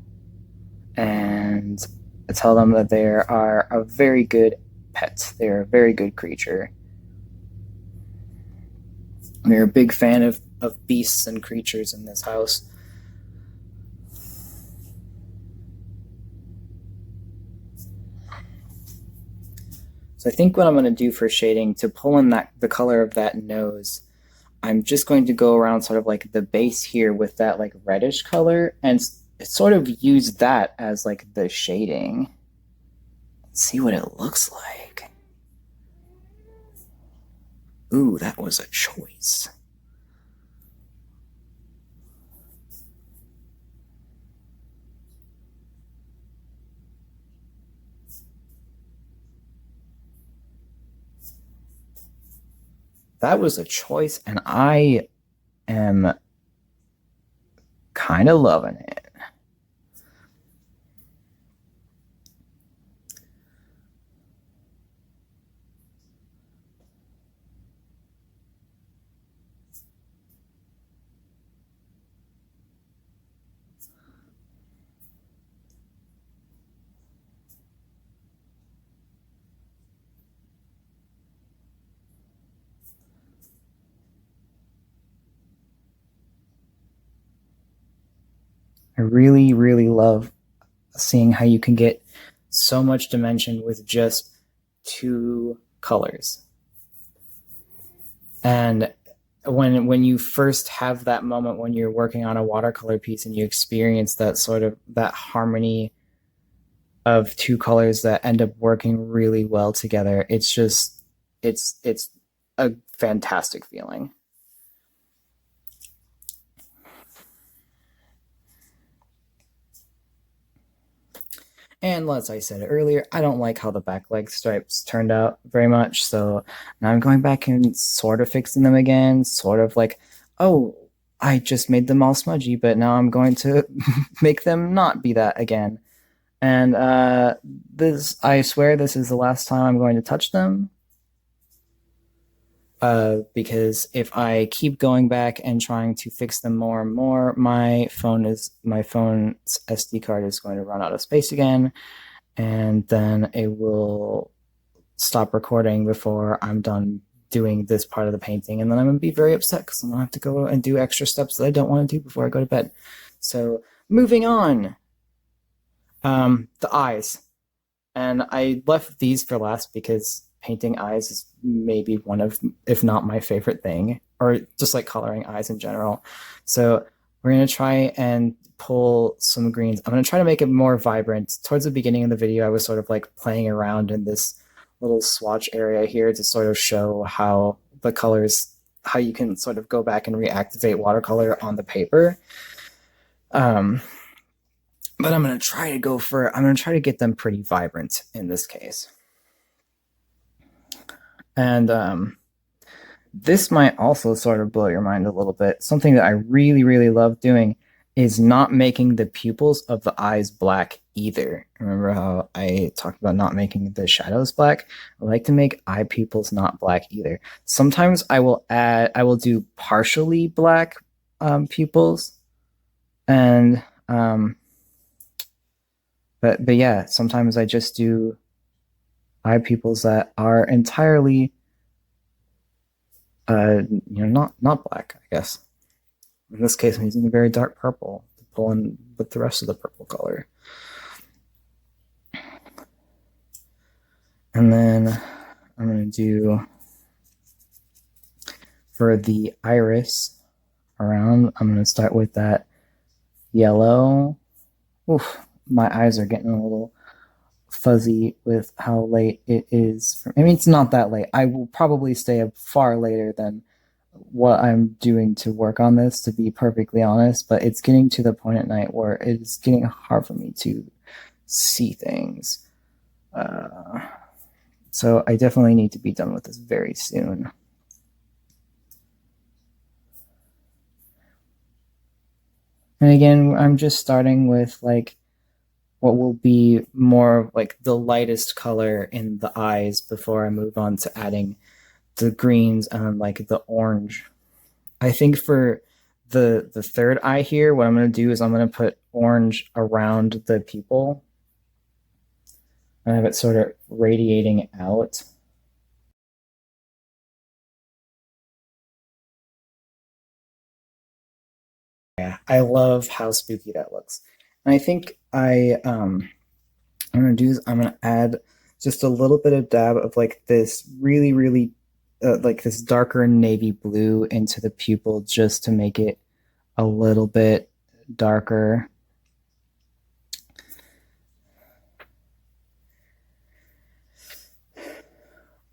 And tell them that they are a very good pet. They're a very good creature. We're a big fan of beasts and creatures in this house. So I think what I'm going to do for shading to pull in the color of that nose, I'm just going to go around sort of like the base here with that like reddish color and sort of use that as like the shading. Let's see what it looks like. Ooh, that was a choice. That was a choice, and I am kind of loving it. I really, really love seeing how you can get so much dimension with just two colors. And when you first have that moment when you're working on a watercolor piece and you experience that sort of that harmony of two colors that end up working really well together, it's a fantastic feeling. And as I said earlier, I don't like how the back leg stripes turned out very much. So now I'm going back and sort of fixing them again, sort of like, oh, I just made them all smudgy, but now I'm going to make them not be that again. And I swear this is the last time I'm going to touch them. Because if I keep going back and trying to fix them more and more, my phone's SD card is going to run out of space again, and then it will stop recording before I'm done doing this part of the painting, and then I'm gonna be very upset because I'm gonna have to go and do extra steps that I don't want to do before I go to bed. So moving on, the eyes, and I left these for last because painting eyes is maybe one of, if not my favorite thing. or just like coloring eyes in general. So we're going to try and pull some greens. I'm going to try to make it more vibrant. Towards the beginning of the video, I was sort of like playing around in this little swatch area here to sort of show how the colors, how you can sort of go back and reactivate watercolor on the paper. But I'm going to try to get them pretty vibrant in this case. And this might also sort of blow your mind a little bit. Something that I really, really love doing is not making the pupils of the eyes black either. Remember how I talked about not making the shadows black? I like to make eye pupils not black either. Sometimes I will do partially black pupils, and but yeah, sometimes I just do eye pupils that are entirely not black, I guess. In this case, I'm using a very dark purple to pull in with the rest of the purple color. And then I'm going to do, for the iris around, I'm going to start with that yellow. Oof, my eyes are getting a little fuzzy with how late it is. I mean, it's not that late. I will probably stay up far later than what I'm doing to work on this, to be perfectly honest, but it's getting to the point at night where it's getting hard for me to see things. So I definitely need to be done with this very soon. And again, I'm just starting with like what will be more like the lightest color in the eyes before I move on to adding the greens and like the orange. I think for the third eye here, what I'm going to do is I'm going to put orange around the pupil and have it sort of radiating out. Yeah, I love how spooky that looks. And I think I'm going to do is I'm going to add just a little bit of dab of like this really, really like this darker navy blue into the pupil just to make it a little bit darker.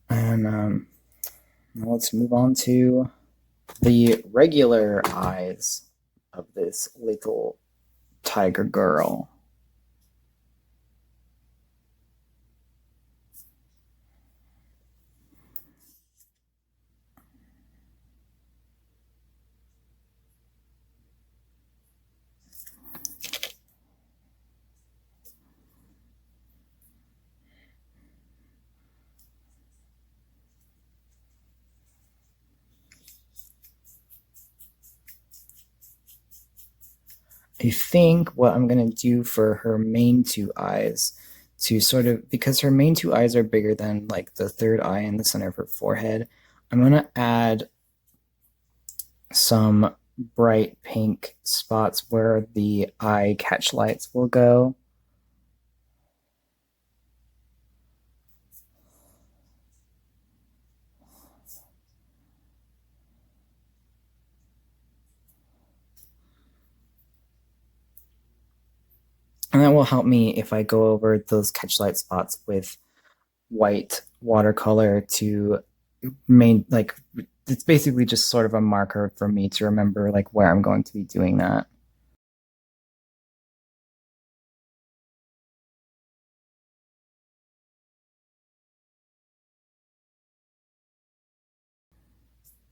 And now let's move on to the regular eyes of this little tiger girl. I think what I'm going to do for her main two eyes, to sort of, because her main two eyes are bigger than like the third eye in the center of her forehead, I'm going to add some bright pink spots where the eye catch lights will go. And that will help me if I go over those catch light spots with white watercolor to like, it's basically just sort of a marker for me to remember like where I'm going to be doing that.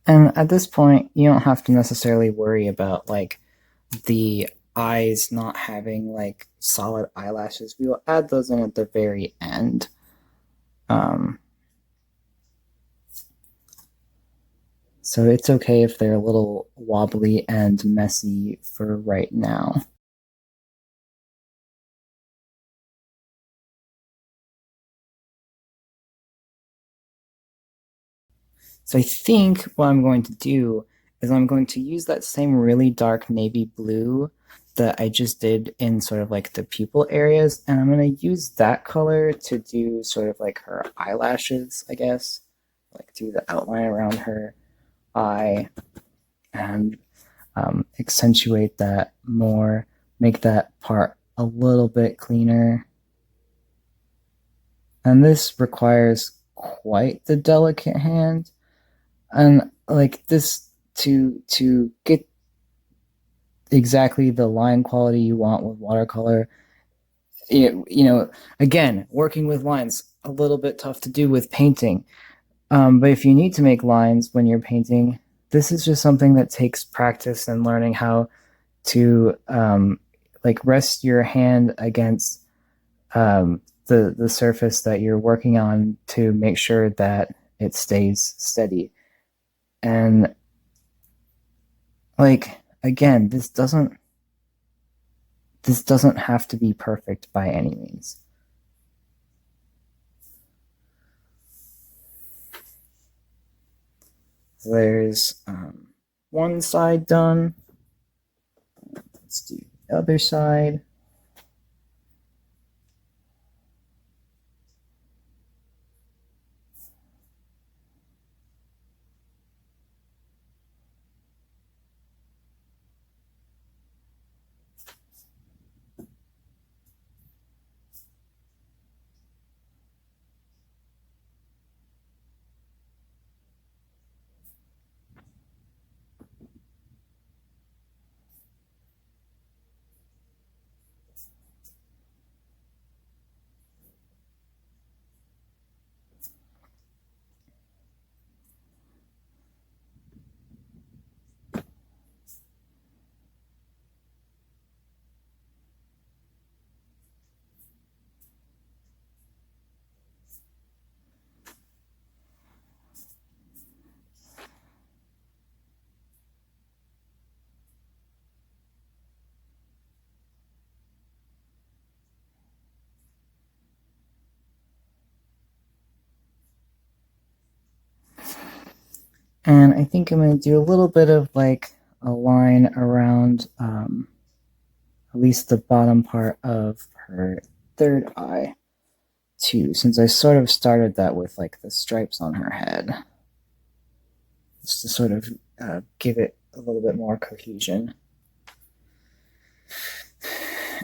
And at this point, you don't have to necessarily worry about like the eyes not having like solid eyelashes. We will add those in at the very end. So it's okay if they're a little wobbly and messy for right now. So I think what I'm going to do is I'm going to use that same really dark navy blue that I just did in sort of like the pupil areas, and I'm going to use that color to do sort of like her eyelashes, I guess, like do the outline around her eye and accentuate that more, make that part a little bit cleaner. And this requires quite the delicate hand. And like this, to get exactly the line quality you want with watercolor, again, working with lines, a little bit tough to do with painting. But if you need to make lines when you're painting, this is just something that takes practice and learning how to like rest your hand against the surface that you're working on to make sure that it stays steady. And like again, this doesn't have to be perfect by any means. So there's one side done. Let's do the other side. And I think I'm going to do a little bit of like a line around at least the bottom part of her third eye too, since I sort of started that with like the stripes on her head, just to sort of give it a little bit more cohesion.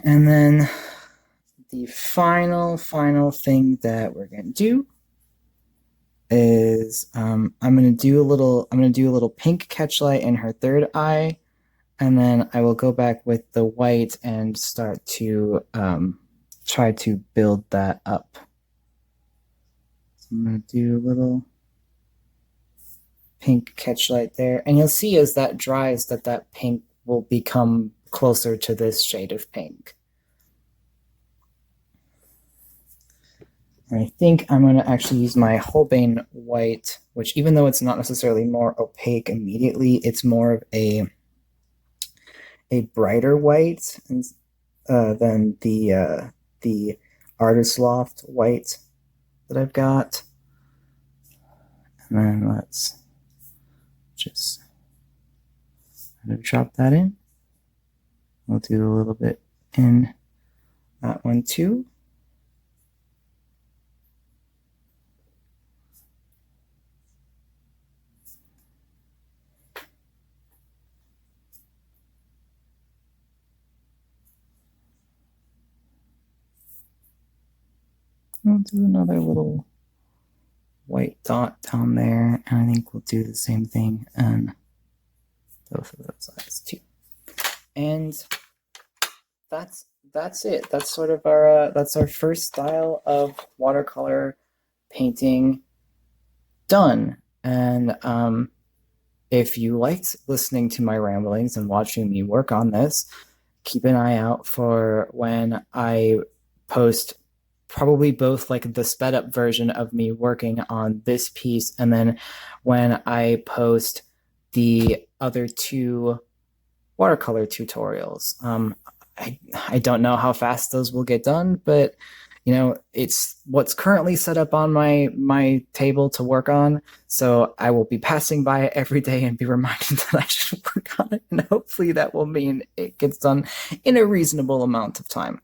And then the final thing that we're going to do is I'm going to do a little pink catchlight in her third eye, and then I will go back with the white and start to try to build that up. So I'm going to do a little pink catchlight there, and you'll see as that dries that pink will become closer to this shade of pink. And I think I'm going to actually use my Holbein white, which even though it's not necessarily more opaque immediately, it's more of a brighter white than the Artist Loft white that I've got. And then let's just drop that in. We'll do a little bit in that one too. I'll do another little white dot down there, and I think we'll do the same thing on both of those eyes too. And that's it. That's sort of our that's our first style of watercolor painting done. And if you liked listening to my ramblings and watching me work on this, keep an eye out for when I post probably both like the sped up version of me working on this piece, and then when I post the other two watercolor tutorials. I don't know how fast those will get done, but it's what's currently set up on my table to work on. So I will be passing by it every day and be reminded that I should work on it, and hopefully that will mean it gets done in a reasonable amount of time.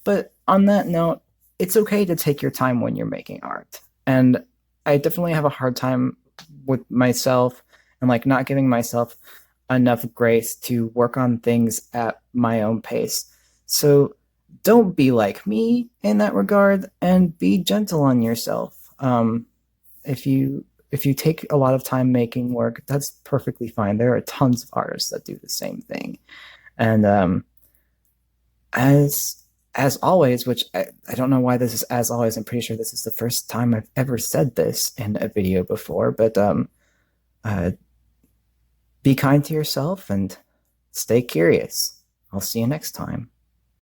But on that note, it's okay to take your time when you're making art. And I definitely have a hard time with myself and like not giving myself enough grace to work on things at my own pace. So don't be like me in that regard, and be gentle on yourself. If you take a lot of time making work, that's perfectly fine. There are tons of artists that do the same thing. And as as always, which I don't know why this is as always. I'm pretty sure this is the first time I've ever said this in a video before, but uh, be kind to yourself and stay curious. I'll see you next time.